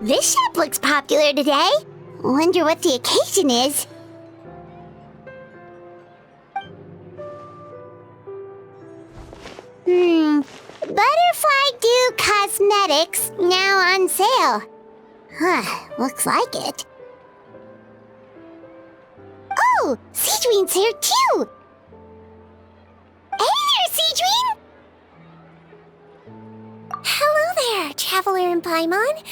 This shop looks popular today. Wonder what the occasion is. Butterfly Dew Cosmetics now on sale. Looks like it. Oh, Sigewinne's here too. Hey there, Sigewinne! Hello there, Traveler and Paimon.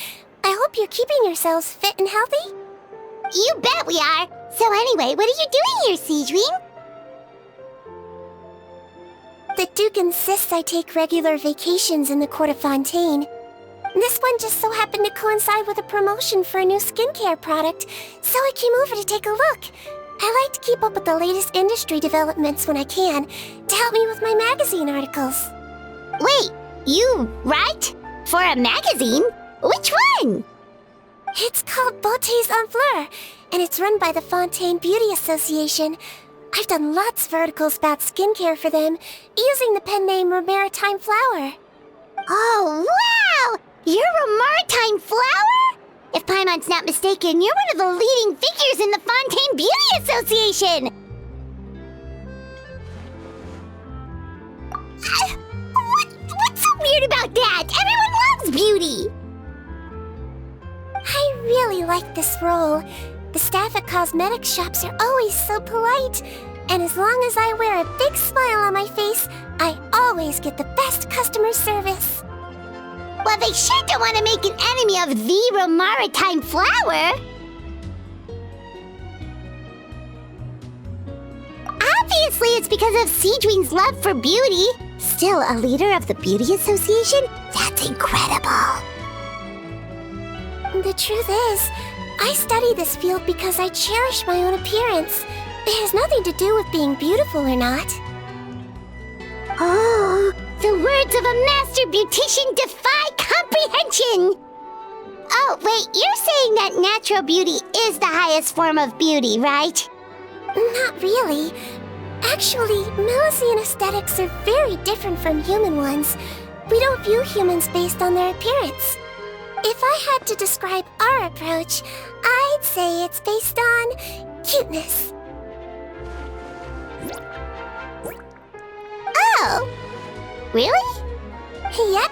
I hope you're keeping yourselves fit and healthy. You bet we are. So anyway, what are you doing here, Sigewinne? The Duke insists I take regular vacations in the court of Fontaine. This one just so happened to coincide with a promotion for a new skincare product, so I came over to take a look. I like to keep up with the latest industry developments when I can, to help me with my magazine articles. Wait, you write? For a magazine? Which one? It's called Beautés en Fleur, and it's run by the Fontaine Beauty Association. I've done lots of articles about skincare for them, using the pen name Maritime Flower. Oh, wow! You're a Maritime Flower? If Paimon's not mistaken, you're one of the leading figures in the Fontaine Beauty Association! What's so weird about that? Everyone loves beauty! I really like this role. The staff at cosmetics shops are always so polite, and as long as I wear a big smile on my face, I always get the best customer service. Well, they sure don't want to make an enemy of the Maritime Flower. Obviously, it's because of Sigewinne's love for beauty. Still a leader of the Beauty Association? That's incredible. The truth is, I study this field because I cherish my own appearance. It has nothing to do with being beautiful or not. Oh, the words of a master beautician defy comprehension! Oh, wait, you're saying that natural beauty is the highest form of beauty, right? Not really. Actually, Melusine aesthetics are very different from human ones. We don't view humans based on their appearance. If I had to describe our approach, I'd say it's based on cuteness. Oh, really? Yep.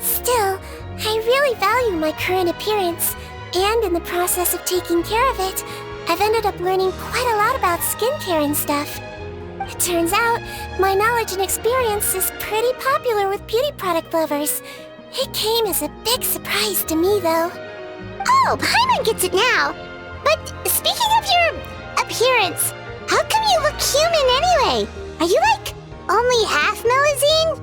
Still, I really value my current appearance, and in the process of taking care of it, I've ended up learning quite a lot about skincare and stuff. It turns out, my knowledge and experience is pretty popular with beauty product lovers. It came as a big surprise to me, though. Oh, Paimon gets it now. But speaking of your appearance, how come you look human anyway? Are you like only half Melusine?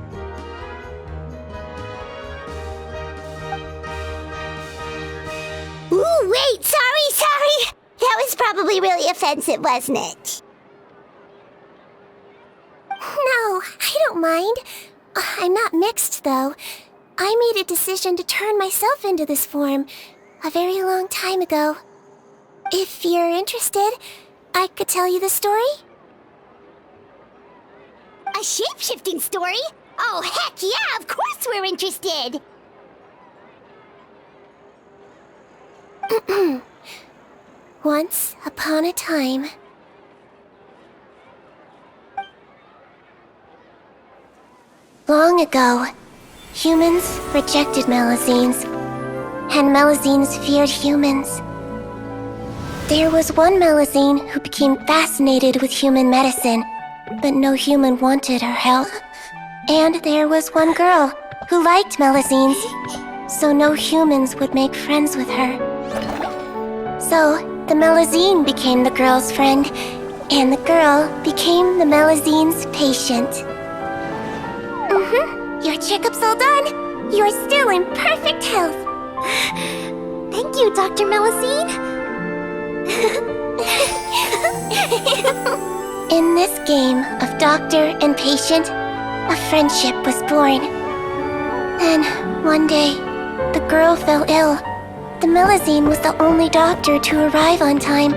Ooh, wait, sorry. That was probably really offensive, wasn't it? No, I don't mind. I'm not mixed, though. I made a decision to turn myself into this form a very long time ago. If you're interested, I could tell you the story. A shape-shifting story? Oh, heck yeah, of course we're interested! Once upon a time... Long ago, humans rejected Melusines, and Melusines feared humans. There was one Melusine who became fascinated with human medicine, but no human wanted her help. And there was one girl who liked Melusines, so no humans would make friends with her. So the Melusine became the girl's friend, and the girl became the Melusine's patient. Your checkup's all done. You're still in perfect health. Thank you, Dr. Melusine. In this game of doctor and patient, a friendship was born. Then, one day, the girl fell ill. The Melusine was the only doctor to arrive on time,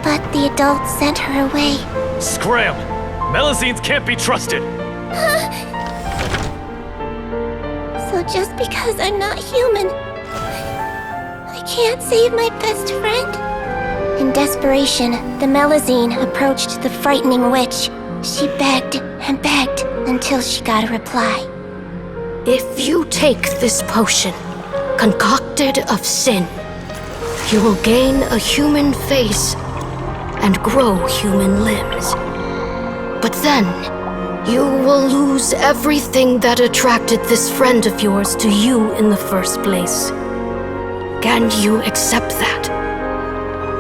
but the adults sent her away. Scram! Melusines can't be trusted! So just because I'm not human, I can't save my best friend? In desperation, the Melusine approached the frightening witch. She begged and begged until she got a reply. If you take this potion, concocted of sin, you will gain a human face and grow human limbs. But then, you will lose everything that attracted this friend of yours to you in the first place. Can you accept that?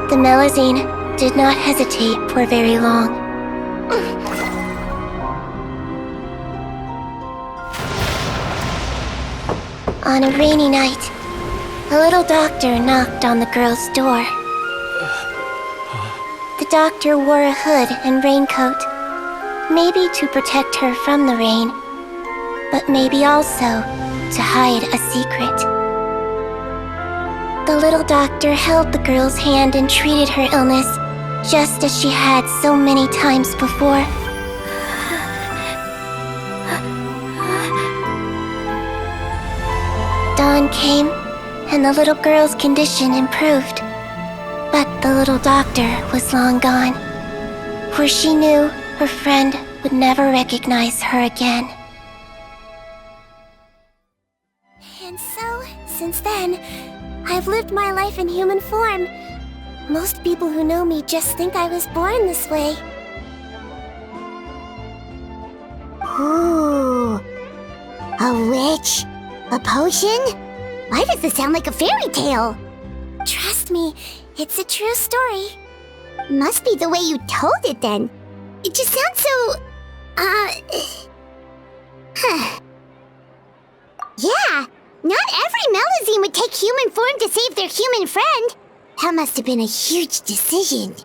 The Melusine did not hesitate for very long. On a rainy night, a little doctor knocked on the girl's door. The doctor wore a hood and raincoat, maybe to protect her from the rain, but maybe also to hide a secret. The little doctor held the girl's hand and treated her illness, just as she had so many times before. Dawn came, and the little girl's condition improved. But the little doctor was long gone, for she knew her friend would never recognize her again. And so, since then, I've lived my life in human form. Most people who know me just think I was born this way. Ooh. A witch? A potion? Why does this sound like a fairy tale? Trust me, it's a true story. Must be the way you told it then. It just sounds so... Yeah, not every Melusine would take human form to save their human friend. That must have been a huge decision.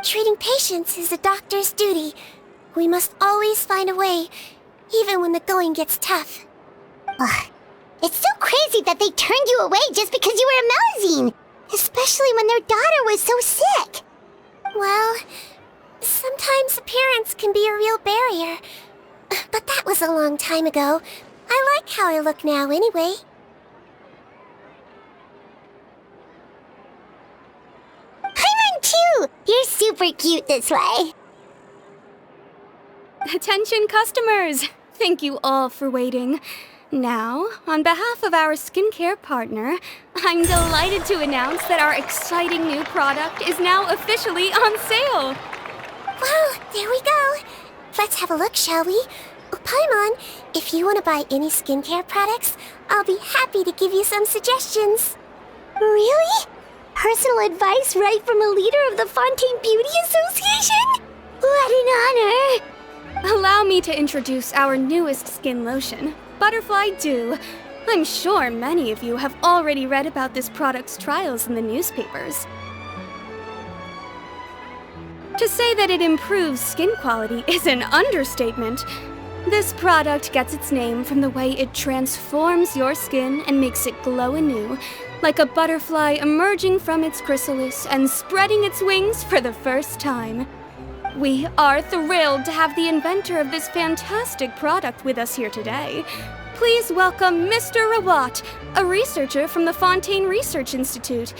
Treating patients is a doctor's duty. We must always find a way, even when the going gets tough. Ugh. It's so crazy that they turned you away just because you were a Melusine, especially when their daughter was so sick. Well, sometimes appearance can be a real barrier. But that was a long time ago. I like how I look now anyway. Paimon too! You're super cute this way. Attention customers! Thank you all for waiting. Now, on behalf of our skincare partner, I'm delighted to announce that our exciting new product is now officially on sale. Well, there we go. Let's have a look, shall we? Oh, Paimon, if you want to buy any skincare products, I'll be happy to give you some suggestions. Really? Personal advice right from a leader of the Fontaine Beauty Association? What an honor! Allow me to introduce our newest skin lotion, Butterfly Dew. I'm sure many of you have already read about this product's trials in the newspapers. To say that it improves skin quality is an understatement. This product gets its name from the way it transforms your skin and makes it glow anew, like a butterfly emerging from its chrysalis and spreading its wings for the first time. We are thrilled to have the inventor of this fantastic product with us here today. Please welcome Mr. Rawat, a researcher from the Fontaine Research Institute.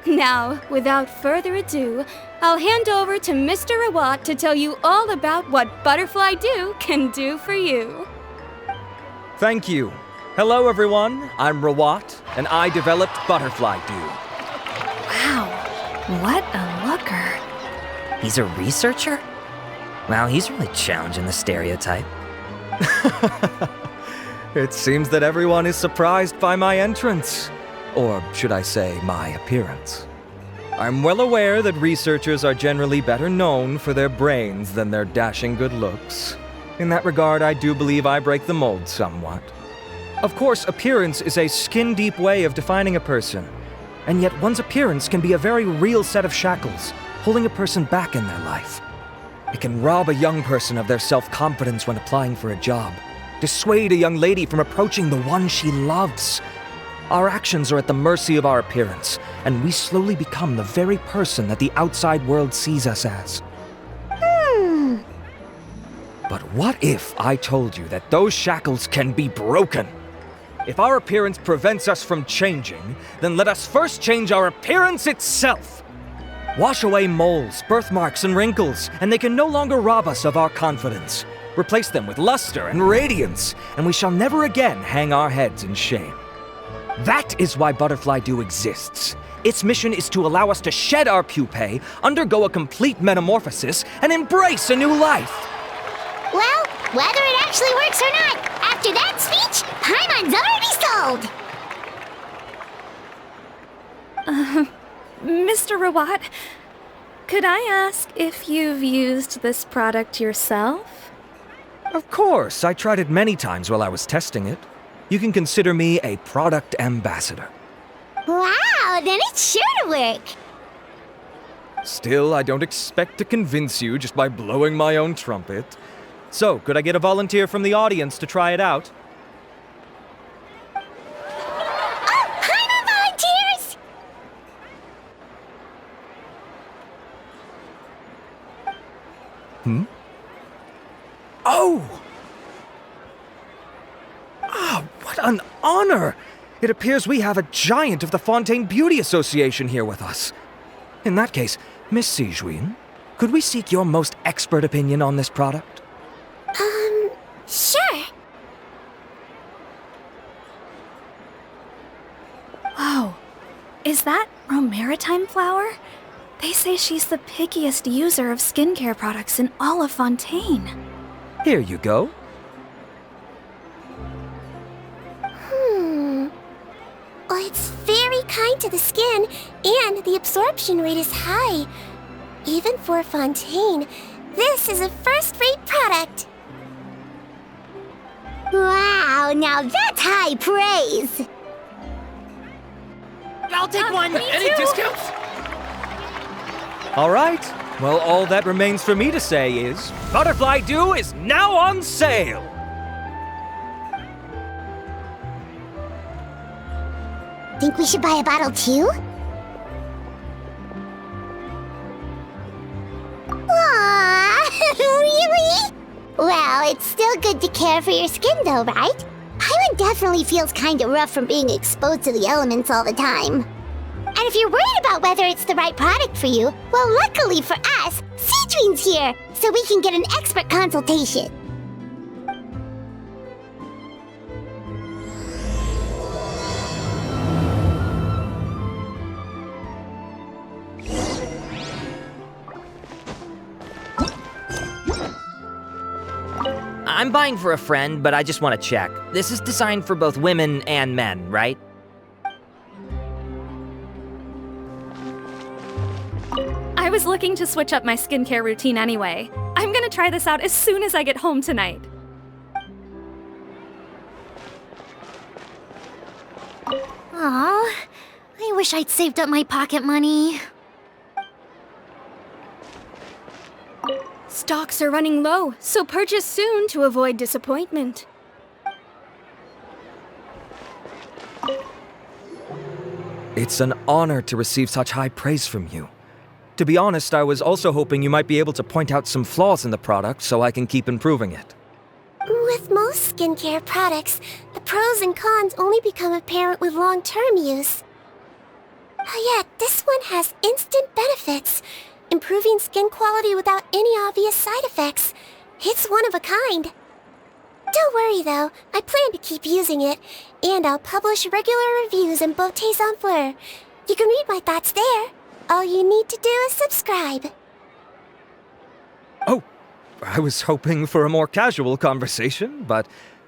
Now, without further ado, I'll hand over to Mr. Rawat to tell you all about what Butterfly Dew can do for you. Thank you. Hello, everyone. I'm Rawat, and I developed Butterfly Dew. Wow, what a looker. He's a researcher? Wow, he's really challenging the stereotype. It seems that everyone is surprised by my entrance. Or should I say, my appearance. I'm well aware that researchers are generally better known for their brains than their dashing good looks. In that regard, I do believe I break the mold somewhat. Of course, appearance is a skin-deep way of defining a person. And yet one's appearance can be a very real set of shackles, holding a person back in their life. It can rob a young person of their self-confidence when applying for a job, dissuade a young lady from approaching the one she loves. Our actions are at the mercy of our appearance, and we slowly become the very person that the outside world sees us as. But what if I told you that those shackles can be broken? If our appearance prevents us from changing, then let us first change our appearance itself. Wash away moles, birthmarks, and wrinkles, and they can no longer rob us of our confidence. Replace them with luster and radiance, and we shall never again hang our heads in shame. That is why Butterfly Dew exists. Its mission is to allow us to shed our pupae, undergo a complete metamorphosis, and embrace a new life. Well, whether it actually works or not, after that speech, Paimon's already sold! Mr. Rawat, could I ask if you've used this product yourself? Of course, I tried it many times while I was testing it. You can consider me a product ambassador. Wow, then it's sure to work! Still, I don't expect to convince you just by blowing my own trumpet. So, could I get a volunteer from the audience to try it out? Oh, Paimon volunteers! Oh! What an honor! It appears we have a giant of the Fontaine Beauty Association here with us. In that case, Miss Sigewinne, could we seek your most expert opinion on this product? Sure. Whoa, is that Romaritime flower? They say she's the pickiest user of skincare products in all of Fontaine. Here you go. Well, it's very kind to the skin, and the absorption rate is high. Even for Fontaine, this is a first-rate product. Wow, now that's high praise! I'll take one! Any discounts? All right. Well, all that remains for me to say is, Butterfly Dew is now on sale! Think we should buy a bottle too? Aww, really? Well, it's still good to care for your skin though, right? Paimon definitely feels kinda rough from being exposed to the elements all the time. And if you're worried about whether it's the right product for you, well, luckily for us, Sigewinne's here, so we can get an expert consultation. I'm buying for a friend, but I just want to check. This is designed for both women and men, right? I was looking to switch up my skincare routine anyway. I'm gonna try this out as soon as I get home tonight. Aw, I wish I'd saved up my pocket money. Stocks are running low, so purchase soon to avoid disappointment. It's an honor to receive such high praise from you. To be honest, I was also hoping you might be able to point out some flaws in the product so I can keep improving it. With most skincare products, the pros and cons only become apparent with long-term use. Yet, this one has instant benefits, improving skin quality without any obvious side effects. It's one of a kind. Don't worry though, I plan to keep using it, and I'll publish regular reviews in Beauté Sans Fleur. You can read my thoughts there. All you need to do is subscribe. Oh, I was hoping for a more casual conversation, but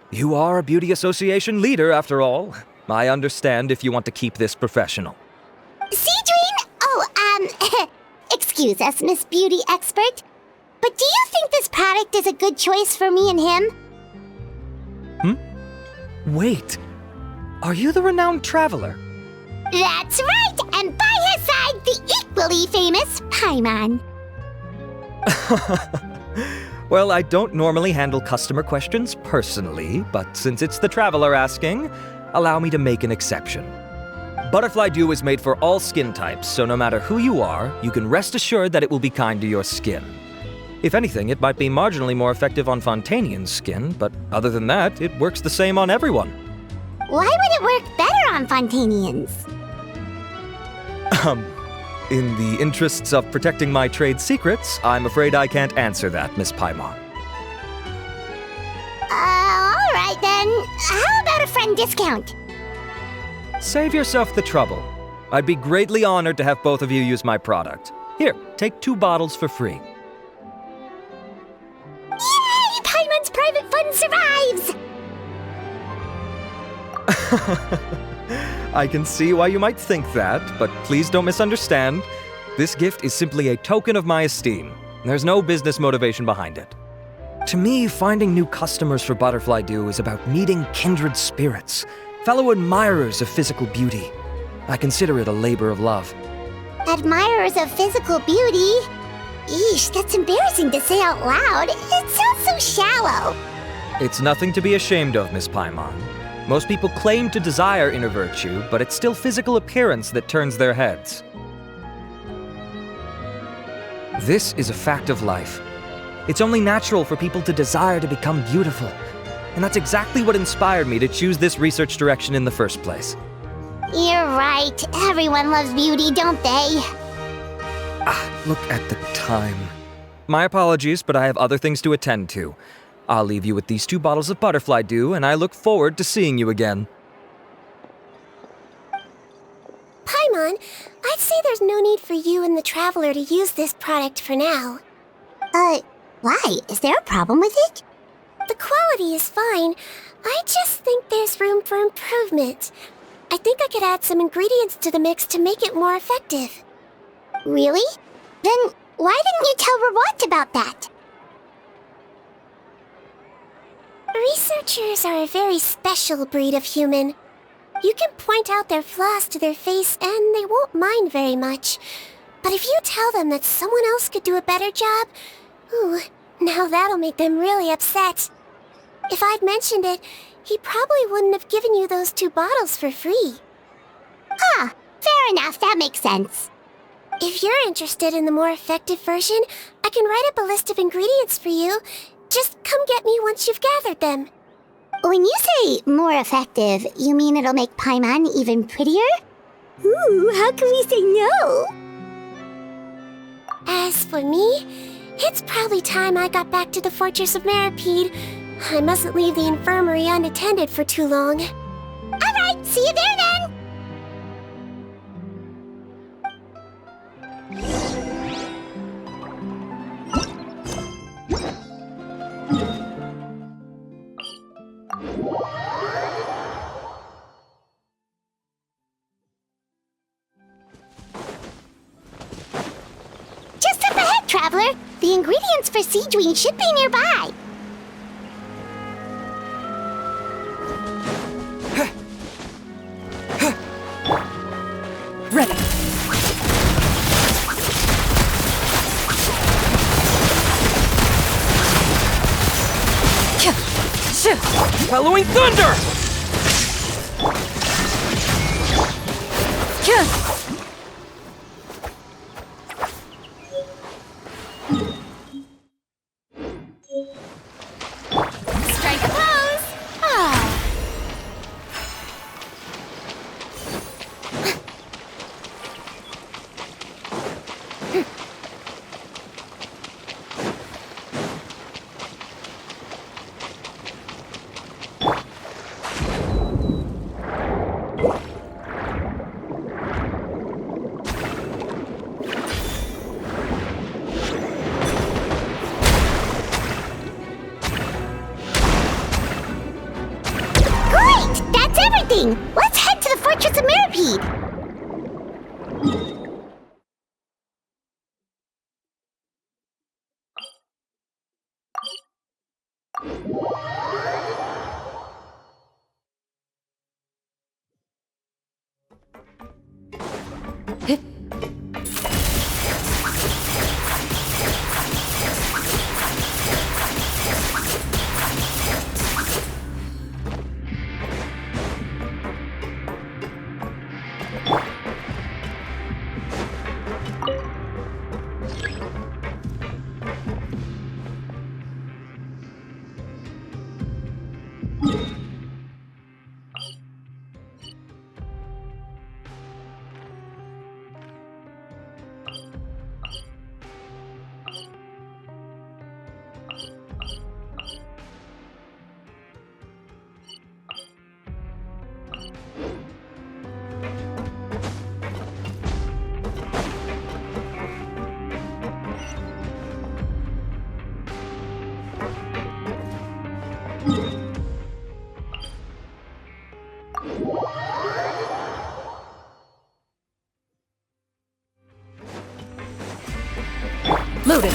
you are a beauty association leader after all. I understand if you want to keep this professional. Sigewinne? Oh, excuse us, Miss Beauty Expert. But do you think this product is a good choice for me and him? Wait, are you the renowned traveler? That's right, and by his side, the equally famous Paimon. Well, I don't normally handle customer questions personally, but since it's the traveler asking, allow me to make an exception. Butterfly Dew is made for all skin types, so no matter who you are, you can rest assured that it will be kind to your skin. If anything, it might be marginally more effective on Fontanian's skin, but other than that, it works the same on everyone. Why would it work better on Fontanians? In the interests of protecting my trade secrets, I'm afraid I can't answer that, Miss Paimon. Alright then. How about a friend discount? Save yourself the trouble. I'd be greatly honored to have both of you use my product. Here, take 2 bottles for free. Yay! Paimon's private fund survives! I can see why you might think that, but please don't misunderstand. This gift is simply a token of my esteem. There's no business motivation behind it. To me, finding new customers for Butterfly Dew is about meeting kindred spirits, fellow admirers of physical beauty. I consider it a labor of love. Admirers of physical beauty? Eesh, that's embarrassing to say out loud. It sounds so shallow. It's nothing to be ashamed of, Miss Paimon. Most people claim to desire inner virtue, but it's still physical appearance that turns their heads. This is a fact of life. It's only natural for people to desire to become beautiful. And that's exactly what inspired me to choose this research direction in the first place. You're right. Everyone loves beauty, don't they? Look at the time. My apologies, but I have other things to attend to. I'll leave you with these 2 bottles of Butterfly Dew, and I look forward to seeing you again. Paimon, I'd say there's no need for you and the Traveler to use this product for now. Why? Is there a problem with it? The quality is fine. I just think there's room for improvement. I think I could add some ingredients to the mix to make it more effective. Really? Then why didn't you tell Rawat about that? Researchers are a very special breed of human. You can point out their flaws to their face and they won't mind very much. But if you tell them that someone else could do a better job, ooh, now that'll make them really upset. If I'd mentioned it, he probably wouldn't have given you those 2 bottles for free. Fair enough, that makes sense. If you're interested in the more effective version, I can write up a list of ingredients for you. Just come get me once you've gathered them. When you say more effective, you mean it'll make Paimon even prettier? Ooh, how can we say no? As for me, it's probably time I got back to the Fortress of Maripede. I mustn't leave the infirmary unattended for too long. Alright, see you there then! Just up ahead, Traveler! The ingredients for Sigewinne should be nearby! Ready! Bellowing thunder! Strike a pose! Ah. That's everything! Let's head to the Fortress of Mirapede! Loaded.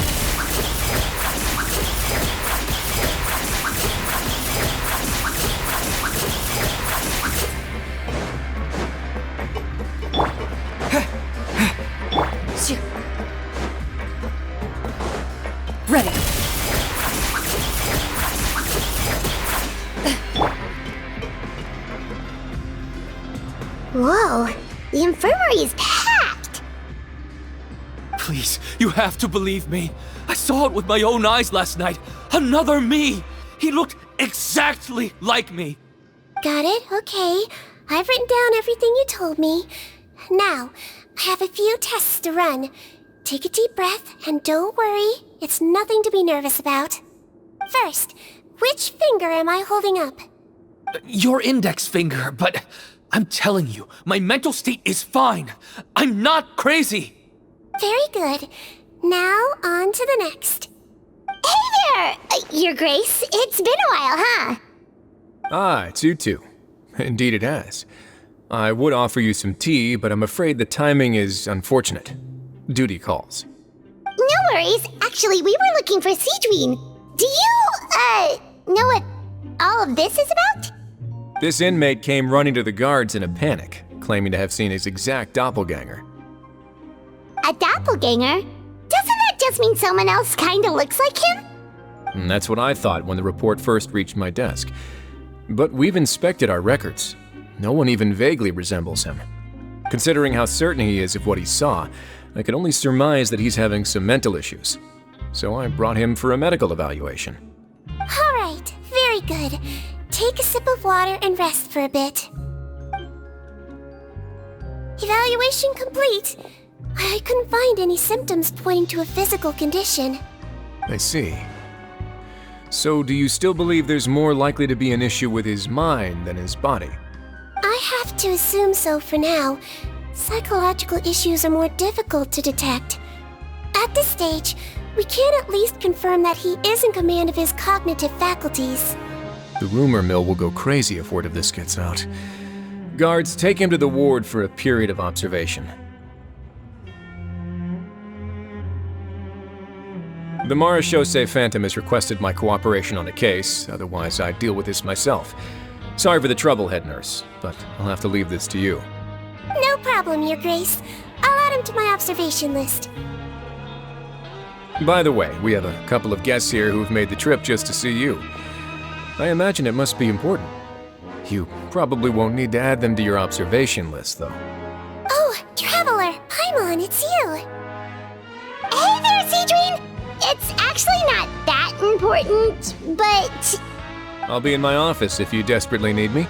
Ready. Whoa, the infirmary is packed! Please, you have to believe me. I saw it with my own eyes last night. Another me! He looked exactly like me. Got it? Okay. I've written down everything you told me. Now, I have a few tests to run. Take a deep breath, and don't worry. It's nothing to be nervous about. First, which finger am I holding up? Your index finger, but I'm telling you, my mental state is fine. I'm not crazy. Very good. Now, on to the next. Hey there, Your Grace. It's been a while, huh? Ah, it's you two. Indeed it has. I would offer you some tea, but I'm afraid the timing is unfortunate. Duty calls. No worries. Actually, we were looking for Sigewinne. Do you, know what all of this is about? This inmate came running to the guards in a panic, claiming to have seen his exact doppelganger. A doppelganger? Doesn't that just mean someone else kinda looks like him? And that's what I thought when the report first reached my desk. But we've inspected our records. No one even vaguely resembles him. Considering how certain he is of what he saw, I can only surmise that he's having some mental issues. So I brought him for a medical evaluation. All right, very good. Take a sip of water and rest for a bit. Evaluation complete. I couldn't find any symptoms pointing to a physical condition. I see. So do you still believe there's more likely to be an issue with his mind than his body? I have to assume so for now. Psychological issues are more difficult to detect. At this stage, we can at least confirm that he is in command of his cognitive faculties. The rumor mill will go crazy if word of this gets out. Guards, take him to the ward for a period of observation. The Marechaussee Phantom has requested my cooperation on a case, otherwise I'd deal with this myself. Sorry for the trouble, head nurse, but I'll have to leave this to you. No problem, Your Grace. I'll add him to my observation list. By the way, we have a couple of guests here who've made the trip just to see you. I imagine it must be important. You probably won't need to add them to your observation list, though. Oh, Traveler! Paimon, it's you! Hey there, Sigewinne! It's actually not that important, but... I'll be in my office if you desperately need me.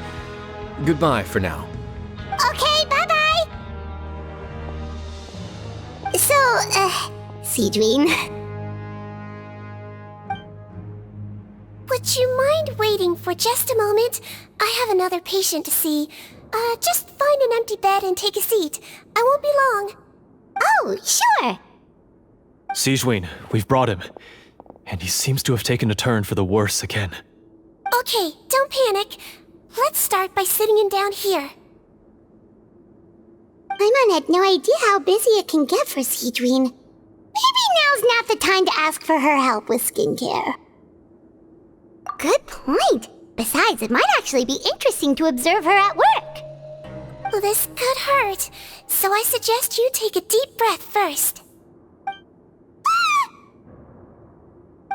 Goodbye for now. Okay, bye-bye! So, Sigewinne... Would you mind waiting for just a moment? I have another patient to see. Just find an empty bed and take a seat. I won't be long. Oh, sure! Sigewinne, we've brought him. And he seems to have taken a turn for the worse again. Okay, don't panic. Let's start by sitting him down here. Paimon had no idea how busy it can get for Sigewinne. Maybe now's not the time to ask for her help with skincare. Good point. Besides, it might actually be interesting to observe her at work. Well, this could hurt, so I suggest you take a deep breath first.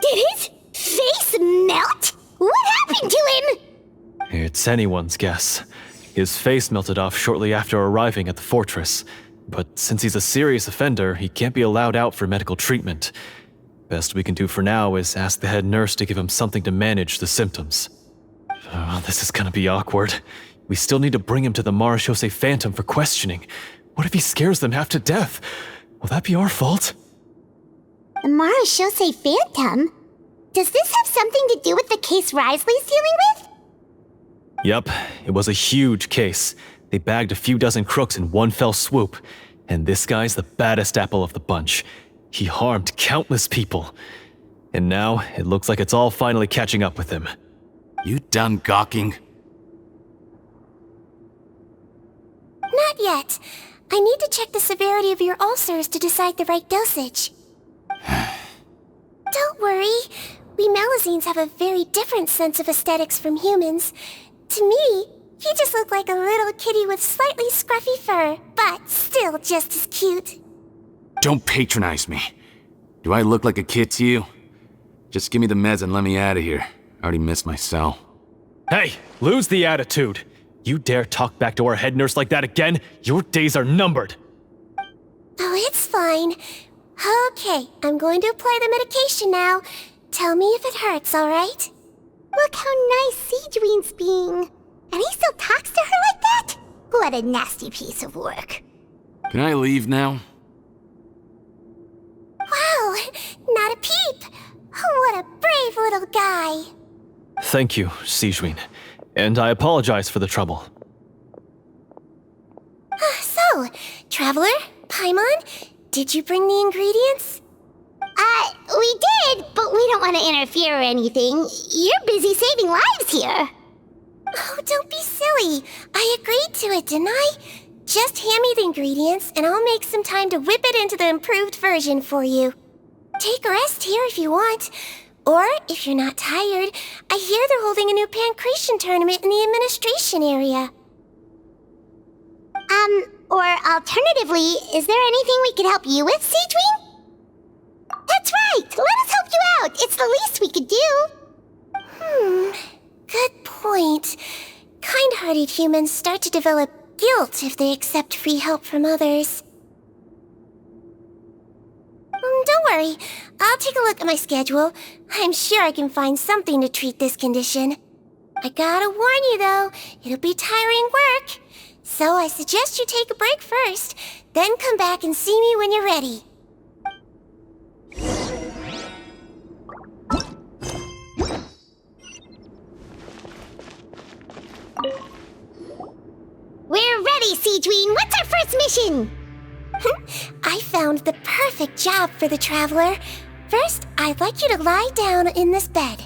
Did his face melt? What happened to him? It's anyone's guess. His face melted off shortly after arriving at the fortress. But since he's a serious offender, he can't be allowed out for medical treatment. Best we can do for now is ask the head nurse to give him something to manage the symptoms. This is gonna be awkward. We still need to bring him to the Marechaussee Phantom for questioning. What if he scares them half to death? Will that be our fault? The Marechaussee Phantom? Does this have something to do with the case Risley's dealing with? Yup, it was a huge case. They bagged a few dozen crooks in one fell swoop. And this guy's the baddest apple of the bunch. He harmed countless people. And now, it looks like it's all finally catching up with him. You done gawking? Not yet. I need to check the severity of your ulcers to decide the right dosage. Don't worry. We Melusines have a very different sense of aesthetics from humans. To me, he just looked like a little kitty with slightly scruffy fur, but still just as cute. Don't patronize me. Do I look like a kid to you? Just give me the meds and let me out of here. I already missed my cell. Hey, lose the attitude. You dare talk back to our head nurse like that again? Your days are numbered. Oh, it's fine. Okay, I'm going to apply the medication now. Tell me if it hurts, alright? Look how nice Sigewinne's being. And he still talks to her like that? What a nasty piece of work. Can I leave now? Wow, not a peep. What a brave little guy. Thank you, Sigewinne. And I apologize for the trouble. So, Traveler, Paimon, did you bring the ingredients? We did, but we don't want to interfere or anything. You're busy saving lives here. Oh, don't be silly. I agreed to it, didn't I? Just hand me the ingredients, and I'll make some time to whip it into the improved version for you. Take a rest here if you want. Or, if you're not tired, I hear they're holding a new pancreation tournament in the administration area. Or alternatively, is there anything we could help you with, Sigewinne? That's right! Let us help you out! It's the least we could do! Good point. Kind-hearted humans start to develop guilt if they accept free help from others. Don't worry. I'll take a look at my schedule. I'm sure I can find something to treat this condition. I gotta warn you, though, it'll be tiring work. So I suggest you take a break first, then come back and see me when you're ready. We're ready, Sigewinne! What's our first mission? I found the perfect job for the Traveler. First, I'd like you to lie down in this bed.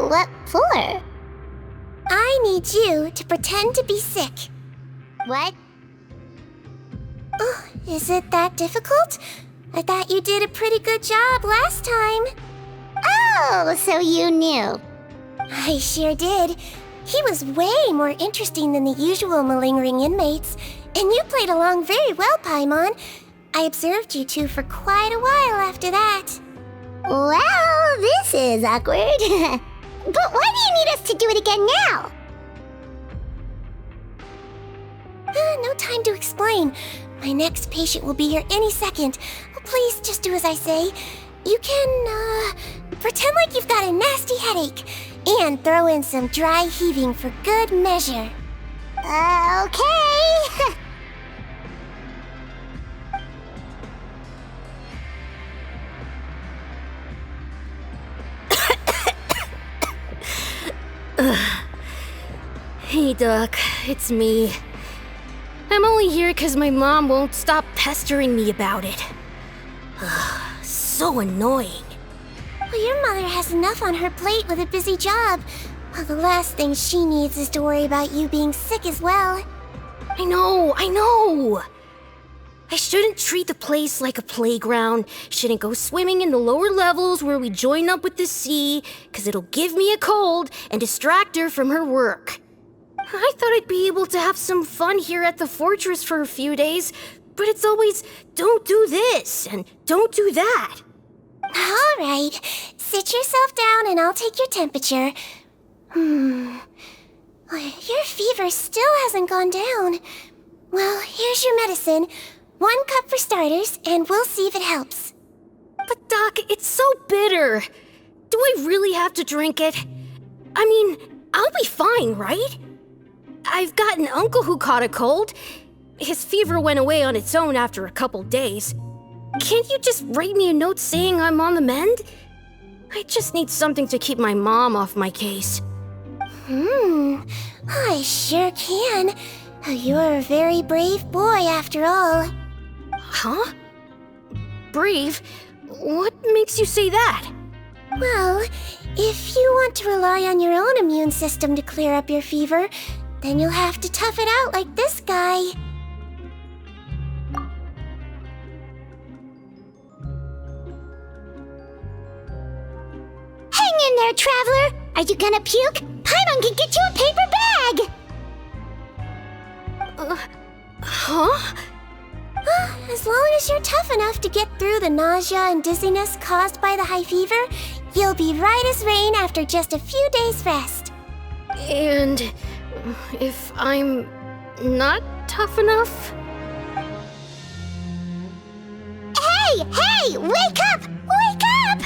What for? I need you to pretend to be sick. What? Oh, is it that difficult? I thought you did a pretty good job last time. Oh, so you knew. I sure did. He was way more interesting than the usual malingering inmates, and you played along very well, Paimon. I observed you two for quite a while after that. Well, this is awkward. But why do you need us to do it again now? No time to explain. My next patient will be here any second. Please just do as I say. You can, pretend like you've got a nasty headache, and throw in some dry heaving for good measure. Okay. Hey, Doc, it's me. I'm only here because my mom won't stop pestering me about it. So annoying. Your mother has enough on her plate with a busy job. Well, the last thing she needs is to worry about you being sick as well. I know! I shouldn't treat the place like a playground, shouldn't go swimming in the lower levels where we join up with the sea, cause it'll give me a cold and distract her from her work. I thought I'd be able to have some fun here at the fortress for a few days, but it's always, don't do this and don't do that. All right, sit yourself down and I'll take your temperature. Your fever still hasn't gone down. Well, here's your medicine. 1 cup for starters, and we'll see if it helps. But Doc, it's so bitter. Do I really have to drink it? I mean, I'll be fine, right? I've got an uncle who caught a cold. His fever went away on its own after a couple days. Can't you just write me a note saying I'm on the mend? I just need something to keep my mom off my case. I sure can. You're a very brave boy after all. Huh? Brave? What makes you say that? Well, if you want to rely on your own immune system to clear up your fever, then you'll have to tough it out like this guy. Hang in there, traveler! Are you gonna puke? Paimon can get you a paper bag! Huh? As long as you're tough enough to get through the nausea and dizziness caused by the high fever, you'll be right as rain after just a few days' rest. And if I'm not tough enough? Hey! Wake up! Wake up!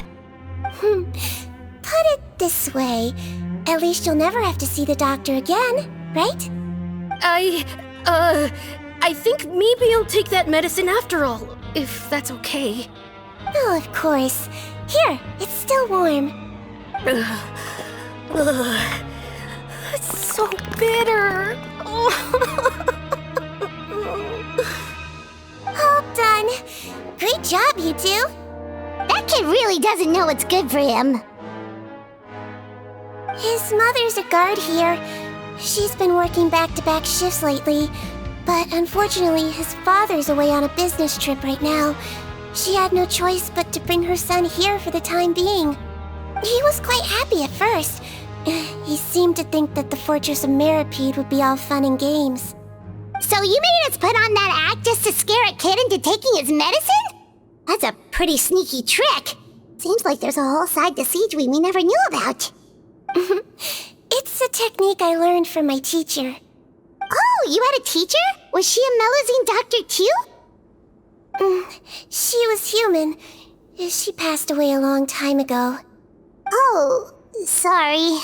Put it this way. At least you'll never have to see the doctor again, right? I think maybe I'll take that medicine after all, if that's okay. Oh, of course. Here, it's still warm. It's so bitter. All done. Great job, you two. That kid really doesn't know what's good for him. His mother's a guard here. She's been working back-to-back shifts lately, but unfortunately his father's away on a business trip right now. She had no choice but to bring her son here for the time being. He was quite happy at first. He seemed to think that the Fortress of Meropide would be all fun and games. So you made us put on that act just to scare a kid into taking his medicine? That's a pretty sneaky trick. Seems like there's a whole side to Sigewinne we never knew about. It's a technique I learned from my teacher. Oh, you had a teacher? Was she a Melusine doctor too? She was human. She passed away a long time ago. Oh, sorry.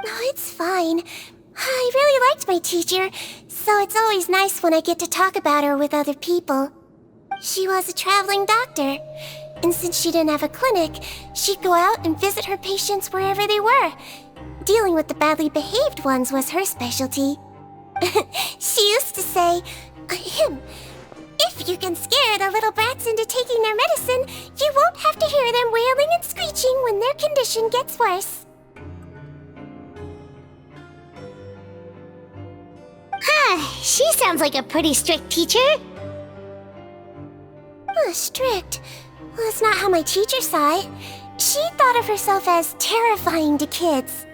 No, it's fine. I really liked my teacher, so it's always nice when I get to talk about her with other people. She was a traveling doctor, and since she didn't have a clinic, she'd go out and visit her patients wherever they were. Dealing with the badly behaved ones was her specialty. She used to say, if you can scare the little brats into taking their medicine, you won't have to hear them wailing and screeching when their condition gets worse. She sounds like a pretty strict teacher. Strict? Well, that's not how my teacher saw it. She thought of herself as terrifying to kids.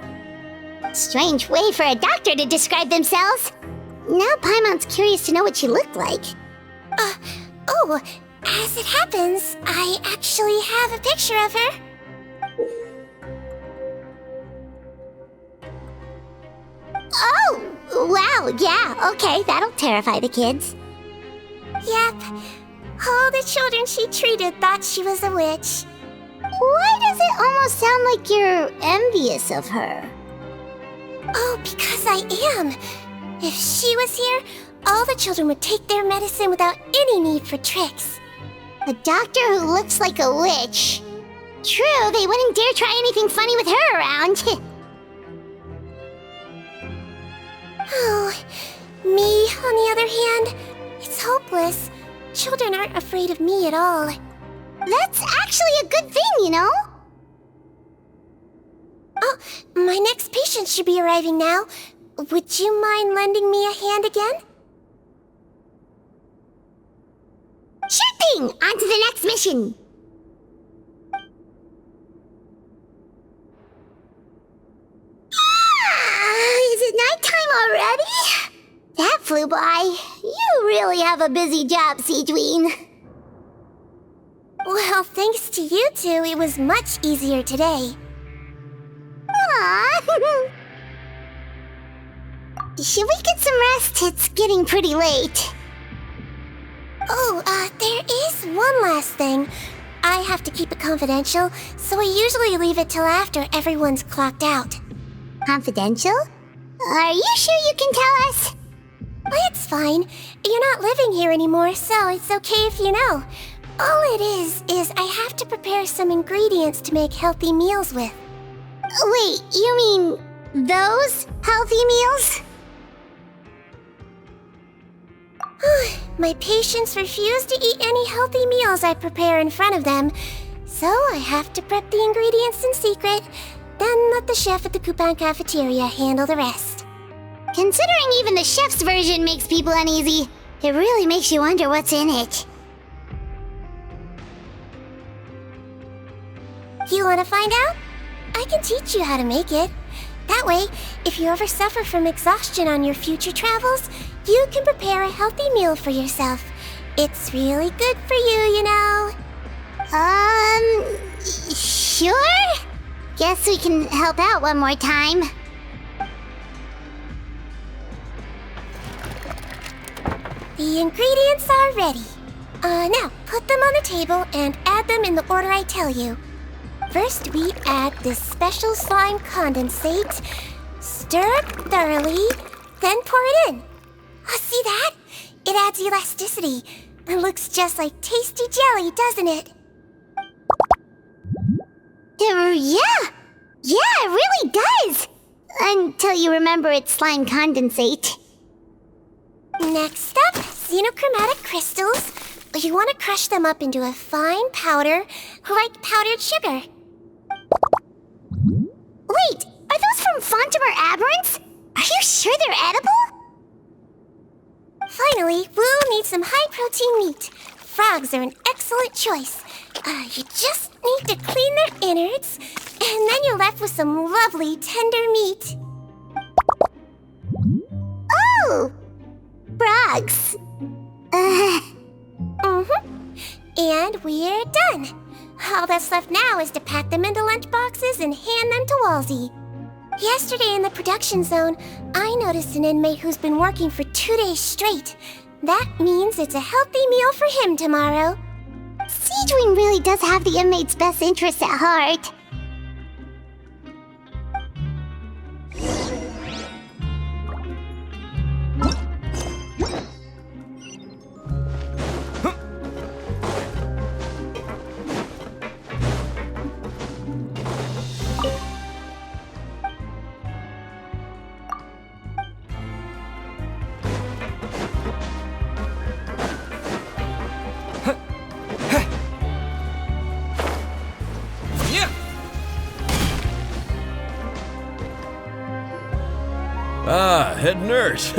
Strange way for a doctor to describe themselves. Now Paimon's curious to know what she looked like. As it happens, I actually have a picture of her. Oh, wow, yeah, okay, that'll terrify the kids. Yep. All the children she treated thought she was a witch. Why does it almost sound like you're envious of her? Oh, because I am. If she was here, all the children would take their medicine without any need for tricks. A doctor who looks like a witch. True, they wouldn't dare try anything funny with her around. Oh, me, on the other hand, it's hopeless. Children aren't afraid of me at all. That's actually a good thing, you know? My next patient should be arriving now. Would you mind lending me a hand again? Sure thing! On to the next mission! Is it nighttime already? That flew by. You really have a busy job, Sigewinne. Well, thanks to you two, it was much easier today. Aww. Should we get some rest? It's getting pretty late. Oh, there is one last thing. I have to keep it confidential, so I usually leave it till after everyone's clocked out. Confidential? Are you sure you can tell us? It's fine. You're not living here anymore, so it's okay if you know. All it is I have to prepare some ingredients to make healthy meals with. Wait, you mean those healthy meals? My patients refuse to eat any healthy meals I prepare in front of them, so I have to prep the ingredients in secret, then let the chef at the Coupon cafeteria handle the rest. Considering even the chef's version makes people uneasy, it really makes you wonder what's in it. You want to find out? I can teach you how to make it. That way, if you ever suffer from exhaustion on your future travels, you can prepare a healthy meal for yourself. It's really good for you, you know. Sure? Guess we can help out one more time. The ingredients are ready. Now, put them on the table and add them in the order I tell you. First, we add this special slime condensate, stir it thoroughly, then pour it in. See that? It adds elasticity. It looks just like tasty jelly, doesn't it? Yeah, it really does! Until you remember it's slime condensate. Next up, xenochromatic crystals. You want to crush them up into a fine powder, like powdered sugar. Wait, are those from Fontimer Aberrants? Are you sure they're edible? Finally, we'll need some high-protein meat. Frogs are an excellent choice. You just need to clean their innards, and then you're left with some lovely tender meat. Oh! Frogs. And we're done. All that's left now is to pack them into lunch boxes and hand them to Walsey. Yesterday in the production zone, I noticed an inmate who's been working for 2 days straight. That means it's a healthy meal for him tomorrow. Sigewinne really does have the inmate's best interests at heart. Head nurse.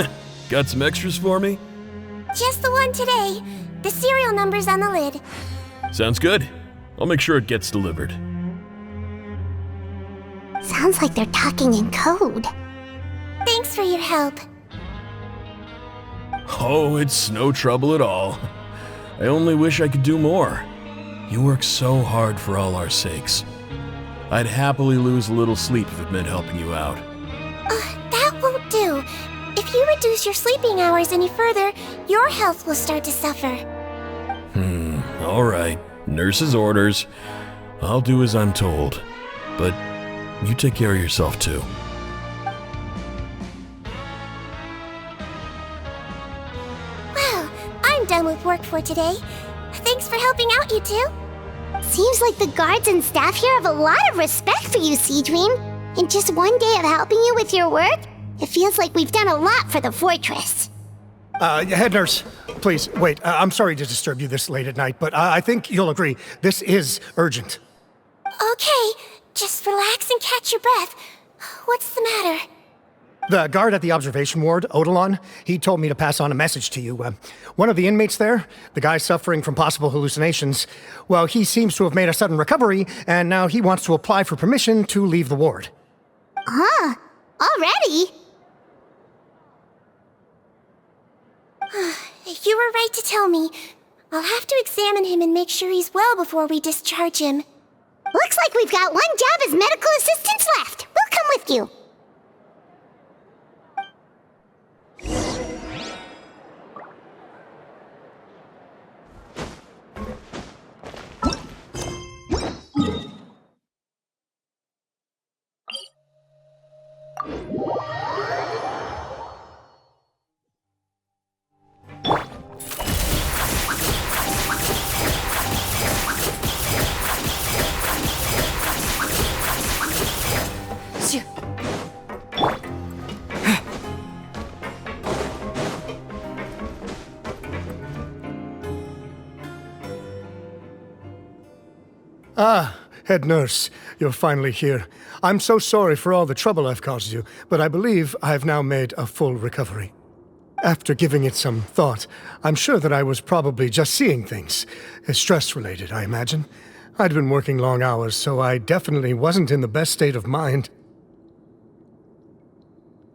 Got some extras for me? Just the one today. The serial number's on the lid. Sounds good. I'll make sure it gets delivered. Sounds like they're talking in code. Thanks for your help. Oh, it's no trouble at all. I only wish I could do more. You work so hard for all our sakes. I'd happily lose a little sleep if it meant helping you out. That won't do. If you reduce your sleeping hours any further, your health will start to suffer. All right. Nurse's orders. I'll do as I'm told. But you take care of yourself too. Well, I'm done with work for today. Thanks for helping out, you two. Seems like the guards and staff here have a lot of respect for you, Sigewinne. In just one day of helping you with your work, it feels like we've done a lot for the fortress. Head nurse, please, wait. I'm sorry to disturb you this late at night, but I think you'll agree, this is urgent. Okay, Just relax and catch your breath. What's the matter? The guard at the observation ward, Odilon, he told me to pass on a message to you. One of the inmates there, the guy suffering from possible hallucinations, well, he seems to have made a sudden recovery, and now he wants to apply for permission to leave the ward. Huh? Already? You were right to tell me. I'll have to examine him and make sure he's well before we discharge him. Looks like we've got one job as medical assistants left. We'll come with you. Ah, head nurse, you're finally here. I'm so sorry for all the trouble I've caused you, but I believe I've now made a full recovery. After giving it some thought, I'm sure that I was probably just seeing things. Stress-related, I imagine. I'd been working long hours, so I definitely wasn't in the best state of mind.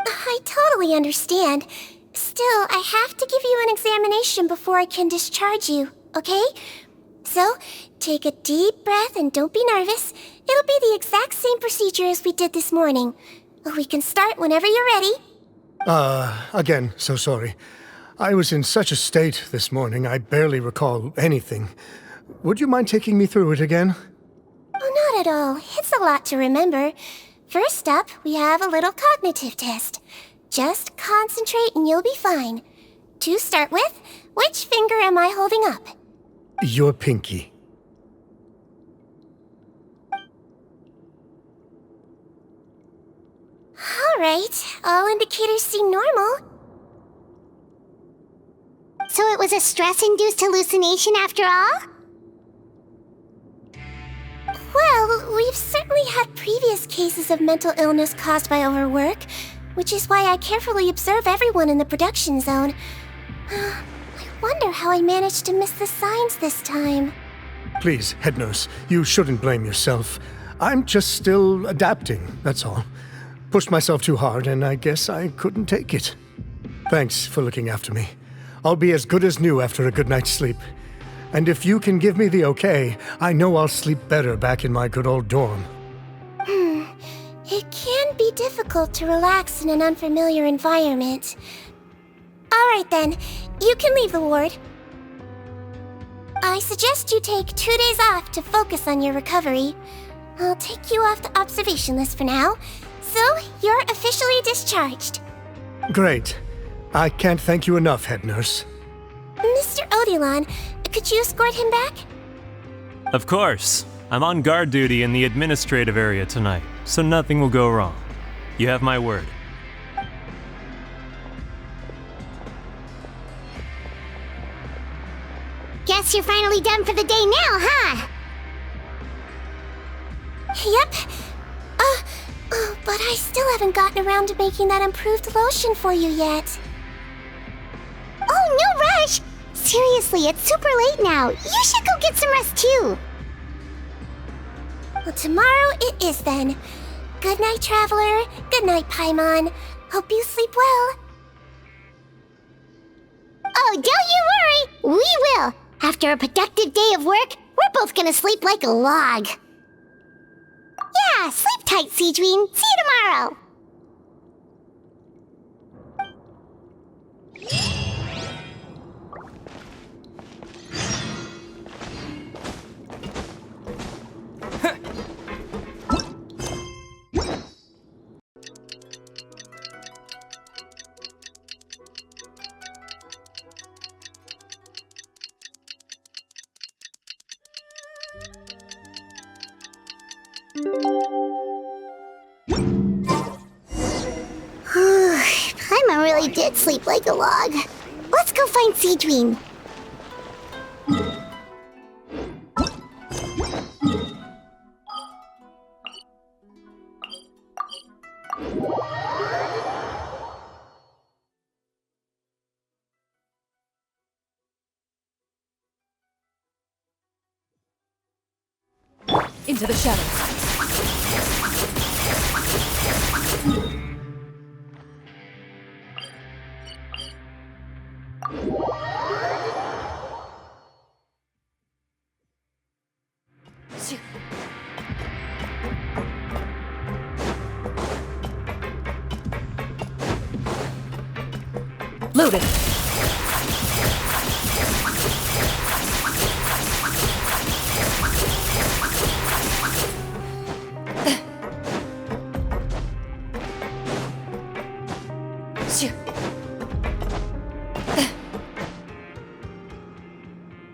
I totally understand. Still, I have to give you an examination before I can discharge you, okay? So, take a deep breath and don't be nervous. It'll be the exact same procedure as we did this morning. We can start whenever you're ready. Again, so sorry. I was in such a state this morning, I barely recall anything. Would you mind taking me through it again? Oh, not at all. It's a lot to remember. First up, we have a little cognitive test. Just concentrate and you'll be fine. To start with, which finger am I holding up? Your pinky. Alright, all indicators seem normal. So it was a stress-induced hallucination after all? Well, we've certainly had previous cases of mental illness caused by overwork, which is why I carefully observe everyone in the production zone. I wonder how I managed to miss the signs this time. Please, head nurse, you shouldn't blame yourself. I'm just still adapting, that's all. Pushed myself too hard, and I guess I couldn't take it. Thanks for looking after me. I'll be as good as new after a good night's sleep. And if you can give me the okay, I know I'll sleep better back in my good old dorm. It can be difficult to relax in an unfamiliar environment. Alright then, you can leave the ward. I suggest you take 2 days off to focus on your recovery. I'll take you off the observation list for now, so you're officially discharged. Great. I can't thank you enough, head nurse. Mr. Odilon, could you escort him back? Of course. I'm on guard duty in the administrative area tonight, so nothing will go wrong. You have my word. Guess you're finally done for the day now, huh? Yep. But I still haven't gotten around to making that improved lotion for you yet. Oh, no rush! Seriously, it's super late now. You should go get some rest too. Well, tomorrow it is then. Good night, Traveler. Good night, Paimon. Hope you sleep well. Oh, don't you worry. We will. After a productive day of work, we're both gonna sleep like a log. Yeah, sleep tight, Sigewinne. See you tomorrow. Paimon really did sleep like a log. Let's go find Sigewinne. Into the shadows. Loaded.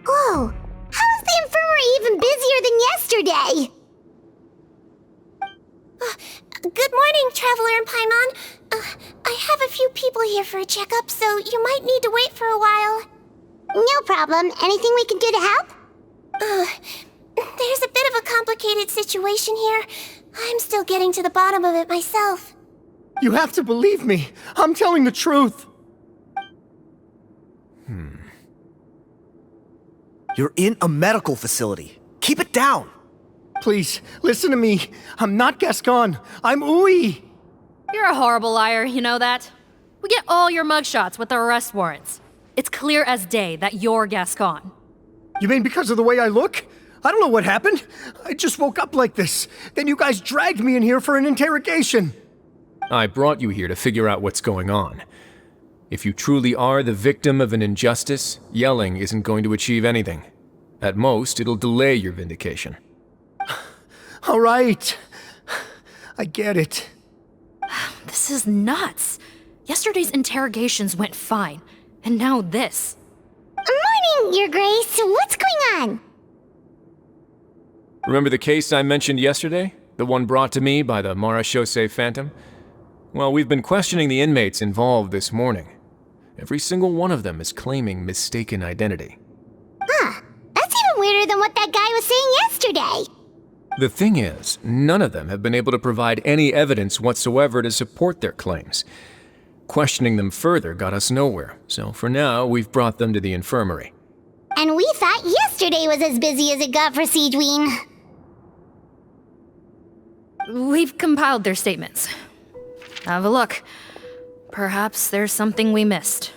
Whoa! How is the infirmary even busier than yesterday? Good morning, Traveler and Paimon. I have a few people here for a checkup, so you might need to wait for a while. No problem. Anything we can do to help? There's a bit of a complicated situation here. I'm still getting to the bottom of it myself. You have to believe me. I'm telling the truth. You're in a medical facility. Keep it down. Please, listen to me. I'm not Gascon. I'm Uy. You're a horrible liar, you know that? We get all your mugshots with the arrest warrants. It's clear as day that you're Gascon. You mean because of the way I look? I don't know what happened. I just woke up like this. Then you guys dragged me in here for an interrogation. I brought you here to figure out what's going on. If you truly are the victim of an injustice, yelling isn't going to achieve anything. At most, it'll delay your vindication. All right. I get it. This is nuts. Yesterday's interrogations went fine, and now this. Morning, Your Grace. What's going on? Remember the case I mentioned yesterday? The one brought to me by the Marechaussee Phantom? Well, we've been questioning the inmates involved this morning. Every single one of them is claiming mistaken identity. Huh. That's even weirder than what that guy was saying yesterday. The thing is, none of them have been able to provide any evidence whatsoever to support their claims. Questioning them further got us nowhere, so for now, we've brought them to the infirmary. And we thought yesterday was as busy as it got for Sigewinne. We've compiled their statements. Have a look. Perhaps there's something we missed.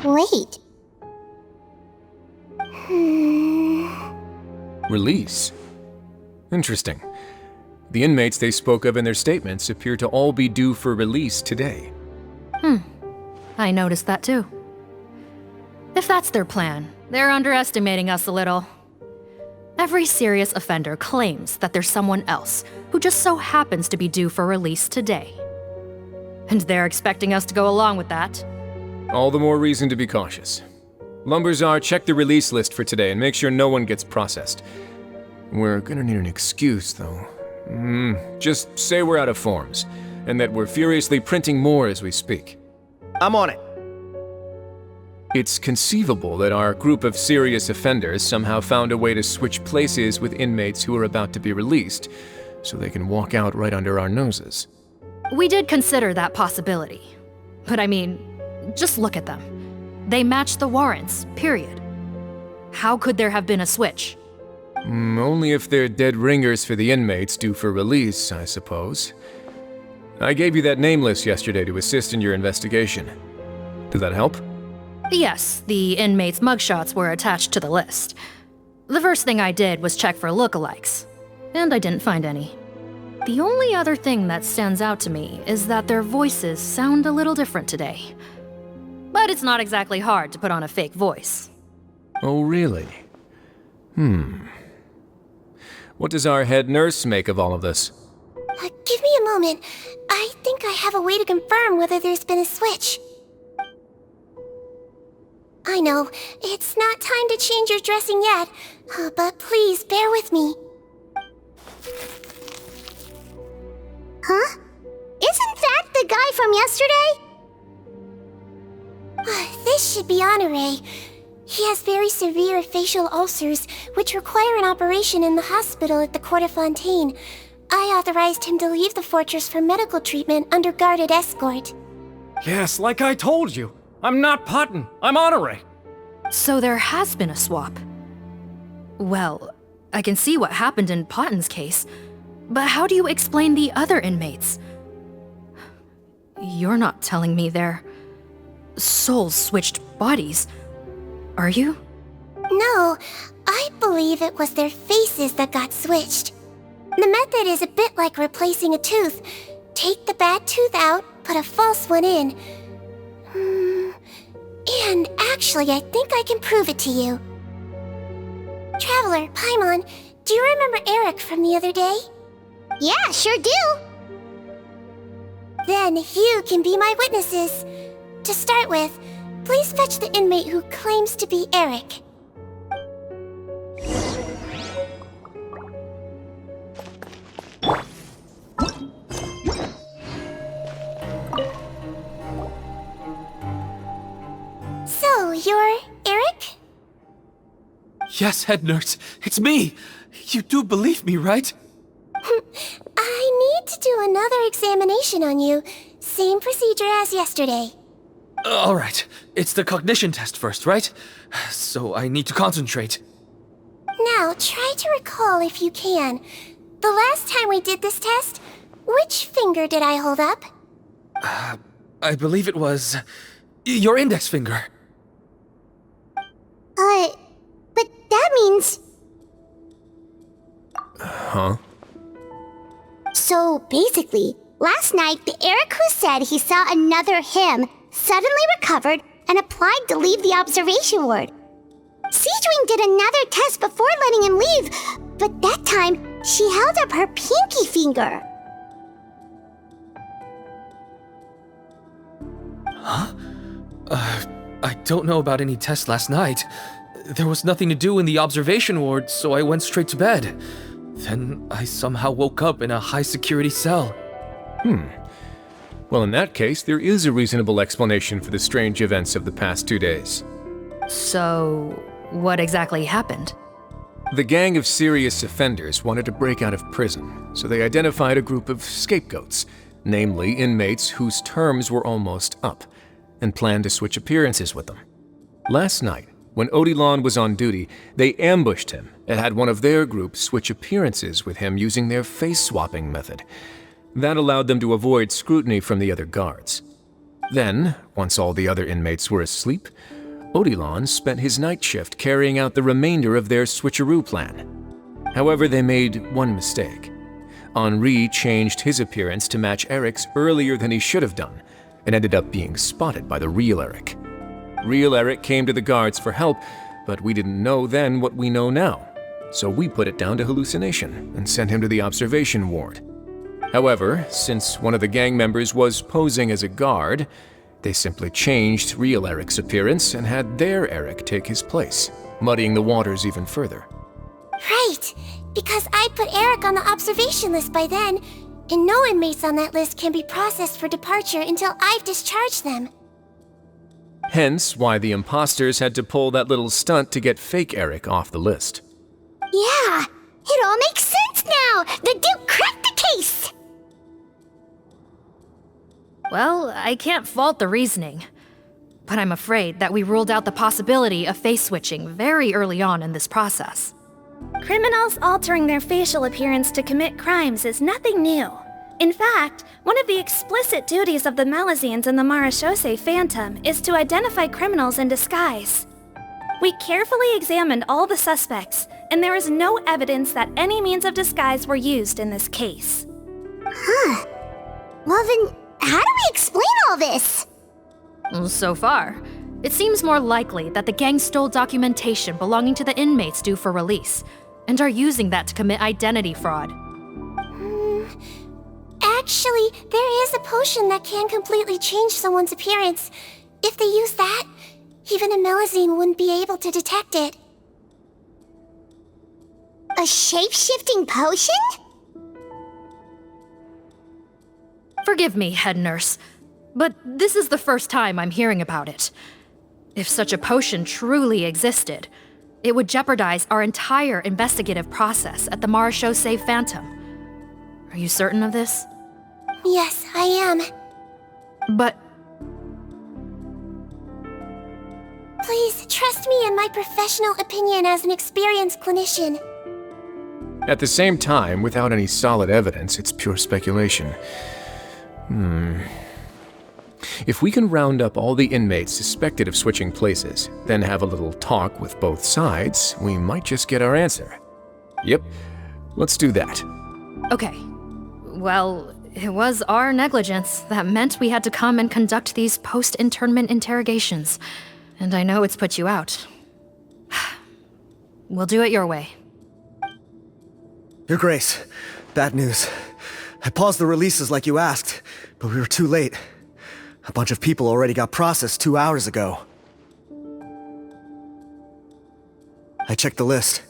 Wait. Release? Interesting. The inmates they spoke of in their statements appear to all be due for release today. I noticed that too. If that's their plan, they're underestimating us a little. Every serious offender claims that there's someone else who just so happens to be due for release today. And they're expecting us to go along with that. All the more reason to be cautious. Lumberzar, check the release list for today and make sure no one gets processed. We're gonna need an excuse, though. Just say we're out of forms, and that we're furiously printing more as we speak. I'm on it. It's conceivable that our group of serious offenders somehow found a way to switch places with inmates who are about to be released, so they can walk out right under our noses. We did consider that possibility. But I mean, just look at them. They match the warrants, period. How could there have been a switch? Only if they're dead ringers for the inmates due for release, I suppose. I gave you that name list yesterday to assist in your investigation. Did that help? Yes, the inmates' mugshots were attached to the list. The first thing I did was check for lookalikes, and I didn't find any. The only other thing that stands out to me is that their voices sound a little different today. But it's not exactly hard to put on a fake voice. Oh, really? What does our head nurse make of all of this? Give me a moment. I think I have a way to confirm whether there's been a switch. I know, it's not time to change your dressing yet, but please bear with me. Huh? Isn't that the guy from yesterday? This should be Honore. He has very severe facial ulcers, which require an operation in the hospital at the Court of Fontaine. I authorized him to leave the fortress for medical treatment under guarded escort. Yes, like I told you. I'm not Putton. I'm Honore. So there has been a swap. Well, I can see what happened in Potton's case, but how do you explain the other inmates? You're not telling me their souls switched bodies, are you? No, I believe it was their faces that got switched. The method is a bit like replacing a tooth. Take the bad tooth out, put a false one in. And actually, I think I can prove it to you. Traveler, Paimon, do you remember Eric from the other day? Yeah, sure do. Then you can be my witnesses. To start with, please fetch the inmate who claims to be Eric. So, you're Eric? Yes, head nurse. It's me. You do believe me, right? I need to do another examination on you. Same procedure as yesterday. All right. It's the cognition test first, right? So I need to concentrate. Now, try to recall if you can. The last time we did this test, which finger did I hold up? I believe it was your index finger. But that means... Huh? So basically, last night the Eric who said he saw another him suddenly recovered and applied to leave the observation ward. Sigewinne did another test before letting him leave, but that time she held up her pinky finger. Huh? I don't know about any tests last night. There was nothing to do in the observation ward, so I went straight to bed. Then I somehow woke up in a high-security cell. Well, in that case, there is a reasonable explanation for the strange events of the past 2 days. So, what exactly happened? The gang of serious offenders wanted to break out of prison, so they identified a group of scapegoats, namely inmates whose terms were almost up, and planned to switch appearances with them. Last night, when Odilon was on duty, they ambushed him and had one of their group switch appearances with him using their face-swapping method. That allowed them to avoid scrutiny from the other guards. Then, once all the other inmates were asleep, Odilon spent his night shift carrying out the remainder of their switcheroo plan. However, they made one mistake. Henri changed his appearance to match Eric's earlier than he should have done, and ended up being spotted by the real Eric. Real Eric came to the guards for help, but we didn't know then what we know now, so we put it down to hallucination and sent him to the observation ward. However, since one of the gang members was posing as a guard, they simply changed real Eric's appearance and had their Eric take his place, muddying the waters even further. Right, because I put Eric on the observation list by then, and no inmates on that list can be processed for departure until I've discharged them. Hence why the imposters had to pull that little stunt to get fake Eric off the list. Yeah, it all makes sense now! The Duke cracked the case! Well, I can't fault the reasoning. But I'm afraid that we ruled out the possibility of face switching very early on in this process. Criminals altering their facial appearance to commit crimes is nothing new. In fact, one of the explicit duties of the Malazines in the Marechaussee Phantom is to identify criminals in disguise. We carefully examined all the suspects, and there is no evidence that any means of disguise were used in this case. Huh. Well then, how do we explain all this? So far, It seems more likely that the gang stole documentation belonging to the inmates due for release, and are using that to commit identity fraud. Actually, there is a potion that can completely change someone's appearance. If they use that, even a Melusine wouldn't be able to detect it. A shape-shifting potion? Forgive me, head nurse, but this is the first time I'm hearing about it. If such a potion truly existed, it would jeopardize our entire investigative process at the Marechaussee Phantom. Are you certain of this? Yes, I am. But... Please, trust me in my professional opinion as an experienced clinician. At the same time, without any solid evidence, it's pure speculation. If we can round up all the inmates suspected of switching places, then have a little talk with both sides, we might just get our answer. Yep, let's do that. Okay. Well, it was our negligence that meant we had to come and conduct these post-internment interrogations. And I know it's put you out. We'll do it your way. Your Grace, bad news. I paused the releases like you asked, but we were too late. A bunch of people already got processed 2 hours ago. I checked the list,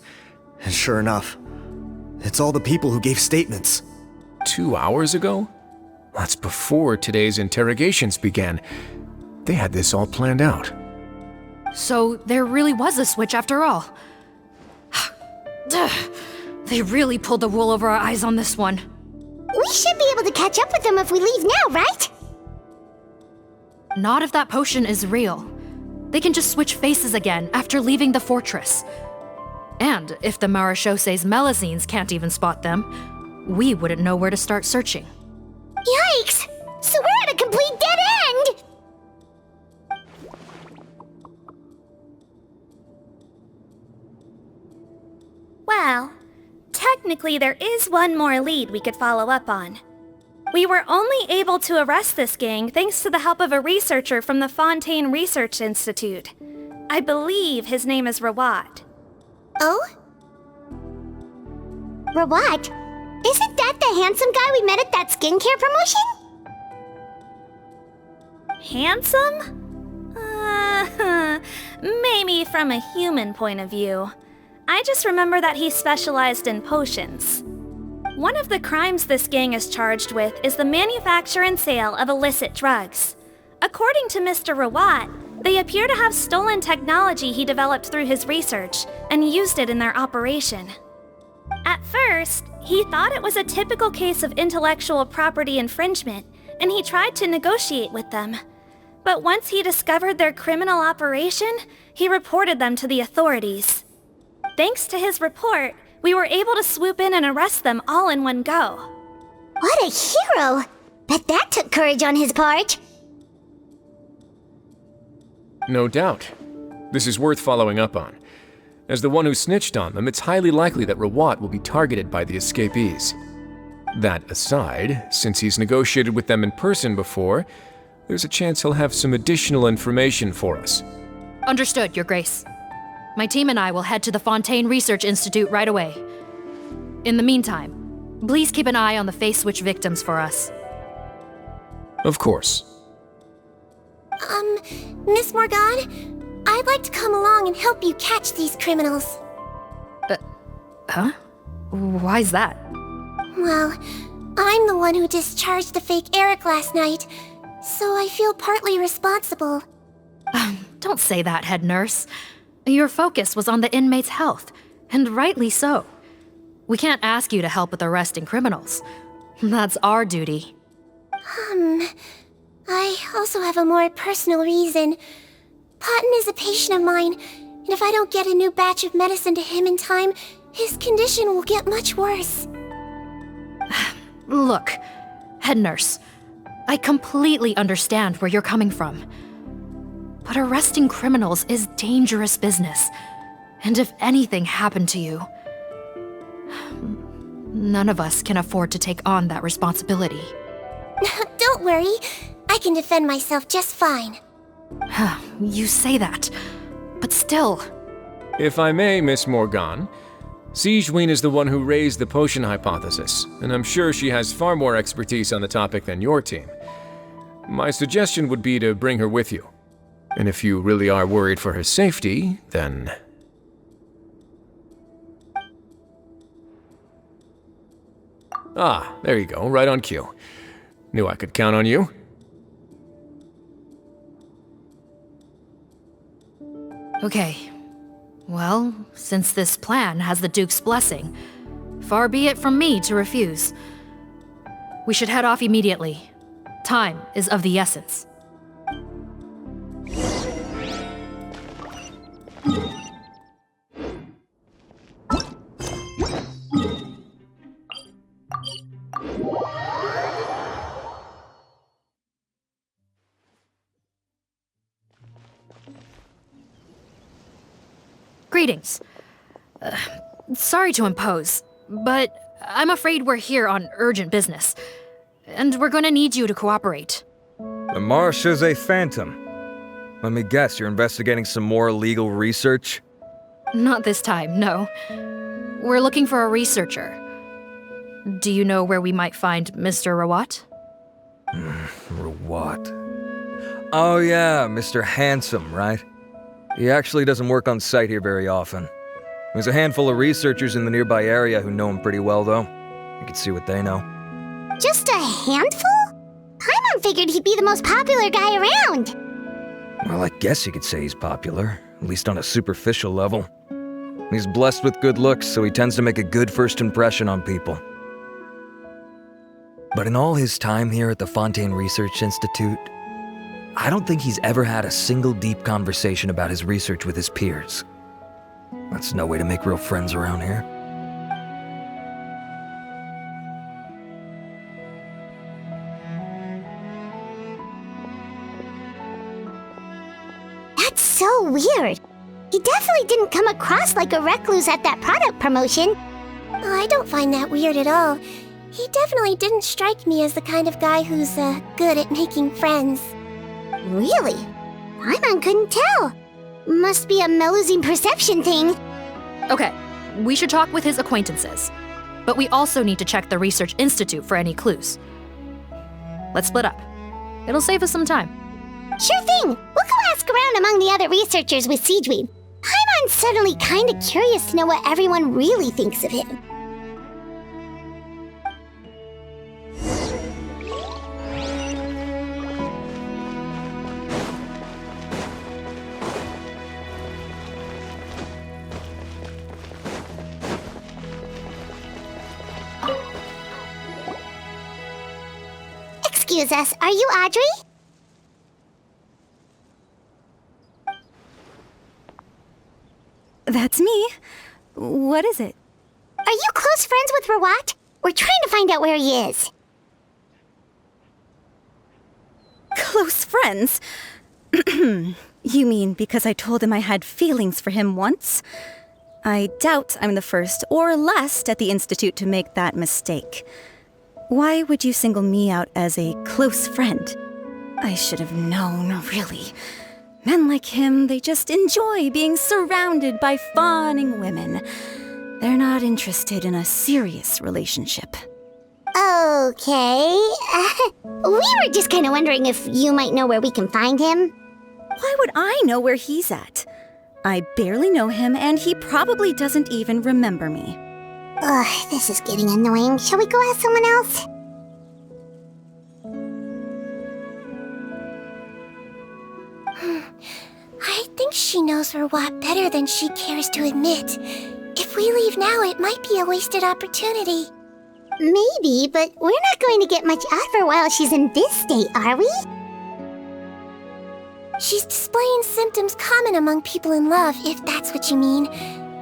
and sure enough, it's all the people who gave statements. 2 hours ago? That's before today's interrogations began. They had this all planned out. So there really was a switch after all. They really pulled the wool over our eyes on this one. We should be able to catch up with them if we leave now, right? Not if that potion is real. They can just switch faces again after leaving the fortress. And if the Marechaussee's Melusines can't even spot them, we wouldn't know where to start searching. Yikes! So we're at a complete dead end! Well, technically there is one more lead we could follow up on. We were only able to arrest this gang thanks to the help of a researcher from the Fontaine Research Institute. I believe his name is Rawat. Oh? Rawat? Isn't that the handsome guy we met at that skincare promotion? Handsome? Maybe from a human point of view. I just remember that he specialized in potions. One of the crimes this gang is charged with is the manufacture and sale of illicit drugs. According to Mr. Rawat, they appear to have stolen technology he developed through his research and used it in their operation. At first, he thought it was a typical case of intellectual property infringement, and he tried to negotiate with them. But once he discovered their criminal operation, he reported them to the authorities. Thanks to his report, we were able to swoop in and arrest them all in one go. What a hero! Bet that took courage on his part. No doubt. This is worth following up on. As the one who snitched on them, it's highly likely that Rawat will be targeted by the escapees. That aside, since he's negotiated with them in person before, there's a chance he'll have some additional information for us. Understood, Your Grace. My team and I will head to the Fontaine Research Institute right away. In the meantime, please keep an eye on the face switch victims for us. Of course. Miss Morgan, I'd like to come along and help you catch these criminals. Huh? Why's that? Well, I'm the one who discharged the fake Eric last night, so I feel partly responsible. Don't say that, head nurse. Your focus was on the inmates' health, and rightly so. We can't ask you to help with arresting criminals. That's our duty. I also have a more personal reason. Potton is a patient of mine, and if I don't get a new batch of medicine to him in time, his condition will get much worse. Look, head nurse, I completely understand where you're coming from. But arresting criminals is dangerous business. And if anything happened to you, none of us can afford to take on that responsibility. Don't worry. I can defend myself just fine. you say that. But still. If I may, Miss Morgan, Sigewinne is the one who raised the potion hypothesis, and I'm sure she has far more expertise on the topic than your team. My suggestion would be to bring her with you. And if you really are worried for her safety, then... Ah, there you go, right on cue. Knew I could count on you. Okay. Well, since this plan has the Duke's blessing, far be it from me to refuse. We should head off immediately. Time is of the essence. Greetings. Sorry to impose, but I'm afraid we're here on urgent business, and we're gonna need you to cooperate. The Marsh is a phantom. Let me guess, you're investigating some more illegal research? Not this time, no. We're looking for a researcher. Do you know where we might find Mr. Rawat? Rawat. Oh yeah, Mr. Handsome, right? He actually doesn't work on site here very often. There's a handful of researchers in the nearby area who know him pretty well, though. You can see what they know. Just a handful? Paimon figured he'd be the most popular guy around. Well, I guess you could say he's popular, at least on a superficial level. He's blessed with good looks, so he tends to make a good first impression on people. But in all his time here at the Fontaine Research Institute, I don't think he's ever had a single deep conversation about his research with his peers. That's no way to make real friends around here. That's so weird. He definitely didn't come across like a recluse at that product promotion. Oh, I don't find that weird at all. He definitely didn't strike me as the kind of guy who's good at making friends. Really? Paimon couldn't tell. Must be a Melusine perception thing. Okay, we should talk with his acquaintances. But we also need to check the Research Institute for any clues. Let's split up. It'll save us some time. Sure thing. We'll go ask around among the other researchers with Sigewinne. Paimon's suddenly kinda curious to know what everyone really thinks of him. Excuse us, are you Audrey? That's me. What is it? Are you close friends with Rawat? We're trying to find out where he is. Close friends? You mean because I told him I had feelings for him once? I doubt I'm the first or last at the Institute to make that mistake. Why would you single me out as a close friend? I should have known, really. Men like him, they just enjoy being surrounded by fawning women. They're not interested in a serious relationship. Okay. We were just kind of wondering if you might know where we can find him. Why would I know where he's at? I barely know him, and he probably doesn't even remember me. Ugh, this is getting annoying. Shall we go ask someone else? I think she knows Rawat better than she cares to admit. If we leave now, it might be a wasted opportunity. Maybe, but we're not going to get much out of her while she's in this state, are we? She's displaying symptoms common among people in love, if that's what you mean.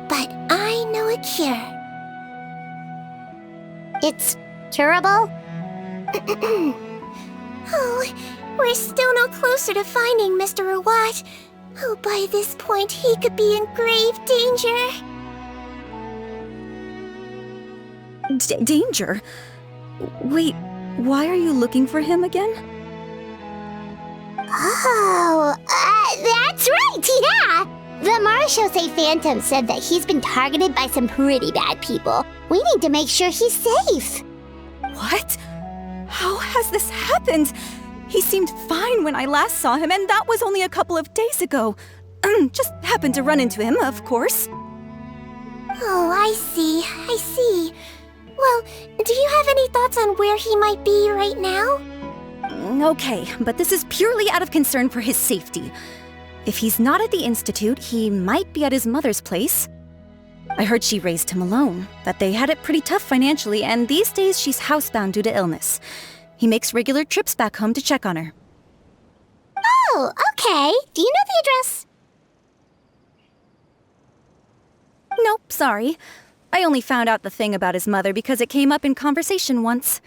But I know a cure. It's curable? Oh, we're still no closer to finding Mr. Rawat. Oh, by this point, he could be in grave danger. Danger? Wait, why are you looking for him again? Oh, that's right, yeah! The Marechaussee Phantom said that he's been targeted by some pretty bad people. We need to make sure he's safe. What? How has this happened? He seemed fine when I last saw him, and that was only a couple of days ago. Just happened to run into him, of course. Oh, I see. Well, do you have any thoughts on where he might be right now? Okay, but this is purely out of concern for his safety. If he's not at the Institute, he might be at his mother's place. I heard she raised him alone, that they had it pretty tough financially, and these days she's housebound due to illness. He makes regular trips back home to check on her. Oh, okay. Do you know the address? Nope, sorry. I only found out the thing about his mother because it came up in conversation once.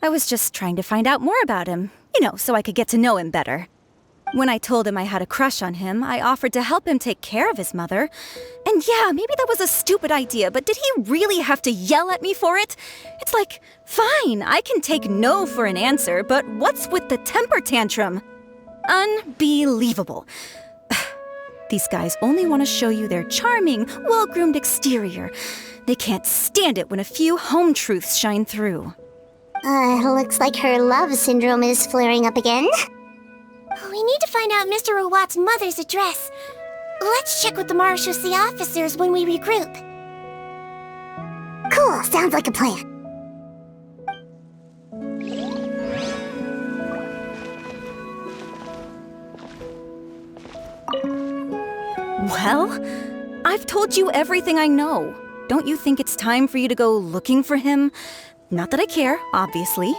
I was just trying to find out more about him, so I could get to know him better. When I told him I had a crush on him, I offered to help him take care of his mother. And yeah, maybe that was a stupid idea, but did he really have to yell at me for it? It's like, fine, I can take no for an answer, but what's with the temper tantrum? Unbelievable. These guys only want to show you their charming, well-groomed exterior. They can't stand it when a few home truths shine through. Looks like her love syndrome is flaring up again. We need to find out Mr. Rawat's mother's address. Let's check with the Marechaussee officers when we regroup. Cool, sounds like a plan. Well, I've told you everything I know. Don't you think it's time for you to go looking for him? Not that I care, obviously.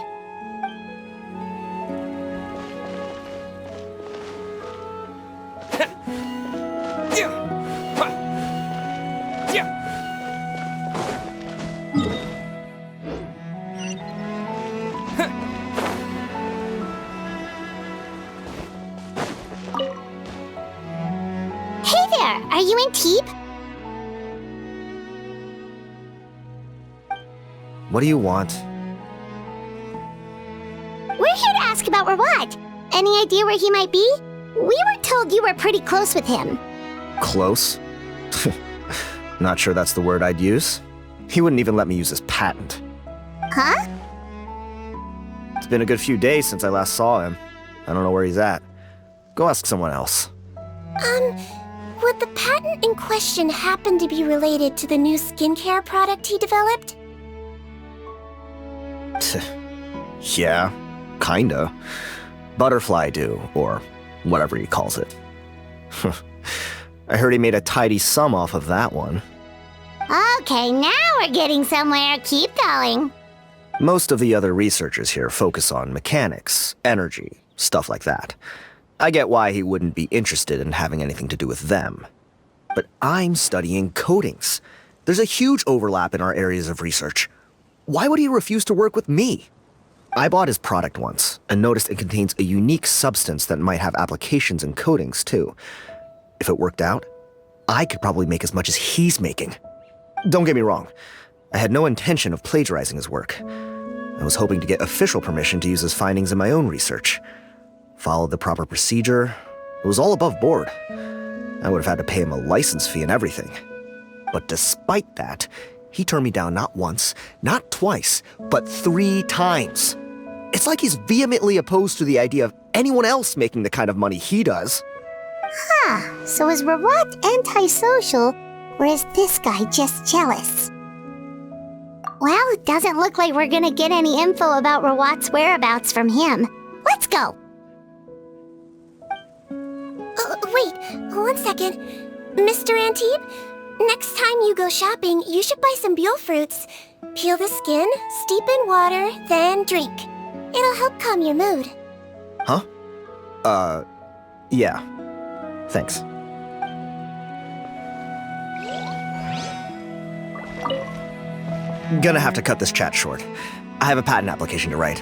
Hey there, are you in Teep? What do you want? We're here to ask about Rawat. Any idea where he might be? We were told you were pretty close with him. Close? Not sure that's the word I'd use. He wouldn't even let me use his patent. Huh? It's been a good few days since I last saw him. I don't know where he's at. Go ask someone else. Would the patent in question happen to be related to the new skincare product he developed? Yeah, kinda. Butterfly dew, or whatever he calls it. I heard he made a tidy sum off of that one. Okay, now we're getting somewhere. Keep going. Most of the other researchers here focus on mechanics, energy, stuff like that. I get why he wouldn't be interested in having anything to do with them. But I'm studying coatings. There's a huge overlap in our areas of research. Why would he refuse to work with me? I bought his product once and noticed it contains a unique substance that might have applications in coatings too. If it worked out, I could probably make as much as he's making. Don't get me wrong, I had no intention of plagiarizing his work. I was hoping to get official permission to use his findings in my own research. Followed the proper procedure. It was all above board. I would have had to pay him a license fee and everything. But despite that, he turned me down not once, not twice, but 3 times. It's like he's vehemently opposed to the idea of anyone else making the kind of money he does. Huh, so is Rawat antisocial, or is this guy just jealous? Well, it doesn't look like we're gonna get any info about Rawat's whereabouts from him. Let's go! Wait, 1 second. Mr. Antibes, next time you go shopping, you should buy some Buell fruits. Peel the skin, steep in water, then drink. It'll help calm your mood. Huh? Yeah. Thanks. Gonna have to cut this chat short. I have a patent application to write.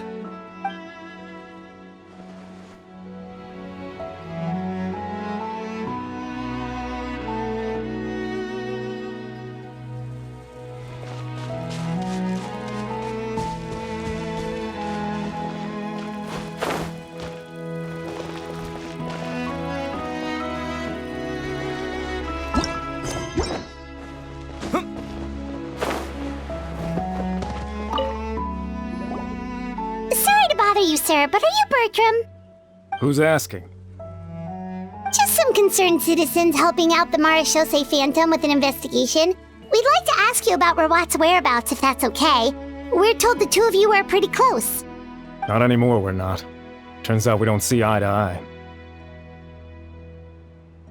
sure, but are you Bertram? Who's asking? Just some concerned citizens helping out the Marechaussee Phantom with an investigation. We'd like to ask you about Rawat's whereabouts, if that's okay. We're told the two of you are pretty close. Not anymore, we're not. Turns out we don't see eye to eye.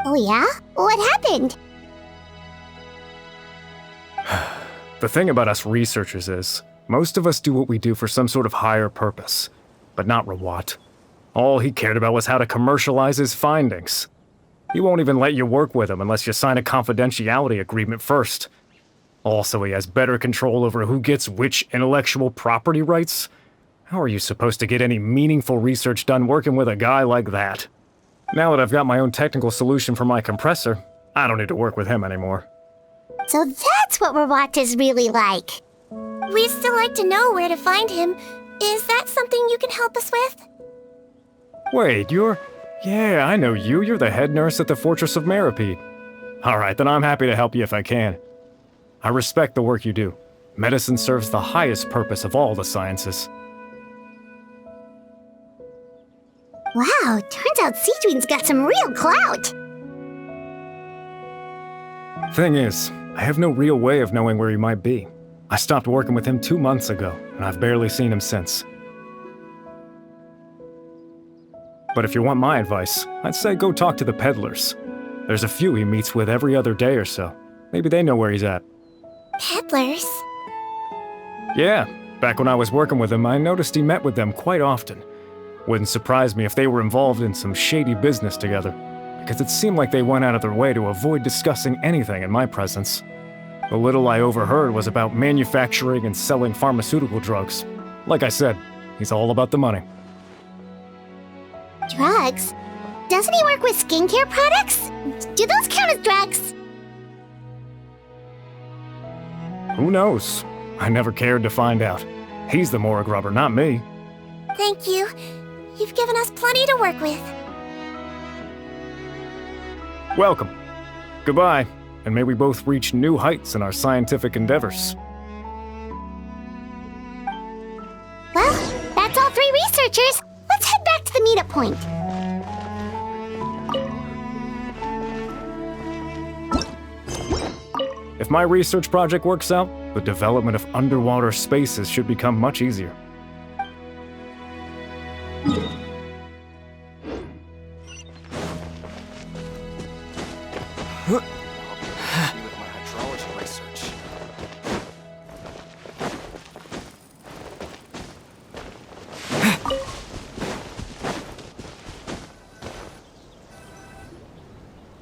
Oh yeah? What happened? The thing about us researchers is, most of us do what we do for some sort of higher purpose. But not Rawat. All he cared about was how to commercialize his findings. He won't even let you work with him unless you sign a confidentiality agreement first. Also, he has better control over who gets which intellectual property rights. How are you supposed to get any meaningful research done working with a guy like that? Now that I've got my own technical solution for my compressor, I don't need to work with him anymore. So that's what Rawat is really like. We'd still like to know where to find him. Is that something you can help us with? Wait, Yeah, I know you. You're the head nurse at the Fortress of Meripede. Alright, then I'm happy to help you if I can. I respect the work you do. Medicine serves the highest purpose of all the sciences. Wow, turns out Sigewinne's got some real clout. Thing is, I have no real way of knowing where he might be. I stopped working with him 2 months ago, and I've barely seen him since. But if you want my advice, I'd say go talk to the peddlers. There's a few he meets with every other day or so. Maybe they know where he's at. Peddlers? Yeah, back when I was working with him, I noticed he met with them quite often. Wouldn't surprise me if they were involved in some shady business together, because it seemed like they went out of their way to avoid discussing anything in my presence. The little I overheard was about manufacturing and selling pharmaceutical drugs. Like I said, he's all about the money. Drugs? Doesn't he work with skincare products? Do those count as drugs? Who knows? I never cared to find out. He's the morgue rubber, not me. Thank you. You've given us plenty to work with. Welcome. Goodbye, and may we both reach new heights in our scientific endeavors. Well, that's all 3 researchers. Let's head back to the meetup point. If my research project works out, the development of underwater spaces should become much easier.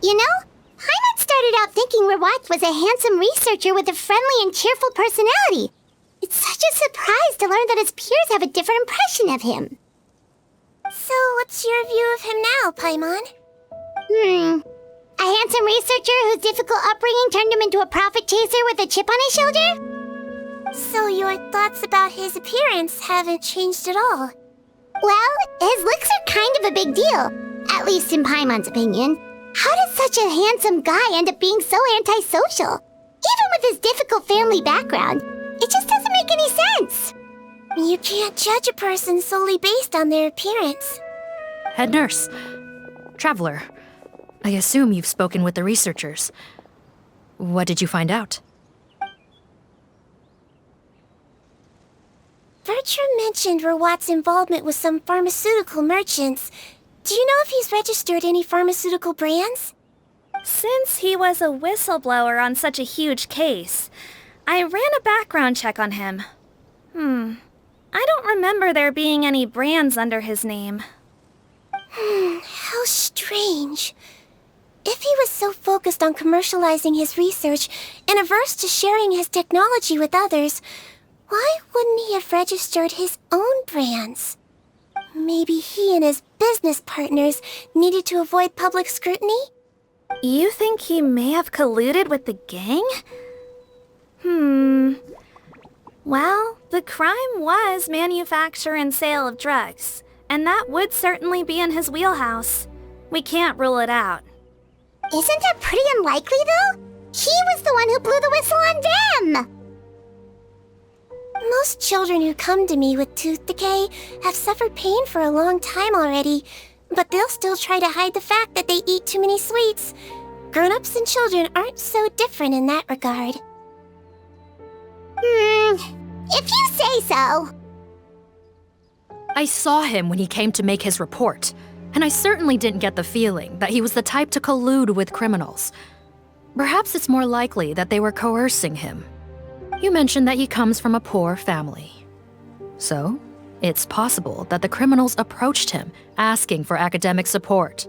You know, Paimon started out thinking Rawat was a handsome researcher with a friendly and cheerful personality. It's such a surprise to learn that his peers have a different impression of him. So what's your view of him now, Paimon? A handsome researcher whose difficult upbringing turned him into a profit chaser with a chip on his shoulder? So your thoughts about his appearance haven't changed at all? Well, his looks are kind of a big deal, at least in Paimon's opinion. How does such a handsome guy end up being so antisocial? Even with his difficult family background, it just doesn't make any sense. You can't judge a person solely based on their appearance. Head nurse. Traveler. I assume you've spoken with the researchers. What did you find out? Bertram mentioned Rawat's involvement with some pharmaceutical merchants. Do you know if he's registered any pharmaceutical brands? Since he was a whistleblower on such a huge case, I ran a background check on him. I don't remember there being any brands under his name. How strange. If he was so focused on commercializing his research and averse to sharing his technology with others, why wouldn't he have registered his own brands? Maybe he and his business partners needed to avoid public scrutiny? You think he may have colluded with the gang? Well, the crime was manufacture and sale of drugs, and that would certainly be in his wheelhouse. We can't rule it out. Isn't that pretty unlikely, though? He was the one who blew the whistle on them! Most children who come to me with tooth decay have suffered pain for a long time already, but they'll still try to hide the fact that they eat too many sweets. Grown-ups and children aren't so different in that regard. If you say so. I saw him when he came to make his report, and I certainly didn't get the feeling that he was the type to collude with criminals. Perhaps it's more likely that they were coercing him. You mentioned that he comes from a poor family. So, it's possible that the criminals approached him asking for academic support,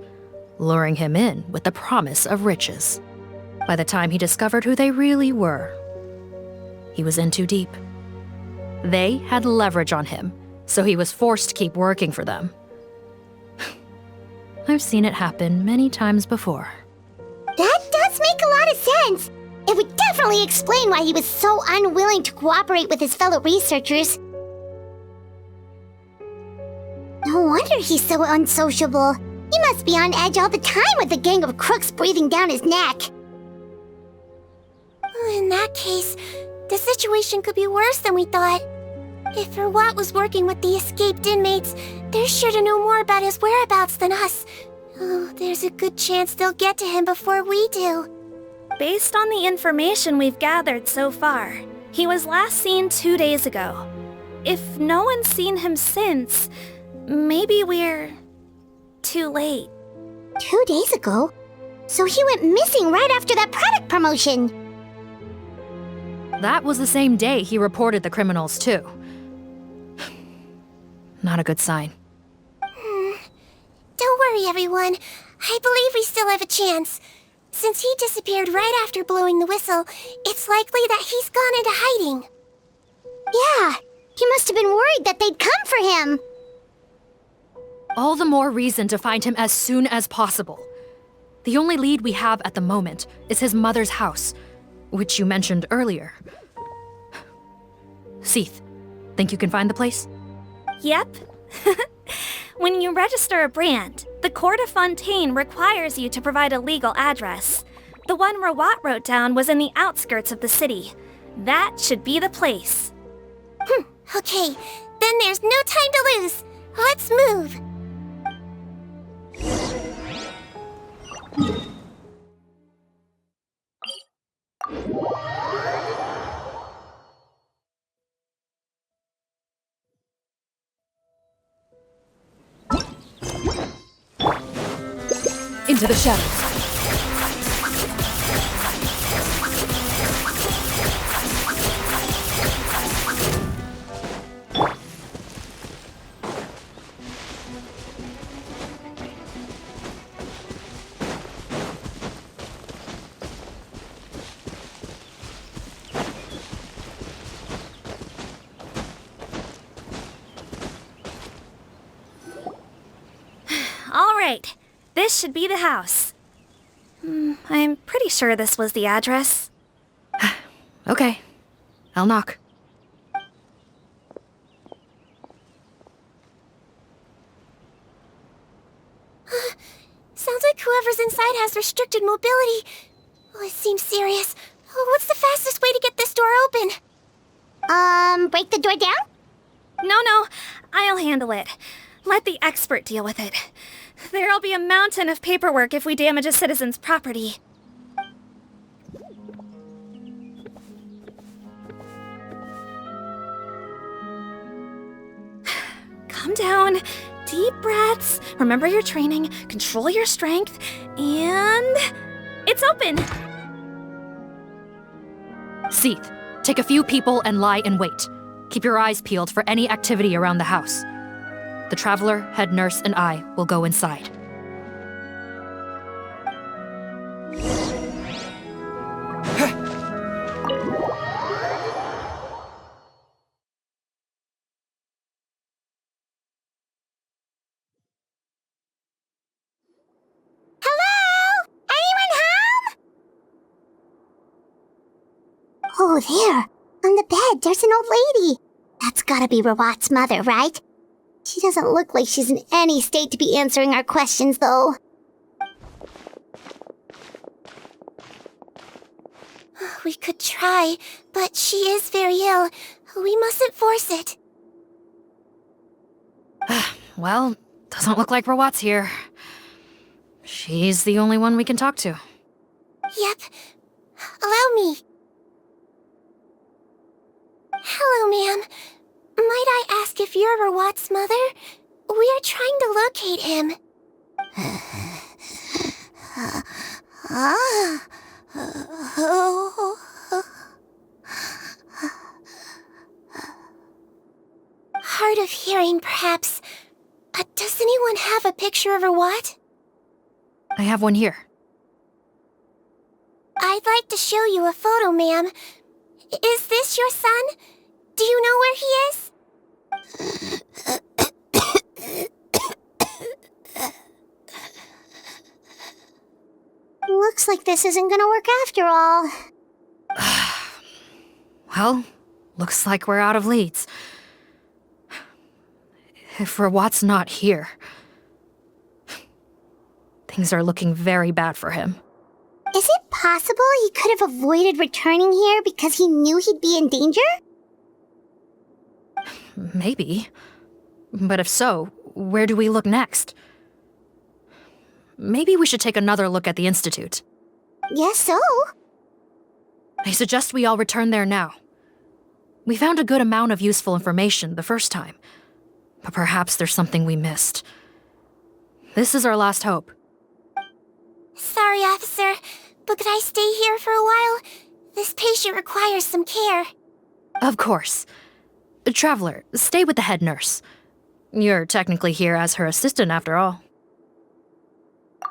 luring him in with the promise of riches. By the time he discovered who they really were, he was in too deep. They had leverage on him, so he was forced to keep working for them. I've seen it happen many times before. That does make a lot of sense. It would definitely explain why he was so unwilling to cooperate with his fellow researchers. No wonder he's so unsociable. He must be on edge all the time with a gang of crooks breathing down his neck. In that case, the situation could be worse than we thought. If Rawat was working with the escaped inmates, they're sure to know more about his whereabouts than us. Oh, there's a good chance they'll get to him before we do. Based on the information we've gathered so far, he was last seen 2 days ago. If no one's seen him since, maybe we're too late. 2 days ago? So he went missing right after that product promotion. That was the same day he reported the criminals, too. Not a good sign. Don't worry, everyone. I believe we still have a chance. Since he disappeared right after blowing the whistle, it's likely that he's gone into hiding. Yeah, he must have been worried that they'd come for him. All the more reason to find him as soon as possible. The only lead we have at the moment is his mother's house, which you mentioned earlier. Seath, think you can find the place? Yep. When you register a brand, the Court of Fontaine requires you to provide a legal address. The one Rawat wrote down was in the outskirts of the city. That should be the place. Okay, then there's no time to lose. Let's move. Into the shadows. All right. This should be the house. I'm pretty sure this was the address. Okay. I'll knock. Sounds like whoever's inside has restricted mobility. Oh, it seems serious. Oh, what's the fastest way to get this door open? Break the door down? No. I'll handle it. Let the expert deal with it. There'll be a mountain of paperwork if we damage a citizen's property. Calm down. Deep breaths. Remember your training. Control your strength. And... it's open! Seath, take a few people and lie in wait. Keep your eyes peeled for any activity around the house. The Traveler, Head Nurse, and I will go inside. Oh, there. On the bed, there's an old lady. That's gotta be Rawat's mother, right? She doesn't look like she's in any state to be answering our questions, though. We could try, but she is very ill. We mustn't force it. Well, doesn't look like Rawat's here. She's the only one we can talk to. Yep. Allow me. Hello, ma'am. Might I ask if you're Rawat's mother? We are trying to locate him. Hard of hearing, perhaps. Does anyone have a picture of Rawat? I have one here. I'd like to show you a photo, ma'am. Is this your son? Do you know where he is? Looks like this isn't gonna work after all. Well, looks like we're out of leads. If Rawat's not here, things are looking very bad for him. Is it possible he could have avoided returning here because he knew he'd be in danger? Maybe. But if so, where do we look next? Maybe we should take another look at the Institute. Guess so. I suggest we all return there now. We found a good amount of useful information the first time, but perhaps there's something we missed. This is our last hope. Sorry, officer, but could I stay here for a while? This patient requires some care. Of course. Traveler, stay with the head nurse. You're technically here as her assistant after all.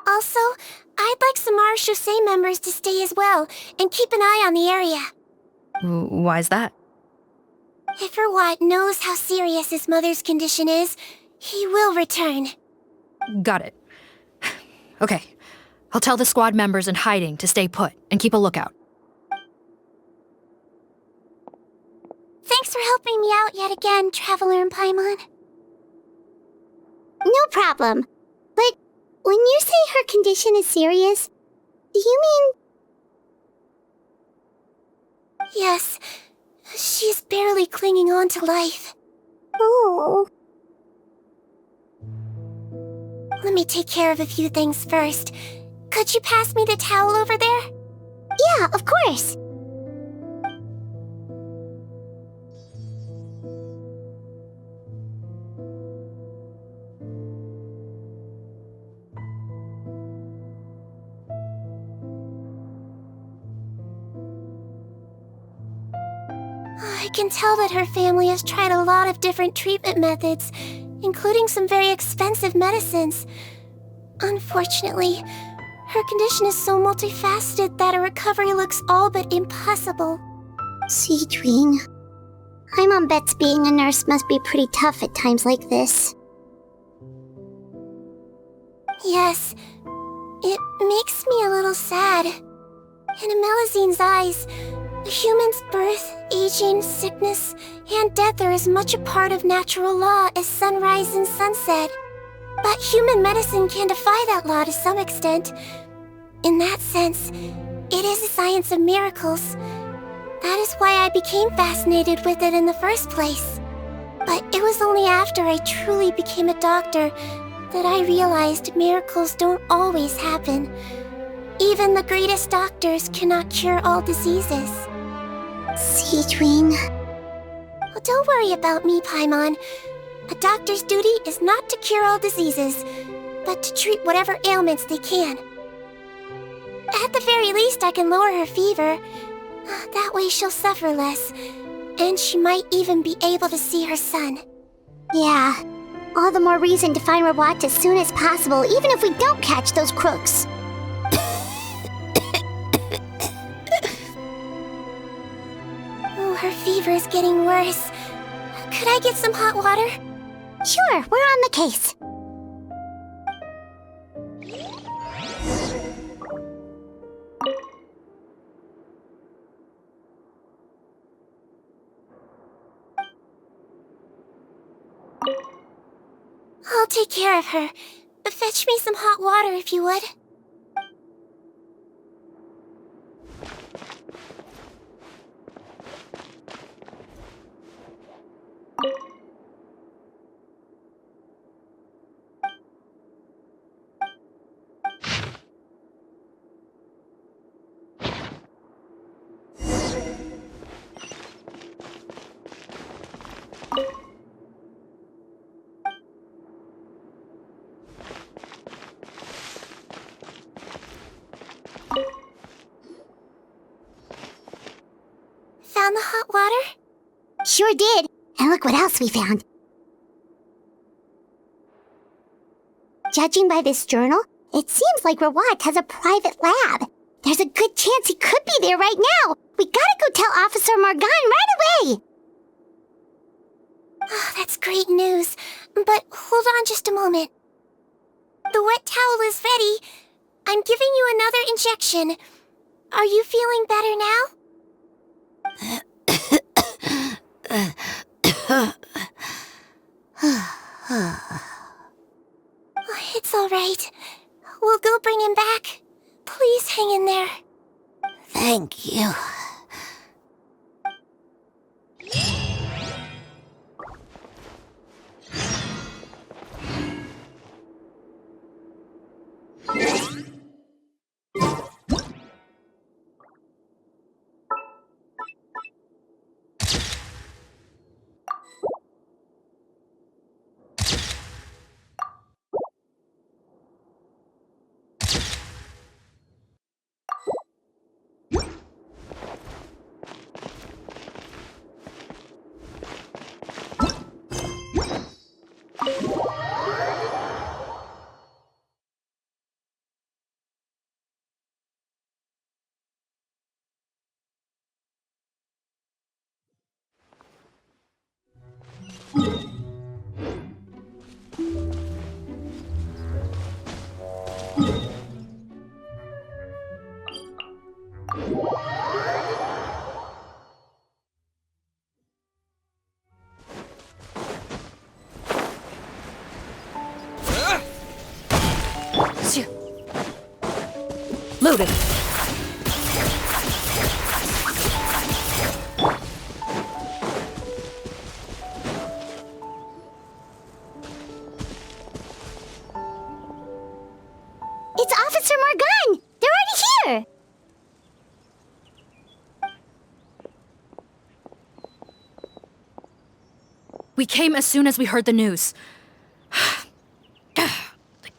Also, I'd like some Marechaussee members to stay as well, and keep an eye on the area. Why's that? If Rawat knows how serious his mother's condition is, he will return. Got it. Okay, I'll tell the squad members in hiding to stay put and keep a lookout. Thanks for helping me out yet again, Traveler and Paimon. No problem. But when you say her condition is serious, do you mean... Yes. She's barely clinging on to life. Oh. Let me take care of a few things first. Could you pass me the towel over there? Yeah, of course. I can tell that her family has tried a lot of different treatment methods, including some very expensive medicines. Unfortunately, her condition is so multifaceted that a recovery looks all but impossible. Sigewinne. Paimon bets being a nurse must be pretty tough at times like this. Yes, it makes me a little sad. In Amelizine's eyes, a human's birth, aging, sickness, and death are as much a part of natural law as sunrise and sunset. But human medicine can defy that law to some extent. In that sense, it is a science of miracles. That is why I became fascinated with it in the first place. But it was only after I truly became a doctor that I realized miracles don't always happen. Even the greatest doctors cannot cure all diseases. Sigewinne. Oh, don't worry about me, Paimon. A doctor's duty is not to cure all diseases, but to treat whatever ailments they can. At the very least, I can lower her fever. That way she'll suffer less, and she might even be able to see her son. Yeah, all the more reason to find Rawat as soon as possible, even if we don't catch those crooks. Oh, her fever is getting worse. Could I get some hot water? Sure, we're on the case. I'll take care of her. Fetch me some hot water if you would. found the hot water? Sure did. And look what else we found. Judging by this journal, it seems like Rawat has a private lab. There's a good chance he could be there right now. We gotta go tell Officer Morgan right away. Oh, that's great news. But hold on just a moment. The wet towel is ready. I'm giving you another injection. Are you feeling better now? It's all right. We'll go bring him back. Please hang in there. Thank you. Loaded. It's Officer Morgan! They're already here! We came as soon as we heard the news. I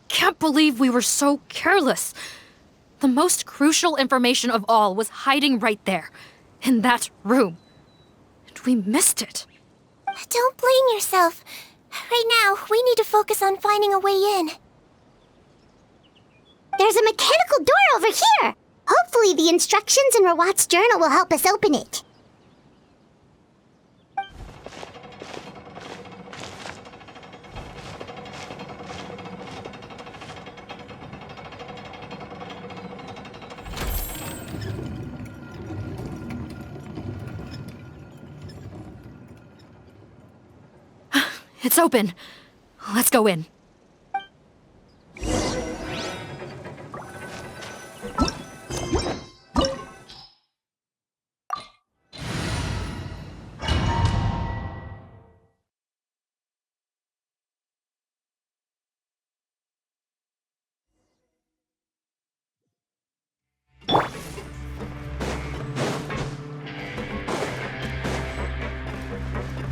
can't believe we were so careless. The most crucial information of all was hiding right there, in that room. And we missed it. Don't blame yourself. Right now, we need to focus on finding a way in. There's a mechanical door over here! Hopefully the instructions in Rawat's journal will help us open it. It's open. Let's go in.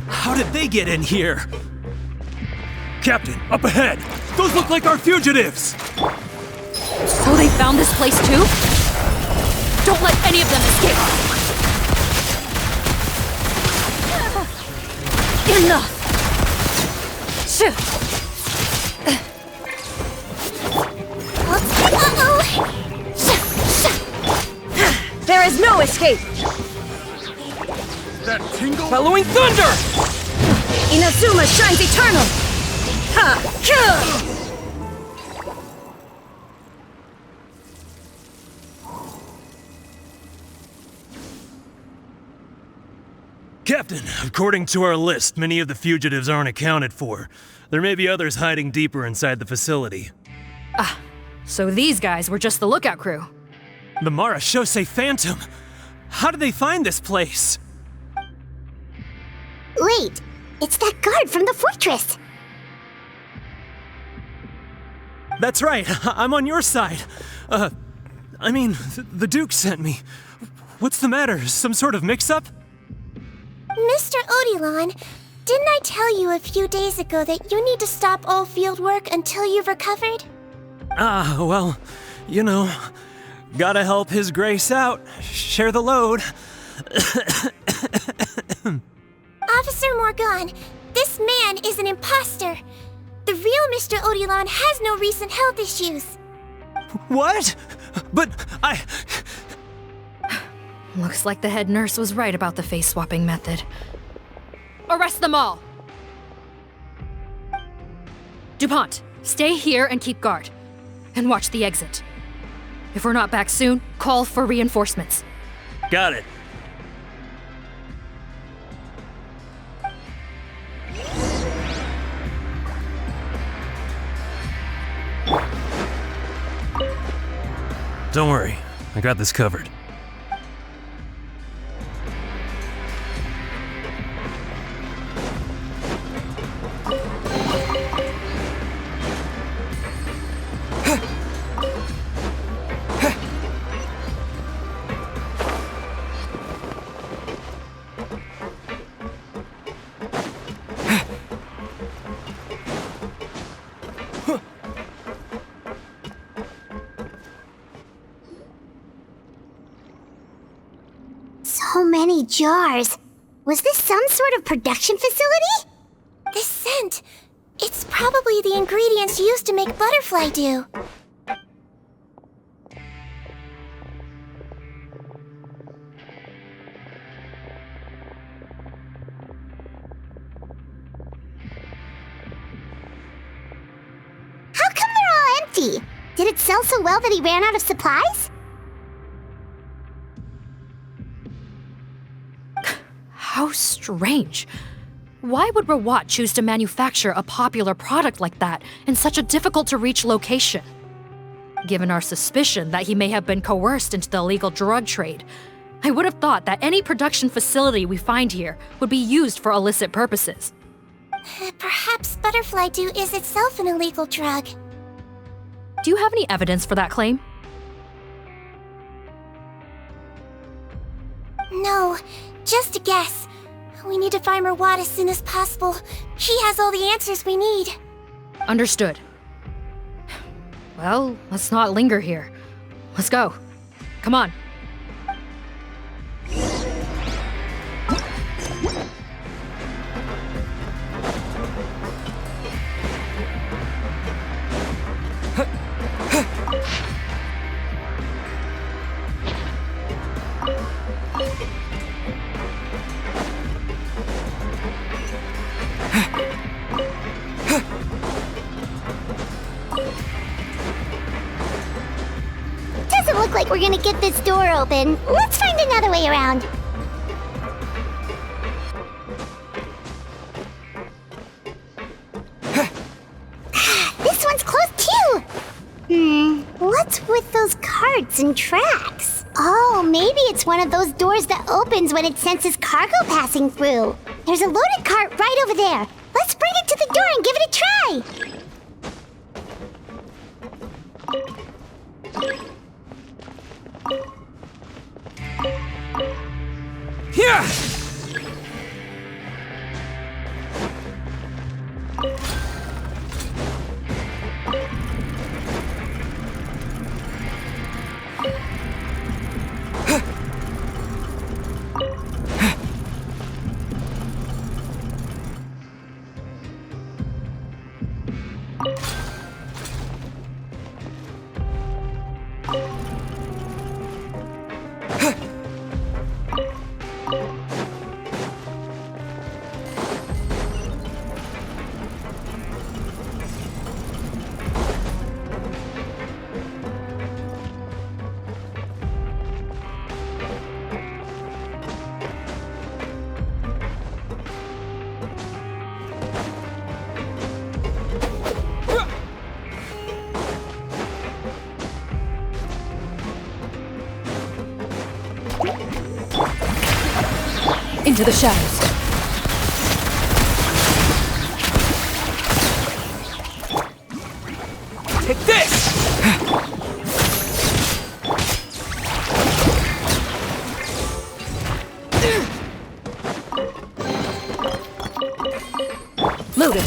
How did they get in here? Captain, up ahead! Those look like our fugitives! So they found this place too? Don't let any of them escape! Enough! There is no escape! That tingle? Following thunder! Inazuma shines eternal! Captain, according to our list, many of the fugitives aren't accounted for. There may be others hiding deeper inside the facility. Ah, so these guys were just the lookout crew. The Marashose Phantom! How did they find this place? Wait, it's that guard from the fortress! That's right, I'm on your side. The Duke sent me. What's the matter? Some sort of mix-up? Mr. Odilon, didn't I tell you a few days ago that you need to stop all field work until you've recovered? Well, you know, gotta help His Grace out, share the load. Officer Morgan, this man is an imposter. The real Mr. Odilon has no recent health issues. What? But I... Looks like the head nurse was right about the face-swapping method. Arrest them all! DuPont, stay here and keep guard. And watch the exit. If we're not back soon, call for reinforcements. Got it. Don't worry, I got this covered. So many jars. Was this some sort of production facility? This scent, it's probably the ingredients used to make butterfly dew. How come they're all empty? Did it sell so well that he ran out of supplies? How strange. Why would Rawat choose to manufacture a popular product like that in such a difficult-to-reach location? Given our suspicion that he may have been coerced into the illegal drug trade, I would have thought that any production facility we find here would be used for illicit purposes. Perhaps butterfly dew is itself an illegal drug. Do you have any evidence for that claim? No, just a guess. We need to find Rawat as soon as possible. He has all the answers we need. Understood. Well, let's not linger here. Let's go. Come on. Doesn't look like we're gonna get this door open. Let's find another way around. This one's closed too! What's with those carts and tracks? Oh, maybe it's one of those doors that opens when it senses cargo passing through. There's a loaded cart right over there. Let's bring it to the door and give it a try! Yeah! Into the shadows. Take this! Loaded.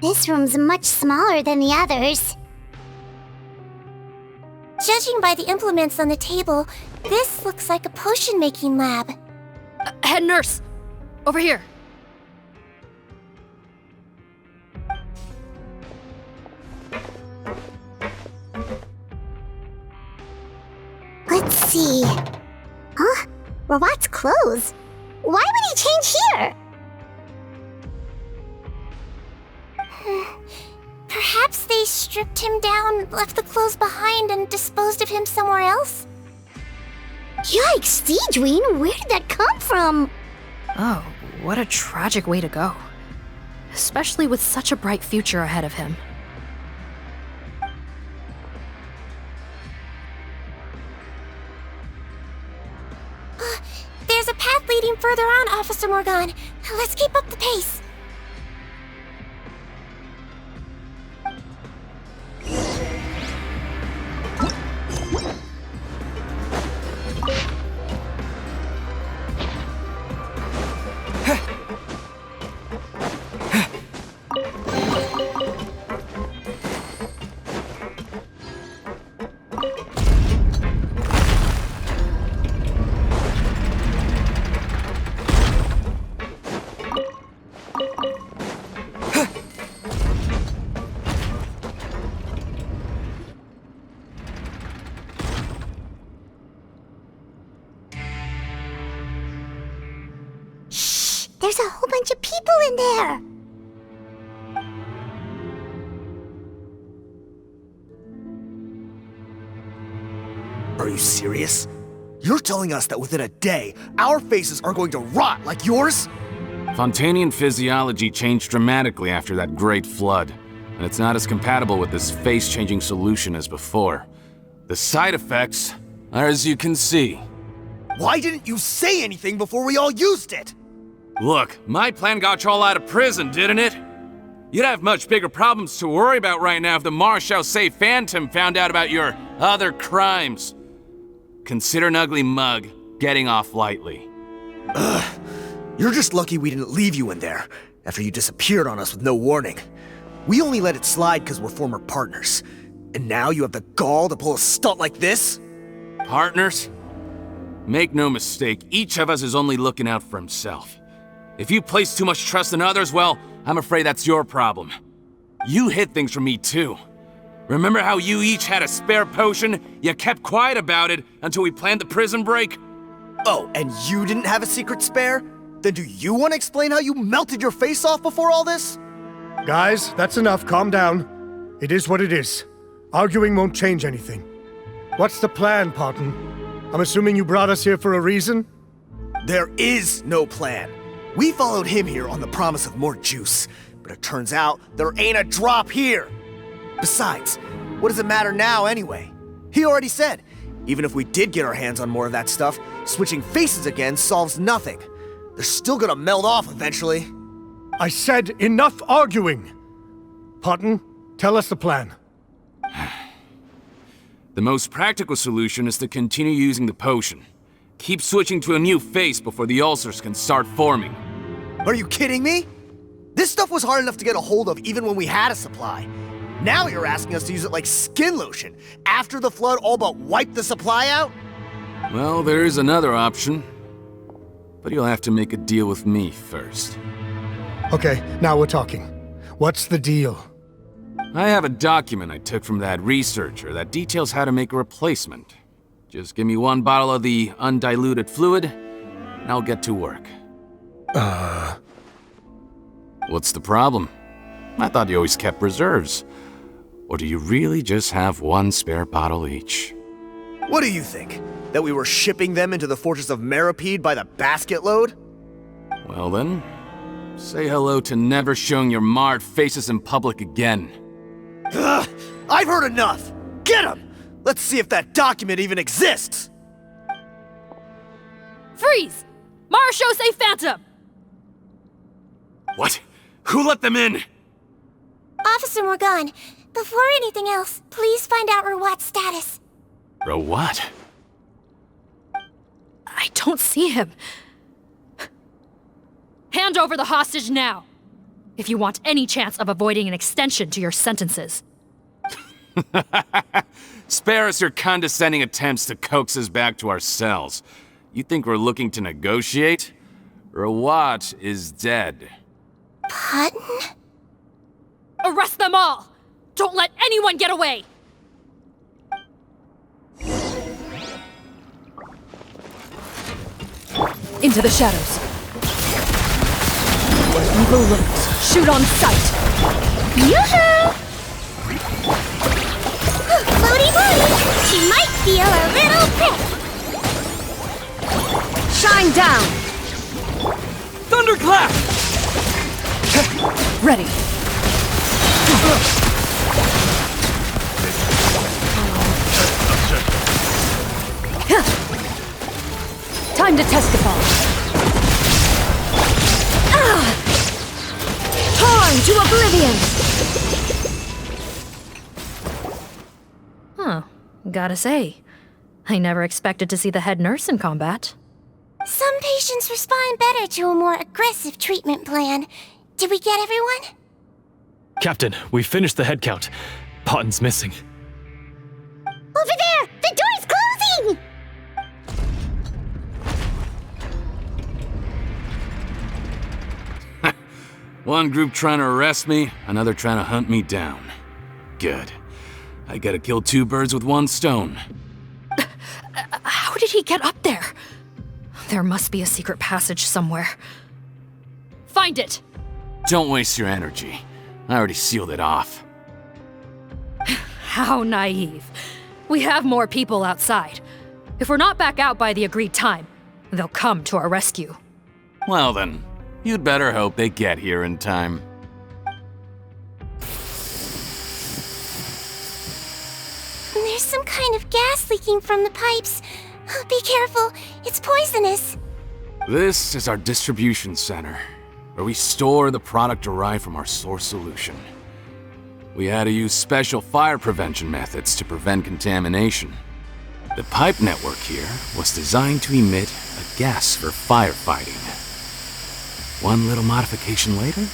This room's much smaller than the others. Judging by the implements on the table, this looks like a potion-making lab. Head nurse! Over here. Let's see. Huh? Rawat's clothes? Why would he change here? Perhaps they stripped him down, left the clothes behind, and disposed of him somewhere else? Yikes, Sigewinne, where did that come from? Oh, what a tragic way to go. Especially with such a bright future ahead of him. There's a path leading further on, Officer Morgan. Let's keep up the pace. There's a whole bunch of people in there! Are you serious? You're telling us that within a day, our faces are going to rot like yours? Fontanian physiology changed dramatically after that great flood, and it's not as compatible with this face-changing solution as before. The side effects are as you can see. Why didn't you say anything before we all used it? Look, my plan got you all out of prison, didn't it? You'd have much bigger problems to worry about right now if the Marshal Say Phantom found out about your other crimes. Consider an ugly mug getting off lightly. Ugh. You're just lucky we didn't leave you in there after you disappeared on us with no warning. We only let it slide because we're former partners. And now you have the gall to pull a stunt like this? Partners? Make no mistake, each of us is only looking out for himself. If you place too much trust in others, well, I'm afraid that's your problem. You hid things from me too. Remember how you each had a spare potion? You kept quiet about it until we planned the prison break? Oh, and you didn't have a secret spare? Then do you want to explain how you melted your face off before all this? Guys, that's enough. Calm down. It is what it is. Arguing won't change anything. What's the plan, Parton? I'm assuming you brought us here for a reason? There is no plan. We followed him here on the promise of more juice, but it turns out there ain't a drop here. Besides, what does it matter now anyway? He already said, even if we did get our hands on more of that stuff, switching faces again solves nothing. They're still gonna melt off eventually. I said enough arguing! Parton, tell us the plan. The most practical solution is to continue using the potion. Keep switching to a new face before the ulcers can start forming. Are you kidding me? This stuff was hard enough to get a hold of even when we had a supply. Now you're asking us to use it like skin lotion, after the flood all but wiped the supply out? Well, there is another option. But you'll have to make a deal with me first. Okay, now we're talking. What's the deal? I have a document I took from that researcher that details how to make a replacement. Just give me one bottle of the undiluted fluid, and I'll get to work. What's the problem? I thought you always kept reserves. Or do you really just have one spare bottle each? What do you think? That we were shipping them into the fortress of Meripede by the basket load? Well then, say hello to never showing your marred faces in public again. Ugh, I've heard enough! Get him! Let's see if that document even exists! Freeze! Marshal Say Phantom! What? Who let them in? Officer Morgan, before anything else, please find out Rawat's status. Rawat? I don't see him. Hand over the hostage now. if you want any chance of avoiding an extension to your sentences. Spare us your condescending attempts to coax us back to our cells. You think we're looking to negotiate? Rawat is dead. Pardon? Arrest them all! Don't let anyone get away! Into the shadows. Where evil lurks, shoot on sight! Yoo-hoo! Floaty booty! She might feel a little prick! Shine down! Thunderclap! Ready. Time to testify. Torn to oblivion! Huh. Gotta say, I never expected to see the head nurse in combat. Some patients respond better to a more aggressive treatment plan. Did we get everyone? Captain, we finished the head count. Potten's missing. Over there! The door's closing! One group trying to arrest me, another trying to hunt me down. Good. I gotta kill two birds with one stone. How did he get up there? There must be a secret passage somewhere. Find it! Don't waste your energy. I already sealed it off. How naive. We have more people outside. If we're not back out by the agreed time, they'll come to our rescue. Well then, you'd better hope they get here in time. There's some kind of gas leaking from the pipes. Be careful, it's poisonous. This is our distribution center, where we store the product derived from our source solution. We had to use special fire prevention methods to prevent contamination. The pipe network here was designed to emit a gas for firefighting. One little modification later,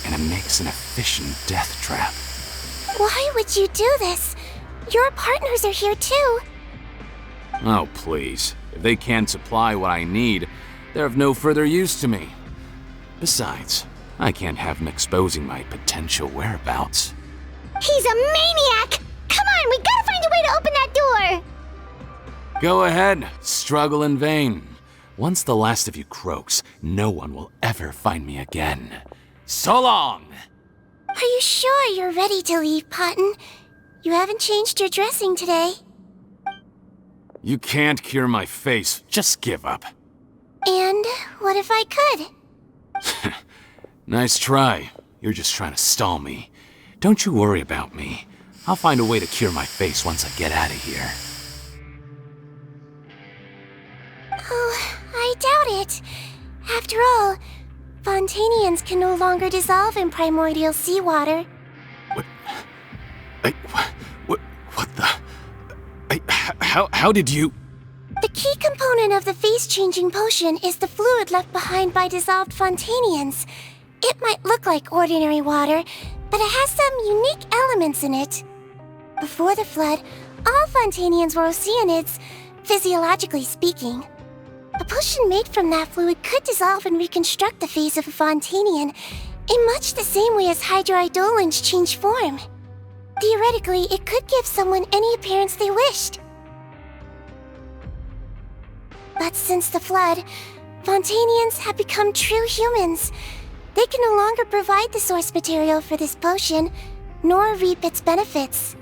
and it makes an efficient death trap. Why would you do this? Your partners are here too. Oh, please. If they can't supply what I need, they're of no further use to me. Besides, I can't have them exposing my potential whereabouts. He's a maniac! Come on, we gotta find a way to open that door! Go ahead, struggle in vain. Once the last of you croaks, no one will ever find me again. So long! Are you sure you're ready to leave, Potten? You haven't changed your dressing today. You can't cure my face, just give up. And what if I could? Nice try. You're just trying to stall me. Don't you worry about me. I'll find a way to cure my face once I get out of here. Oh, I doubt it. After all, Fontanians can no longer dissolve in primordial seawater. What the... How did you... The key component of the face-changing potion is the fluid left behind by dissolved Fontanians. It might look like ordinary water, but it has some unique elements in it. Before the flood, all Fontanians were oceanids, physiologically speaking. A potion made from that fluid could dissolve and reconstruct the face of a Fontanian in much the same way as hydroidolins change form. Theoretically, it could give someone any appearance they wished. But since the flood, Fontanians have become true humans. They can no longer provide the source material for this potion, nor reap its benefits.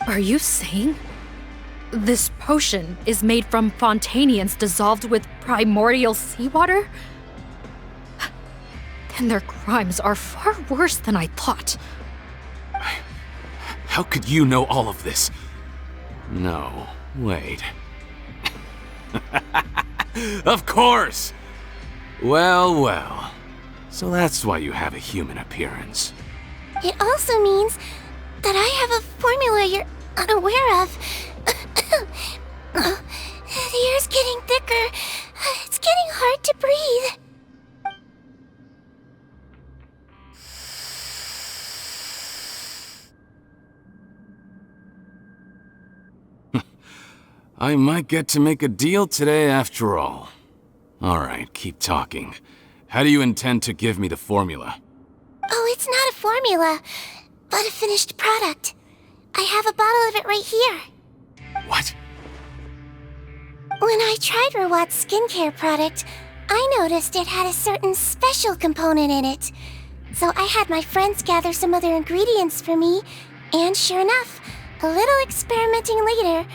Are you saying this potion is made from Fontanians dissolved with primordial seawater? Then their crimes are far worse than I thought. How could you know all of this? No, wait. Of course! Well, well. So that's why you have a human appearance. It also means that I have a formula you're unaware of. The air's getting thicker. It's getting hard to breathe. I might get to make a deal today after all. Alright, keep talking. How do you intend to give me the formula? Oh, it's not a formula, but a finished product. I have a bottle of it right here. What? When I tried Rawat's skincare product, I noticed it had a certain special component in it. So I had my friends gather some other ingredients for me, and sure enough, a little experimenting later,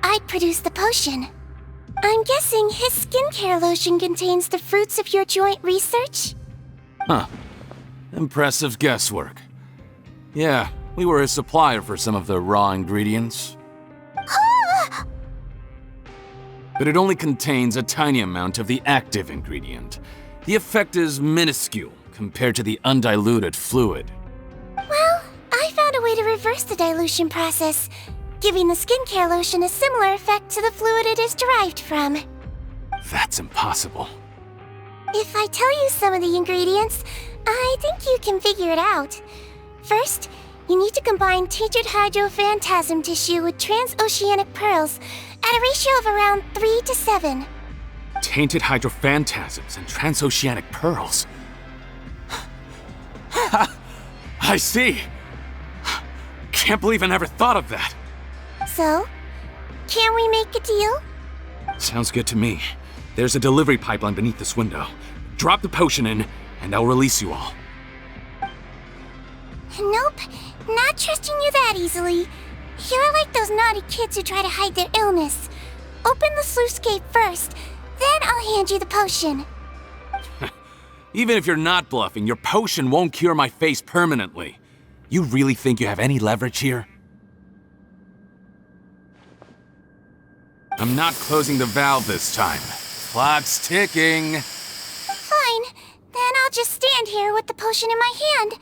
I'd produced the potion. I'm guessing his skincare lotion contains the fruits of your joint research? Huh. Impressive guesswork. Yeah, we were a supplier for some of the raw ingredients. But it only contains a tiny amount of the active ingredient. The effect is minuscule compared to the undiluted fluid. Well, I found a way to reverse the dilution process, giving the skincare lotion a similar effect to the fluid it is derived from. That's impossible. If I tell you some of the ingredients, I think you can figure it out. First, you need to combine tainted hydrophantasm tissue with transoceanic pearls at a ratio of around 3 to 7. Tainted hydrophantasms and transoceanic pearls. I see. Can't believe I never thought of that. So, can we make a deal? Sounds good to me. There's a delivery pipeline beneath this window. Drop the potion in, and I'll release you all. Nope, not trusting you that easily. You're like those naughty kids who try to hide their illness. Open the sluice gate first, then I'll hand you the potion. Even if you're not bluffing, your potion won't cure my face permanently. You really think you have any leverage here? I'm not closing the valve this time. Clock's ticking. Fine, then I'll just stand here with the potion in my hand.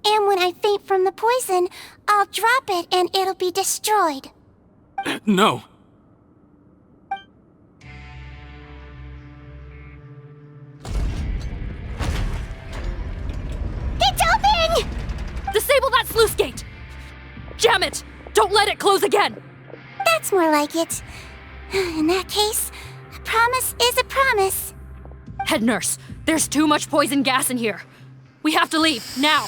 And when I faint from the poison, I'll drop it and it'll be destroyed. No. It's open! Disable that sluice gate! Jam it! Don't let it close again! That's more like it. In that case, a promise is a promise. Head nurse, there's too much poison gas in here. We have to leave, now!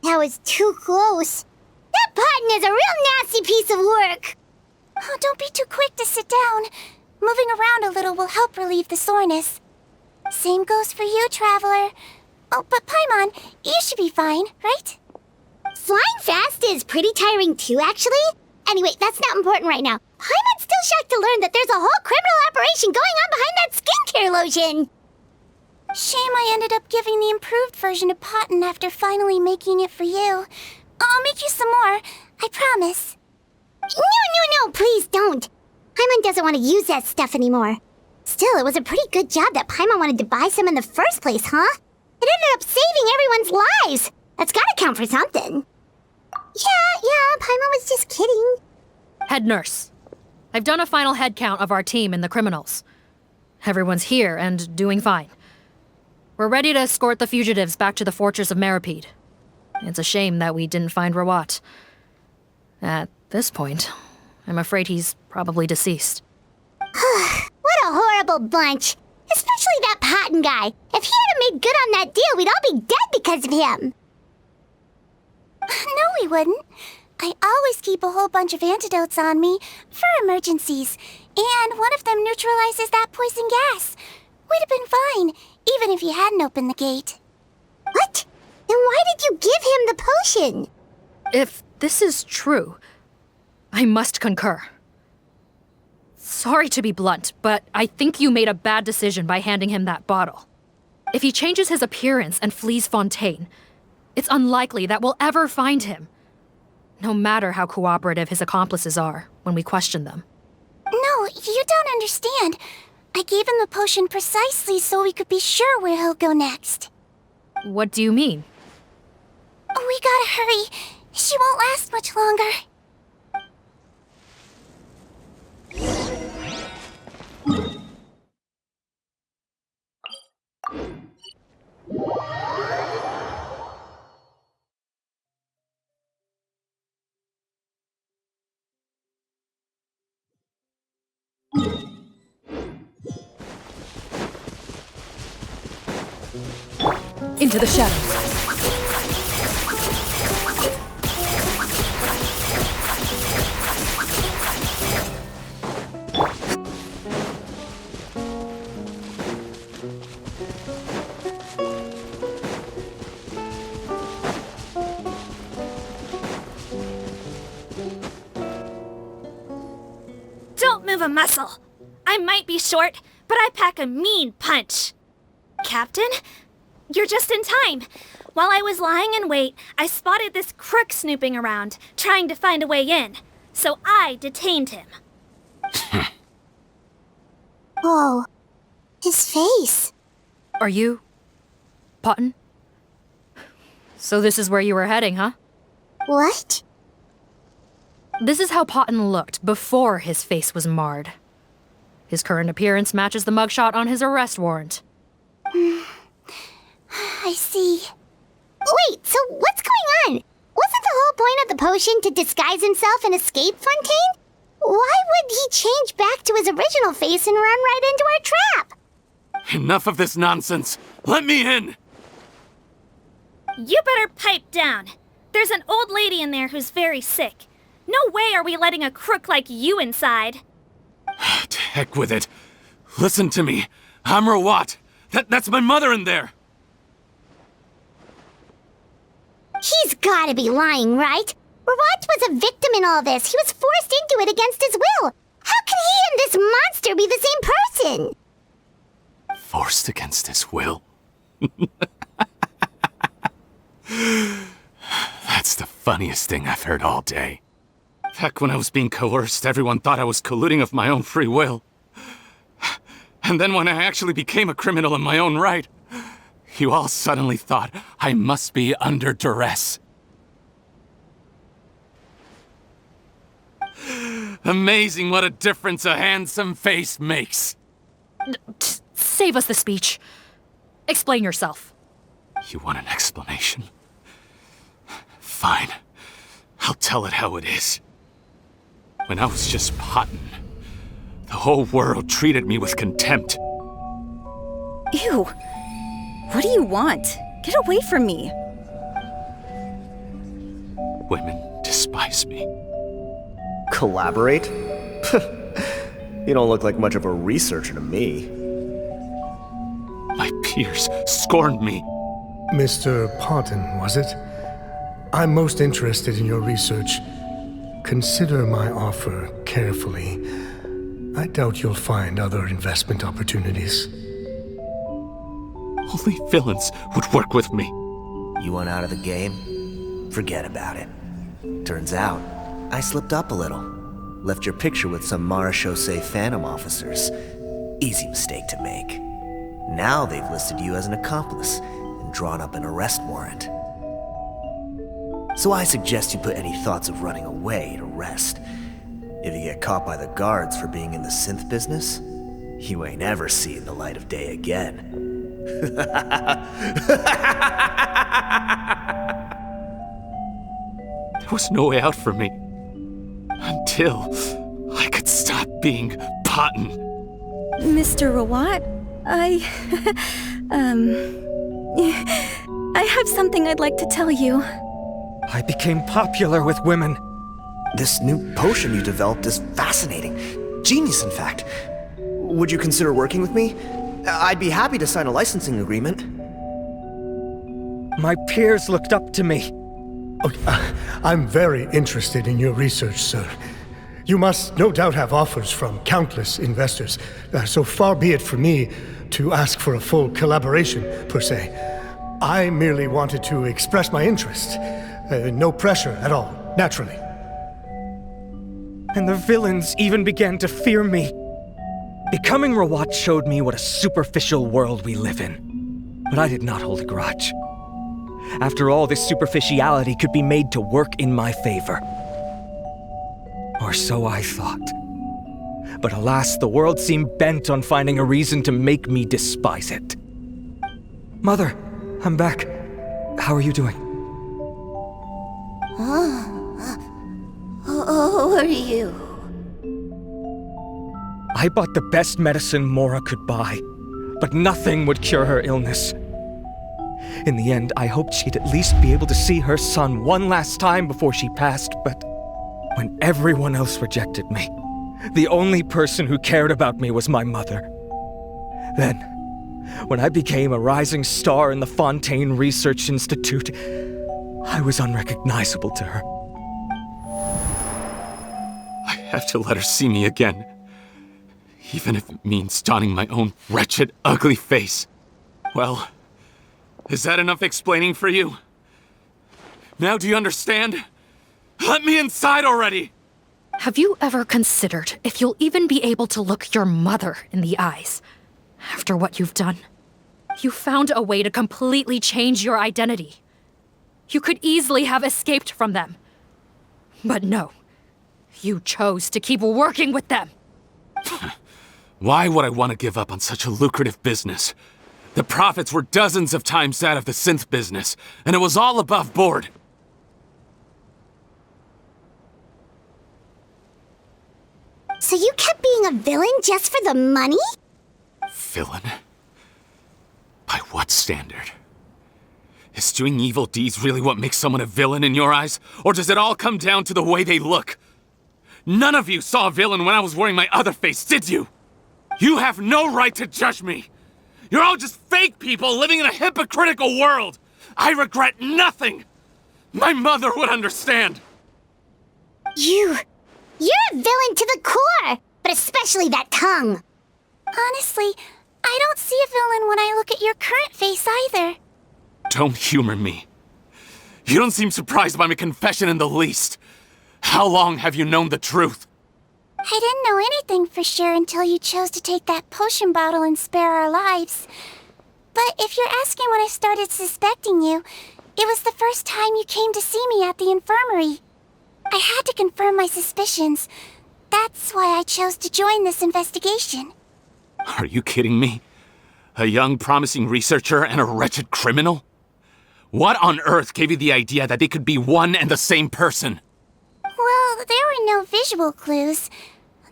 That was too close. That button is a real nasty piece of work. Oh, don't be too quick to sit down. Moving around a little will help relieve the soreness. Same goes for you, Traveler. Oh, but Paimon, you should be fine, right? Flying fast is pretty tiring too, actually. Anyway, that's not important right now. Paimon's still shocked to learn that there's a whole criminal operation going on behind that skincare lotion. Shame I ended up giving the improved version to Potton after finally making it for you. I'll make you some more, I promise. No, please don't. Paimon doesn't want to use that stuff anymore. Still, it was a pretty good job that Paimon wanted to buy some in the first place, huh? It ended up saving everyone's lives. That's gotta count for something. Yeah, Paimon was just kidding. Head nurse, I've done a final head count of our team and the criminals. Everyone's here and doing fine. We're ready to escort the fugitives back to the fortress of Meripede. It's a shame that we didn't find Rawat. At this point, I'm afraid he's probably deceased. What a horrible bunch. Especially that Potton guy. If he hadn't made good on that deal, we'd all be dead because of him. No, we wouldn't. I always keep a whole bunch of antidotes on me for emergencies, and one of them neutralizes that poison gas. We'd have been fine, even if you hadn't opened the gate. What? Then why did you give him the potion? If this is true, I must concur. Sorry to be blunt, but I think you made a bad decision by handing him that bottle. If he changes his appearance and flees Fontaine, it's unlikely that we'll ever find him. No matter how cooperative his accomplices are when we question them. No, you don't understand. I gave him the potion precisely so we could be sure where he'll go next. What do you mean? We gotta hurry. She won't last much longer. Into the shadows. Don't move a muscle. I might be short, but I pack a mean punch. Captain? You're just in time. While I was lying in wait, I spotted this crook snooping around, trying to find a way in. So I detained him. Whoa. His face. Are you... Potton? So this is where you were heading, huh? What? This is how Potton looked before his face was marred. His current appearance matches the mugshot on his arrest warrant. I see. Wait, so what's going on? Wasn't the whole point of the potion to disguise himself and escape Fontaine? Why would he change back to his original face and run right into our trap? Enough of this nonsense. Let me in! You better pipe down. There's an old lady in there who's very sick. No way are we letting a crook like you inside. To heck with it. Listen to me. I'm Rawat. That's my mother in there. He's gotta be lying, right? Rawat was a victim in all this. He was forced into it against his will. How can he and this monster be the same person? Forced against his will? That's the funniest thing I've heard all day. Back when I was being coerced, everyone thought I was colluding of my own free will. And then when I actually became a criminal in my own right, you all suddenly thought I must be under duress. Amazing what a difference a handsome face makes. Save us the speech. Explain yourself. You want an explanation? Fine. I'll tell it how it is. When I was just Potton, the whole world treated me with contempt. Ew. What do you want? Get away from me. Women despise me. Collaborate? You don't look like much of a researcher to me. My peers scorned me. Mr. Potton, was it? I'm most interested in your research. Consider my offer carefully. I doubt you'll find other investment opportunities. Only villains would work with me. You want out of the game? Forget about it. Turns out, I slipped up a little. Left your picture with some Marechaussee Phantom officers. Easy mistake to make. Now they've listed you as an accomplice and drawn up an arrest warrant. So I suggest you put any thoughts of running away to rest. If you get caught by the guards for being in the synth business, you ain't ever seeing the light of day again. There was no way out for me. Until I could stop being Potton. Mr. Rawat, I have something I'd like to tell you. I became popular with women. This new potion you developed is fascinating. Genius, in fact. Would you consider working with me? I'd be happy to sign a licensing agreement. My peers looked up to me. I'm very interested in your research, sir. You must no doubt have offers from countless investors, so far be it from me to ask for a full collaboration, per se. I merely wanted to express my interest. No pressure at all, naturally. And the villains even began to fear me. Becoming Rawat showed me what a superficial world we live in. But I did not hold a grudge. After all, this superficiality could be made to work in my favor. Or so I thought. But alas, the world seemed bent on finding a reason to make me despise it. Mother, I'm back. How are you doing? Who are you? I bought the best medicine Mora could buy, but nothing would cure her illness. In the end, I hoped she'd at least be able to see her son one last time before she passed, but when everyone else rejected me, the only person who cared about me was my mother. Then, when I became a rising star in the Fontaine Research Institute, I was unrecognizable to her. I have to let her see me again. Even if it means donning my own wretched, ugly face. Well, is that enough explaining for you? Now do you understand? Let me inside already! Have you ever considered if you'll even be able to look your mother in the eyes after what you've done? You found a way to completely change your identity. You could easily have escaped from them. But no, you chose to keep working with them. Why would I want to give up on such a lucrative business? The profits were dozens of times that of the synth business, and it was all above board. So you kept being a villain just for the money? Villain? By what standard? Is doing evil deeds really what makes someone a villain in your eyes? Or does it all come down to the way they look? None of you saw a villain when I was wearing my other face, did you? You have no right to judge me! You're all just fake people living in a hypocritical world! I regret nothing! My mother would understand! You're a villain to the core! But especially that tongue! Honestly, I don't see a villain when I look at your current face either. Don't humor me. You don't seem surprised by my confession in the least. How long have you known the truth? I didn't know anything for sure until you chose to take that potion bottle and spare our lives. But if you're asking when I started suspecting you, it was the first time you came to see me at the infirmary. I had to confirm my suspicions. That's why I chose to join this investigation. Are you kidding me? A young, promising researcher and a wretched criminal? What on earth gave you the idea that they could be one and the same person? Well, there were no visual clues.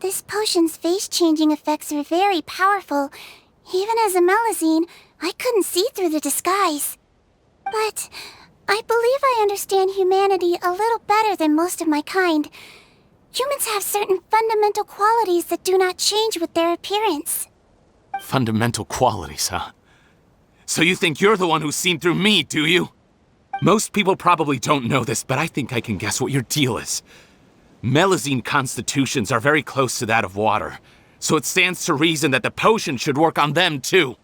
This potion's face-changing effects are very powerful. Even as a Melazine, I couldn't see through the disguise. But I believe I understand humanity a little better than most of my kind. Humans have certain fundamental qualities that do not change with their appearance. Fundamental qualities, huh? So you think you're the one who's seen through me, do you? Most people probably don't know this, but I think I can guess what your deal is. Melazine constitutions are very close to that of water, so it stands to reason that the potion should work on them too.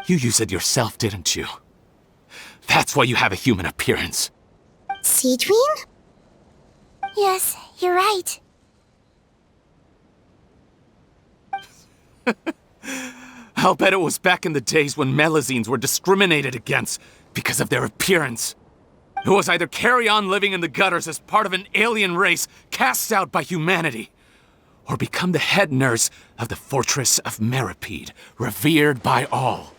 You use it yourself, didn't you? That's why you have a human appearance. Sigewinne? Yes, you're right. I'll bet it was back in the days when Melazines were discriminated against because of their appearance. It was either carry on living in the gutters as part of an alien race cast out by humanity, or become the head nurse of the fortress of Meripede, revered by all.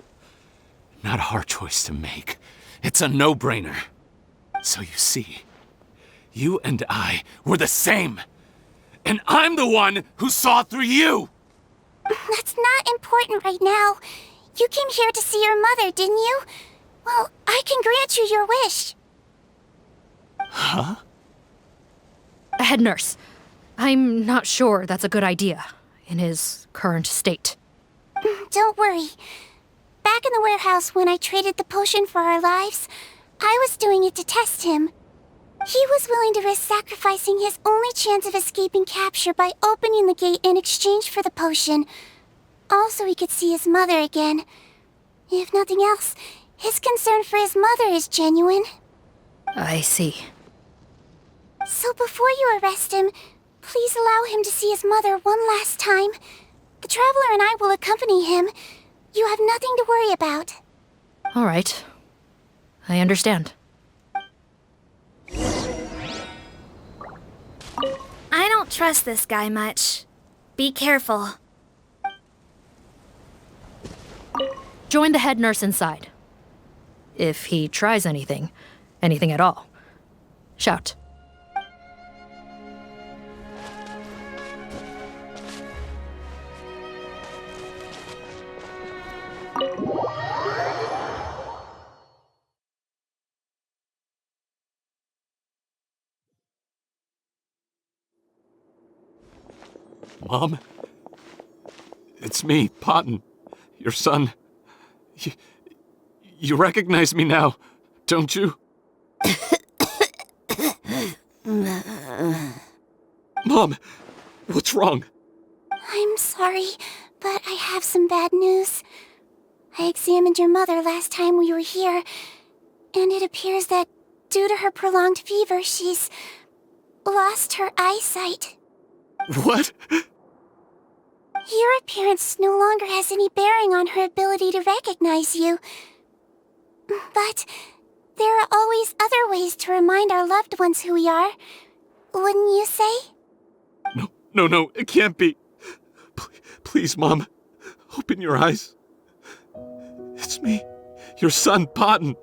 Not a hard choice to make. It's a no-brainer. So you see, you and I were the same. And I'm the one who saw through you! That's not important right now. You came here to see your mother, didn't you? Well, I can grant you your wish. Huh? Head nurse, I'm not sure that's a good idea in his current state. Don't worry. Back in the warehouse when I traded the potion for our lives, I was doing it to test him. He was willing to risk sacrificing his only chance of escaping capture by opening the gate in exchange for the potion. Also, he could see his mother again. If nothing else, his concern for his mother is genuine. I see. So before you arrest him, please allow him to see his mother one last time. The The traveler and I will accompany him. You have nothing to worry about. All right. I understand. I don't trust this guy much. Be careful. Join the head nurse inside. If he tries anything at all, shout. Mom? It's me, Potton, your son. You recognize me now, don't you? Mom, what's wrong? I'm sorry, but I have some bad news. I examined your mother last time we were here, and it appears that due to her prolonged fever, she's lost her eyesight. What? Your appearance no longer has any bearing on her ability to recognize you. But there are always other ways to remind our loved ones who we are, wouldn't you say? No, it can't be. Please, Mom, open your eyes. It's me, your son, Potton.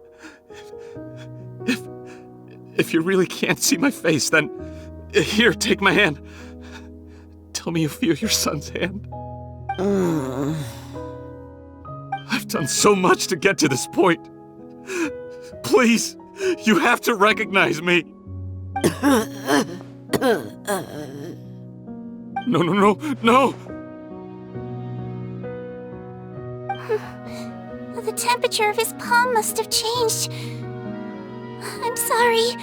If you really can't see my face, then here, take my hand. Tell me you feel your son's hand. I've done so much to get to this point. Please, you have to recognize me. No. The temperature of his palm must have changed. I'm sorry.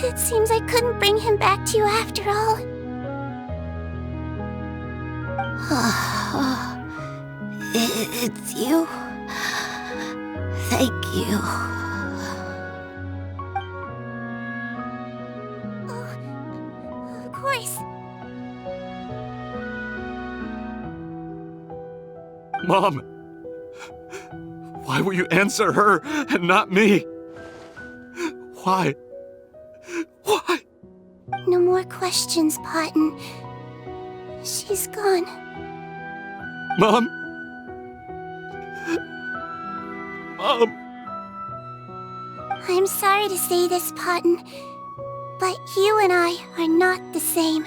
It seems I couldn't bring him back to you after all. It's you. Thank you. Oh, of course. Mom, why will you answer her and not me? Why? No more questions, Potton. She's gone. Mom? I'm sorry to say this, Potton, but you and I are not the same.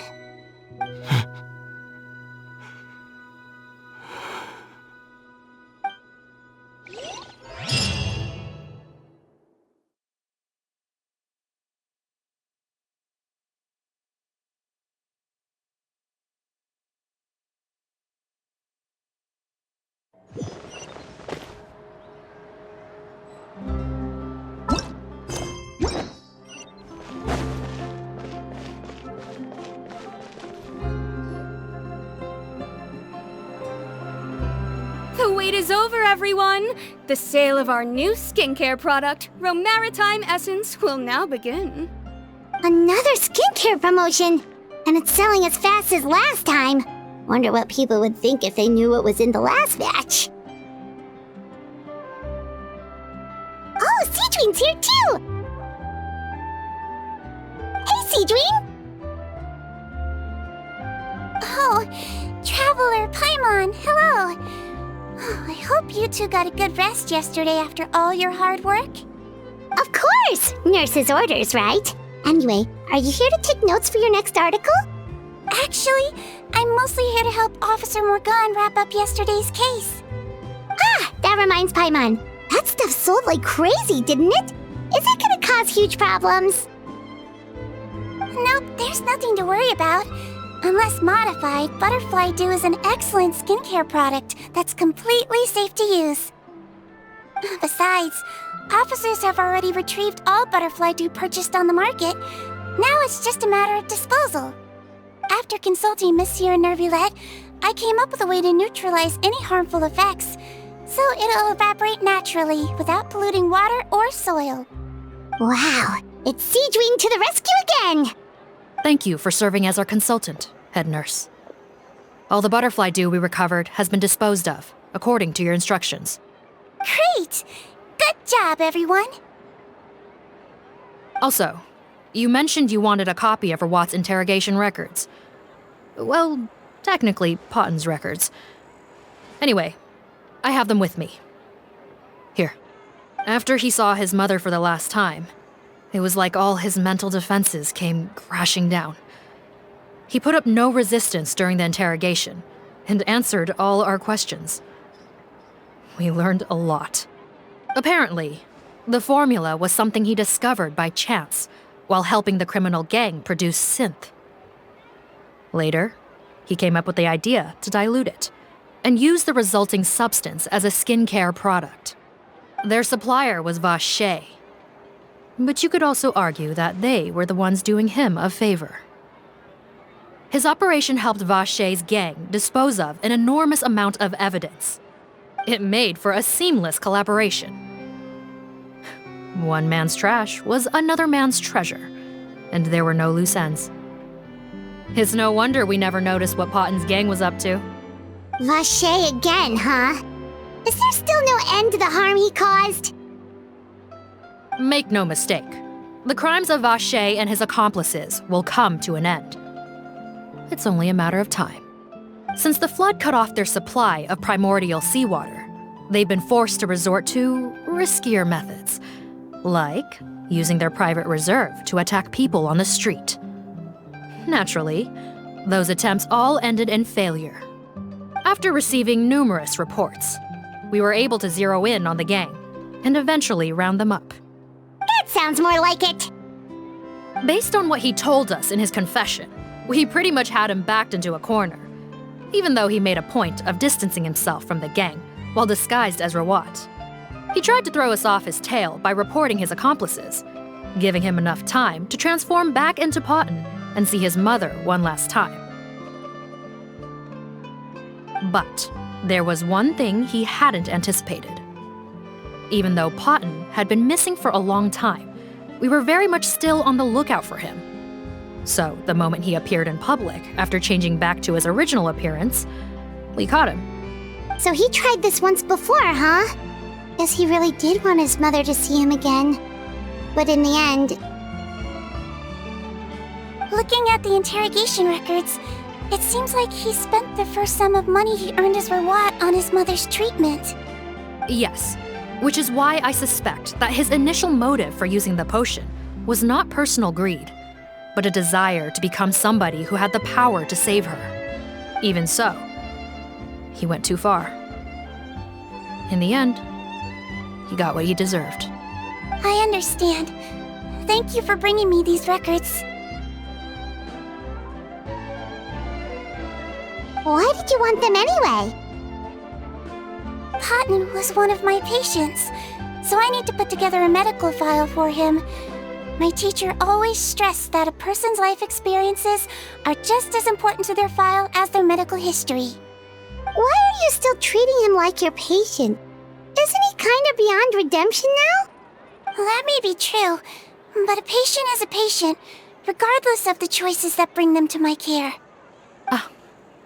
The wait is over, everyone! The sale of our new skincare product, Romaritime Essence, will now begin. Another skincare promotion! And it's selling as fast as last time. Wonder what people would think if they knew what was in the last batch. Oh, Sigewinne's here too! Hey, Sigewinne! Oh, Traveler Paimon, hello! Oh, I hope you two got a good rest yesterday after all your hard work. Of course! Nurse's orders, right? Anyway, are you here to take notes for your next article? Actually, I'm mostly here to help Officer Morgan wrap up yesterday's case. Ah, that reminds Paimon. That stuff sold like crazy, didn't it? Is it gonna cause huge problems? Nope, there's nothing to worry about. Unless modified, Butterfly Dew is an excellent skincare product that's completely safe to use. Besides, officers have already retrieved all Butterfly Dew purchased on the market. Now it's just a matter of disposal. After consulting Monsieur Nervulette, I came up with a way to neutralize any harmful effects, so it'll evaporate naturally without polluting water or soil. Wow, it's Sigewinne to the rescue again! Thank you for serving as our consultant, head nurse. All the butterfly dew we recovered has been disposed of, according to your instructions. Great! Good job, everyone! Also, you mentioned you wanted a copy of Rawat's interrogation records. Well, technically, Potten's records. Anyway, I have them with me. Here. After he saw his mother for the last time, it was like all his mental defenses came crashing down. He put up no resistance during the interrogation, and answered all our questions. We learned a lot. Apparently, the formula was something he discovered by chance while helping the criminal gang produce synth. Later, he came up with the idea to dilute it and use the resulting substance as a skincare product. Their supplier was Vache, but you could also argue that they were the ones doing him a favor. His operation helped Vache's gang dispose of an enormous amount of evidence. It made for a seamless collaboration. One man's trash was another man's treasure, and there were no loose ends. It's no wonder we never noticed what Potten's gang was up to. Vache again, huh? Is there still no end to the harm he caused? Make no mistake, the crimes of Vache and his accomplices will come to an end. It's only a matter of time. Since the flood cut off their supply of primordial seawater, they've been forced to resort to riskier methods, like using their private reserve to attack people on the street. Naturally, those attempts all ended in failure. After receiving numerous reports, we were able to zero in on the gang and eventually round them up. That sounds more like it. Based on what he told us in his confession, we pretty much had him backed into a corner, even though he made a point of distancing himself from the gang while disguised as Rawat. He tried to throw us off his tail by reporting his accomplices, giving him enough time to transform back into Potten and see his mother one last time. But there was one thing he hadn't anticipated. Even though Potten had been missing for a long time, we were very much still on the lookout for him. So the moment he appeared in public after changing back to his original appearance, we caught him. So he tried this once before, huh? Guess he really did want his mother to see him again. But in the end... Looking at the interrogation records, it seems like he spent the first sum of money he earned as Rawat on his mother's treatment. Yes, which is why I suspect that his initial motive for using the potion was not personal greed, but a desire to become somebody who had the power to save her. Even so, he went too far. In the end, he got what he deserved. I understand. Thank you for bringing me these records. Why did you want them anyway? Potten was one of my patients, so I need to put together a medical file for him. My teacher always stressed that a person's life experiences are just as important to their file as their medical history. Why are you still treating him like your patient? Isn't he kind of beyond redemption now? That may be true, but a patient is a patient, regardless of the choices that bring them to my care.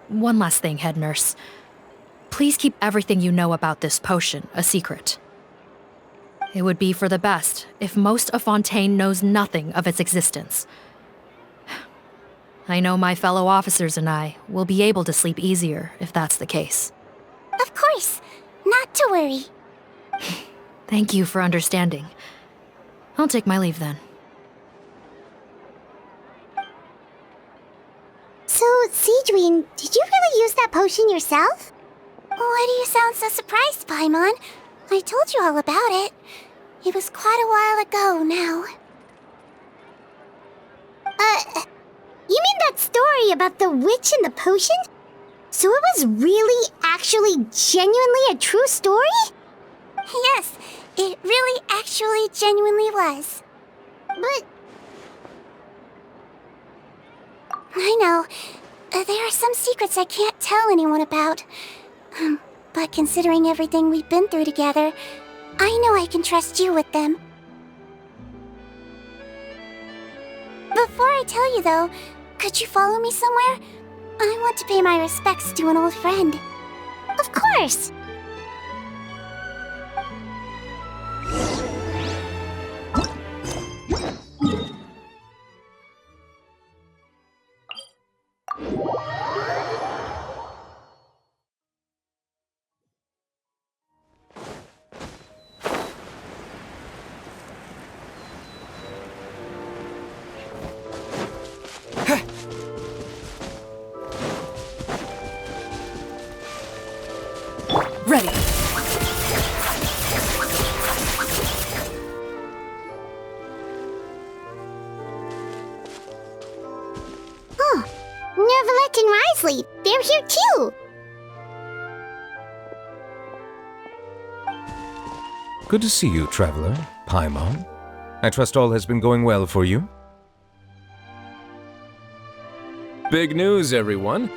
One last thing, head nurse. Please keep everything you know about this potion a secret. It would be for the best if most of Fontaine knows nothing of its existence. I know my fellow officers and I will be able to sleep easier if that's the case. Of course, not to worry. Thank you for understanding. I'll take my leave then. So, Sigewinne, did you really use that potion yourself? Why do you sound so surprised, Paimon? I told you all about it. It was quite a while ago now. You mean that story about the witch and the potion? So it was really, actually, genuinely a true story? Yes, it really, actually, genuinely was. But... I know. There are some secrets I can't tell anyone about. But considering everything we've been through together, I know I can trust you with them. Before I tell you though, could you follow me somewhere? I want to pay my respects to an old friend. Of course! Ready. Oh, Nervalette and Risley, they're here too! Good to see you, traveler, Paimon. I trust all has been going well for you? Big news, everyone.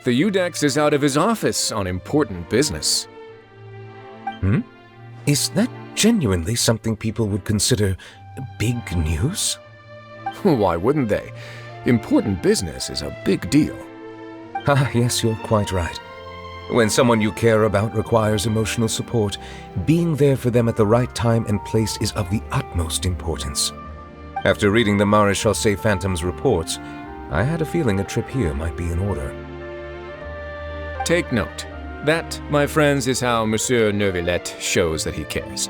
The Udex is out of his office on important business. Is that genuinely something people would consider big news? Why wouldn't they? Important business is a big deal. Ah, yes, you're quite right. When someone you care about requires emotional support, being there for them at the right time and place is of the utmost importance. After reading the Maréchal Phantom's reports, I had a feeling a trip here might be in order. Take note. That, my friends, is how Monsieur Nervalette shows that he cares.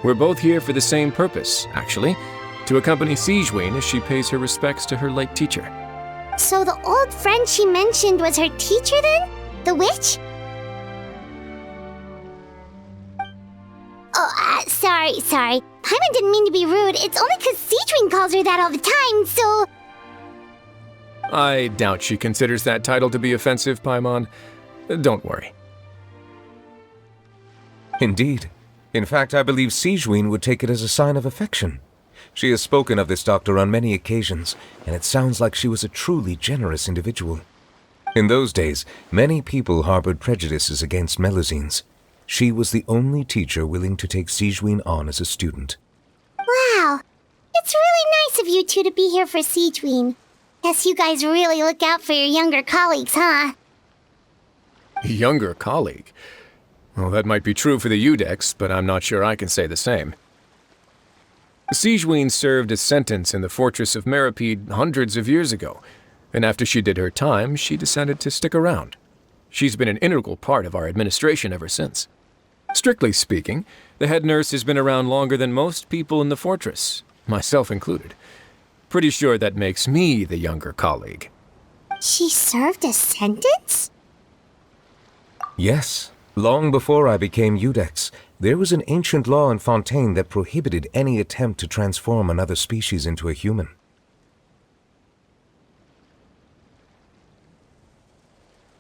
We're both here for the same purpose, actually, to accompany Sigewinne as she pays her respects to her late teacher. So the old friend she mentioned was her teacher then? The witch? Oh, sorry. Paimon didn't mean to be rude. It's only because Sigewinne calls her that all the time, so... I doubt she considers that title to be offensive, Paimon. Don't worry. Indeed. In fact, I believe Sigewinne would take it as a sign of affection. She has spoken of this doctor on many occasions, and it sounds like she was a truly generous individual. In those days, many people harbored prejudices against Melusines. She was the only teacher willing to take Sigewinne on as a student. Wow. It's really nice of you two to be here for Sigewinne. Guess you guys really look out for your younger colleagues, huh? Younger colleague? Well, that might be true for the Udex, but I'm not sure I can say the same. Sigewinne served a sentence in the fortress of Meripede hundreds of years ago, and after she did her time, she decided to stick around. She's been an integral part of our administration ever since. Strictly speaking, the head nurse has been around longer than most people in the fortress, myself included. Pretty sure that makes me the younger colleague. She served a sentence? Yes. Long before I became Udex, there was an ancient law in Fontaine that prohibited any attempt to transform another species into a human.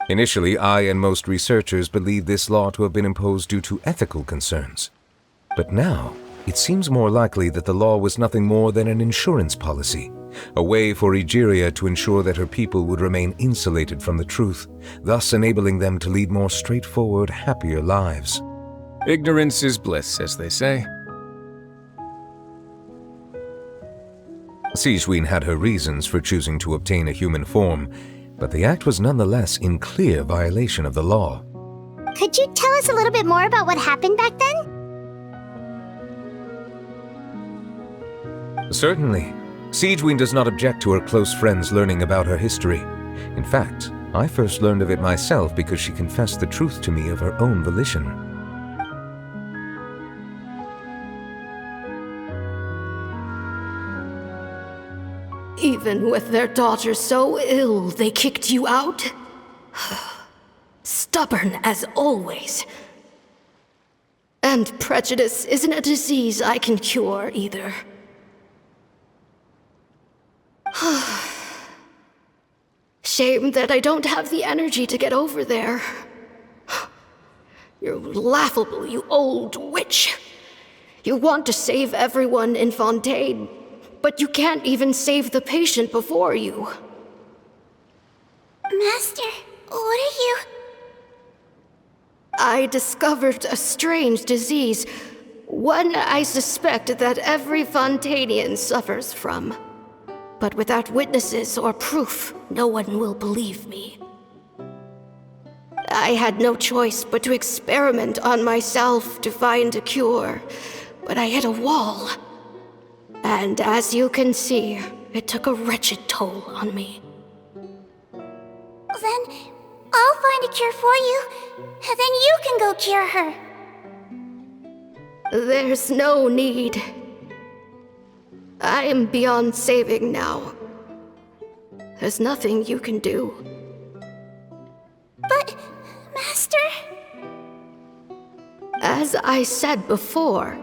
Initially, I and most researchers believed this law to have been imposed due to ethical concerns. But now, it seems more likely that the law was nothing more than an insurance policy, a way for Egeria to ensure that her people would remain insulated from the truth, thus enabling them to lead more straightforward, happier lives. Ignorance is bliss, as they say. Sigewinne had her reasons for choosing to obtain a human form, but the act was nonetheless in clear violation of the law. Could you tell us a little bit more about what happened back then? Certainly. Sigewinne does not object to her close friends learning about her history. In fact, I first learned of it myself because she confessed the truth to me of her own volition. Even with their daughter so ill, they kicked you out? Stubborn as always. And prejudice isn't a disease I can cure either. Shame that I don't have the energy to get over there. You're laughable, you old witch. You want to save everyone in Fontaine, but you can't even save the patient before you. Master, what are you... I discovered a strange disease, one I suspect that every Fontainian suffers from. But without witnesses or proof, no one will believe me. I had no choice but to experiment on myself to find a cure, but I hit a wall. And as you can see, it took a wretched toll on me. Then I'll find a cure for you, and then you can go cure her. There's no need. I am beyond saving now. There's nothing you can do. But, Master... As I said before,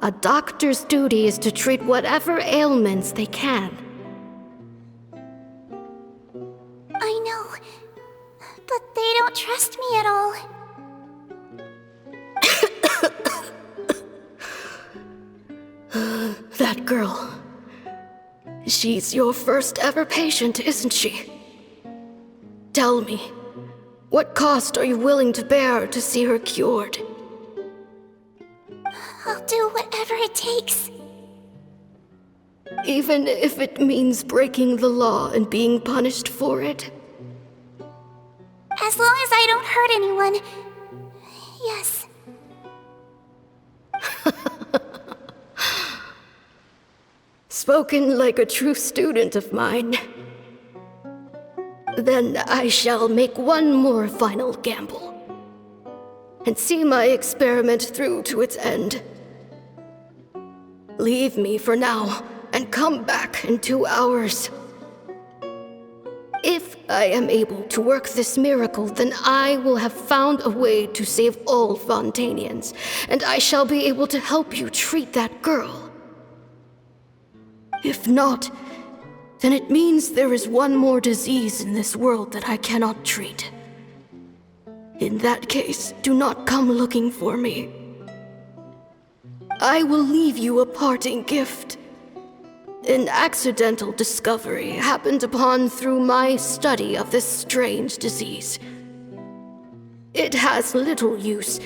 a doctor's duty is to treat whatever ailments they can. I know, but they don't trust me at all. That girl. She's your first ever patient, isn't she? Tell me, what cost are you willing to bear to see her cured? I'll do whatever it takes. Even if it means breaking the law and being punished for it? As long as I don't hurt anyone. Yes. Spoken like a true student of mine. Then I shall make one more final gamble. And see my experiment through to its end. Leave me for now, and come back in 2 hours. If I am able to work this miracle, then I will have found a way to save all Fontanians, and I shall be able to help you treat that girl. If not, then it means there is one more disease in this world that I cannot treat. In that case, do not come looking for me. I will leave you a parting gift. An accidental discovery happened upon through my study of this strange disease. It has little use,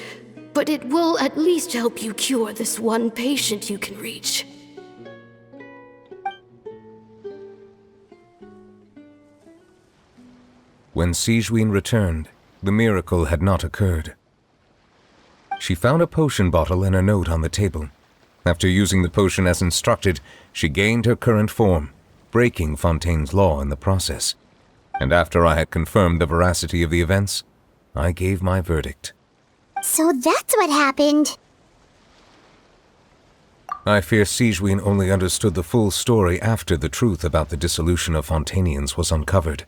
but it will at least help you cure this one patient you can reach. When Sigewinne returned, the miracle had not occurred. She found a potion bottle and a note on the table. After using the potion as instructed, she gained her current form, breaking Fontaine's law in the process. And after I had confirmed the veracity of the events, I gave my verdict. So that's what happened. I fear Sigewinne only understood the full story after the truth about the dissolution of Fontanians was uncovered.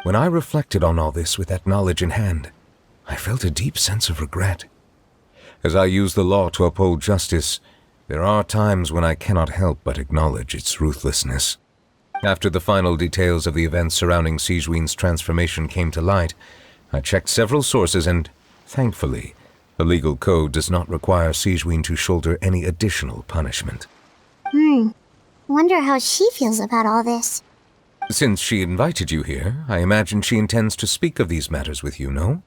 When I reflected on all this with that knowledge in hand, I felt a deep sense of regret. As I use the law to uphold justice, there are times when I cannot help but acknowledge its ruthlessness. After the final details of the events surrounding Sigewinne's transformation came to light, I checked several sources and, thankfully, the legal code does not require Sigewinne to shoulder any additional punishment. Wonder how she feels about all this. Since she invited you here, I imagine she intends to speak of these matters with you, no?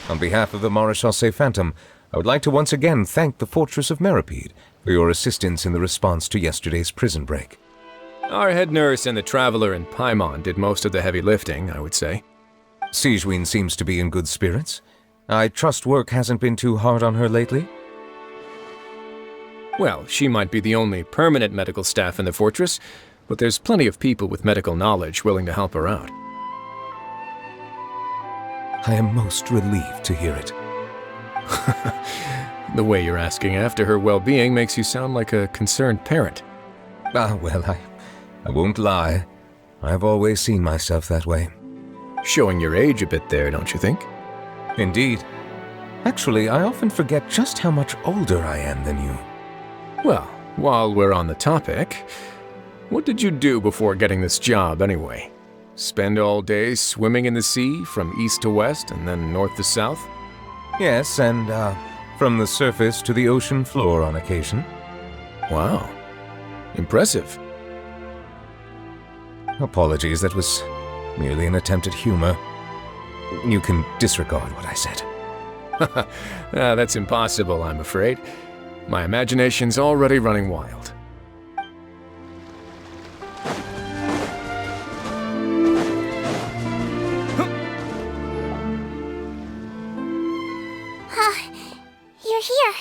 On behalf of the Maréchaussée Phantom, I would like to once again thank the Fortress of Meripede for your assistance in the response to yesterday's prison break. Our head nurse and the traveler in Paimon did most of the heavy lifting, I would say. Sigewinne seems to be in good spirits. I trust work hasn't been too hard on her lately? Well, she might be the only permanent medical staff in the fortress, but there's plenty of people with medical knowledge willing to help her out. I am most relieved to hear it. The way you're asking after her well-being makes you sound like a concerned parent. Well, I won't lie. I've always seen myself that way. Showing your age a bit there, don't you think? Indeed. Actually, I often forget just how much older I am than you. Well, while we're on the topic, what did you do before getting this job anyway? Spend all day swimming in the sea from east to west and then north to south? Yes, and from the surface to the ocean floor on occasion. Wow. Impressive. Apologies, that was merely an attempt at humor. You can disregard what I said. That's impossible, I'm afraid. My imagination's already running wild. You're here.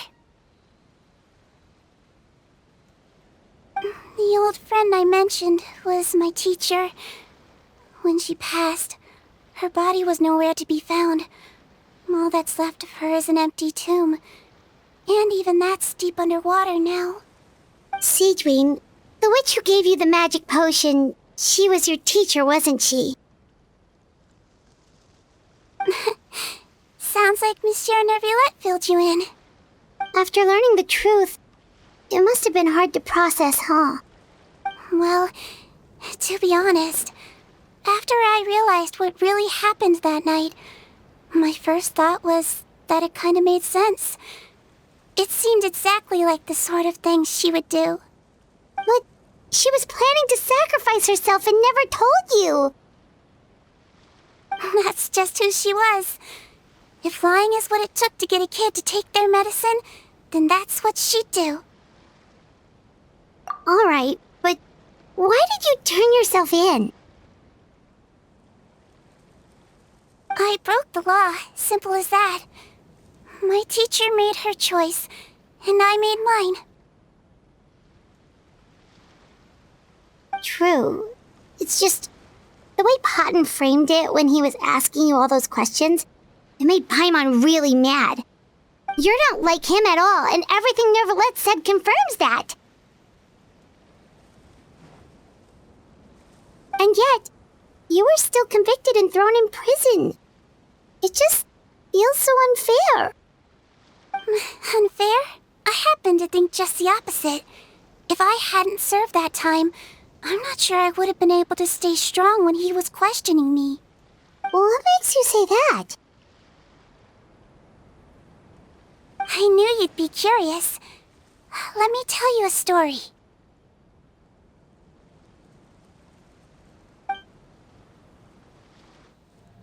The old friend I mentioned was my teacher. When she passed, her body was nowhere to be found. All that's left of her is an empty tomb. And even that's deep underwater now. Sigewinne, the witch who gave you the magic potion, she was your teacher, wasn't she? Sounds like Monsieur Neuvillette filled you in. After learning the truth, it must have been hard to process, huh? Well, to be honest, after I realized what really happened that night, my first thought was that it kinda made sense. It seemed exactly like the sort of thing she would do. But she was planning to sacrifice herself and never told you! That's just who she was. If lying is what it took to get a kid to take their medicine, then that's what she'd do. Alright, but why did you turn yourself in? I broke the law, simple as that. My teacher made her choice, and I made mine. True. It's just the way Potton framed it when he was asking you all those questions, it made Paimon really mad. You're not like him at all, and everything Neuvillette said confirms that. And yet, you were still convicted and thrown in prison. It just feels so unfair. Unfair? I happen to think just the opposite. If I hadn't served that time, I'm not sure I would have been able to stay strong when he was questioning me. What makes you say that? I knew you'd be curious. Let me tell you a story.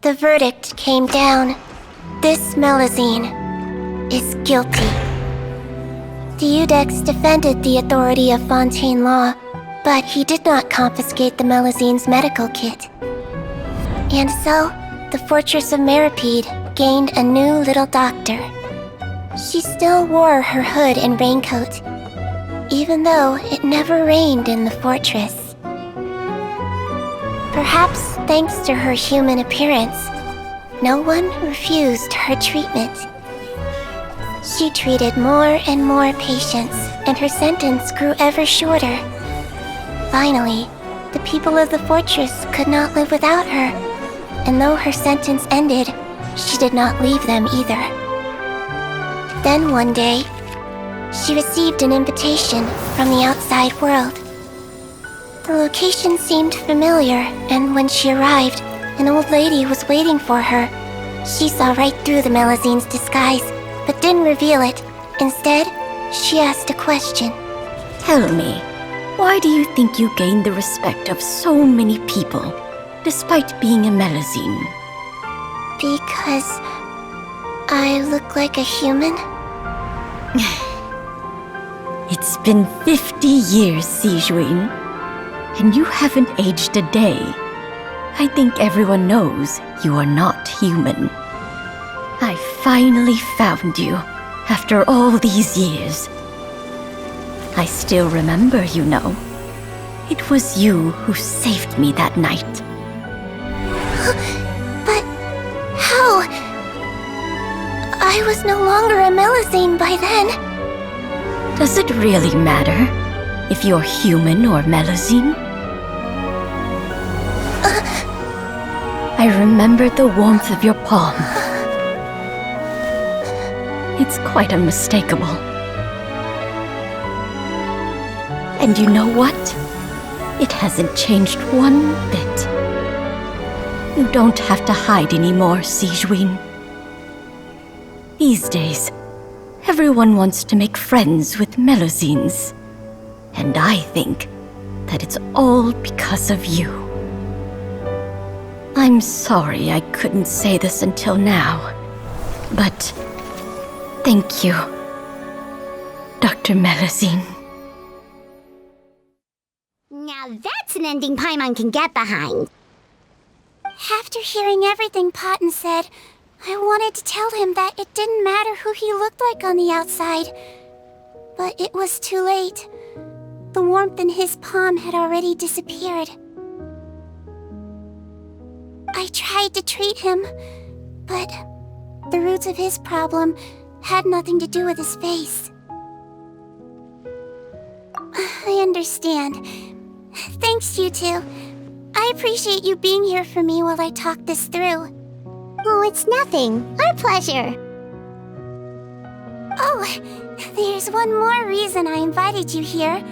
The verdict came down. This Melusine is guilty. The Iudex defended the authority of Fontaine law, but he did not confiscate the Melusine's medical kit. And so, the fortress of Meripede gained a new little doctor. She still wore her hood and raincoat, even though it never rained in the fortress. Perhaps thanks to her human appearance, no one refused her treatment. She treated more and more patients, and her sentence grew ever shorter. Finally, the people of the fortress could not live without her, and though her sentence ended, she did not leave them either. Then one day, she received an invitation from the outside world. The location seemed familiar, and when she arrived, an old lady was waiting for her. She saw right through the Melusine's disguise, but didn't reveal it. Instead, she asked a question. Tell me, why do you think you gained the respect of so many people, despite being a Melusine? Because I look like a human? It's been 50 years, Sigewinne, and you haven't aged a day. I think everyone knows you are not human. I finally found you, after all these years. I still remember, you know. It was you who saved me that night. But how? I was no longer a Melusine by then. Does it really matter if you're human or Melusine? I remember the warmth of your palm. It's quite unmistakable. And you know what? It hasn't changed one bit. You don't have to hide anymore, Sigewinne. These days, everyone wants to make friends with Melusines. And I think that it's all because of you. I'm sorry I couldn't say this until now, but Thank you, Dr. Melusine. Now that's an ending Paimon can get behind. After hearing everything Potton said, I wanted to tell him that it didn't matter who he looked like on the outside. But it was too late. The warmth in his palm had already disappeared. I tried to treat him, but the roots of his problem had nothing to do with his face. I understand. Thanks, you two. I appreciate you being here for me while I talk this through. Oh, it's nothing. Our pleasure. Oh, there's one more reason I invited you here.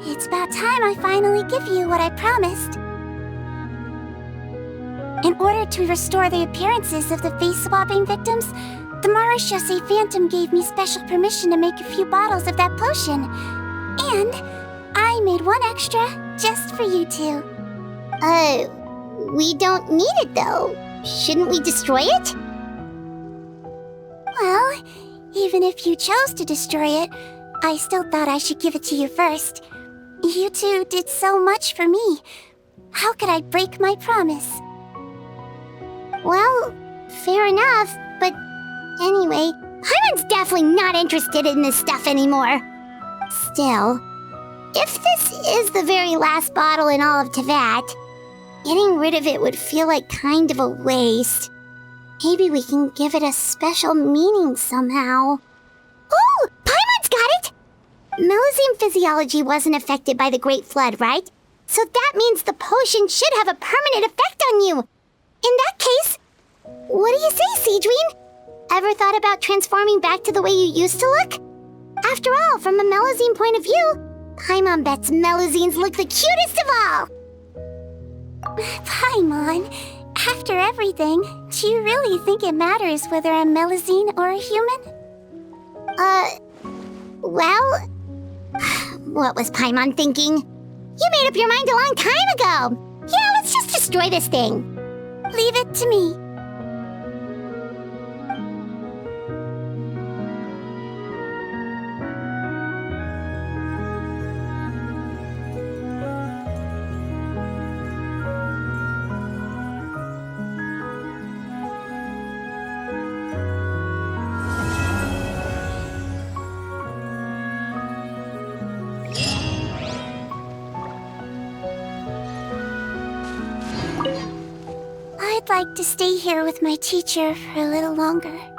It's about time I finally give you what I promised. In order to restore the appearances of the face-swapping victims, the Marechaussee Phantom gave me special permission to make a few bottles of that potion. And I made one extra just for you two. We don't need it though. Shouldn't we destroy it? Well, even if you chose to destroy it, I still thought I should give it to you first. You two did so much for me. How could I break my promise? Well, fair enough, but anyway, Paimon's definitely not interested in this stuff anymore. Still, if this is the very last bottle in all of Teyvat, getting rid of it would feel like kind of a waste. Maybe we can give it a special meaning somehow. Oh, Paimon's got it! Melusine physiology wasn't affected by the Great Flood, right? So that means the potion should have a permanent effect on you. In that case, what do you say, Sigewinne? Ever thought about transforming back to the way you used to look? After all, from a Melusine point of view, Paimon bets Melusines look the cutest of all. Paimon, after everything, do you really think it matters whether I'm Melusine or a human? Well, what was Paimon thinking? You made up your mind a long time ago. Yeah, let's just destroy this thing. Leave it to me. I'd like to stay here with my teacher for a little longer.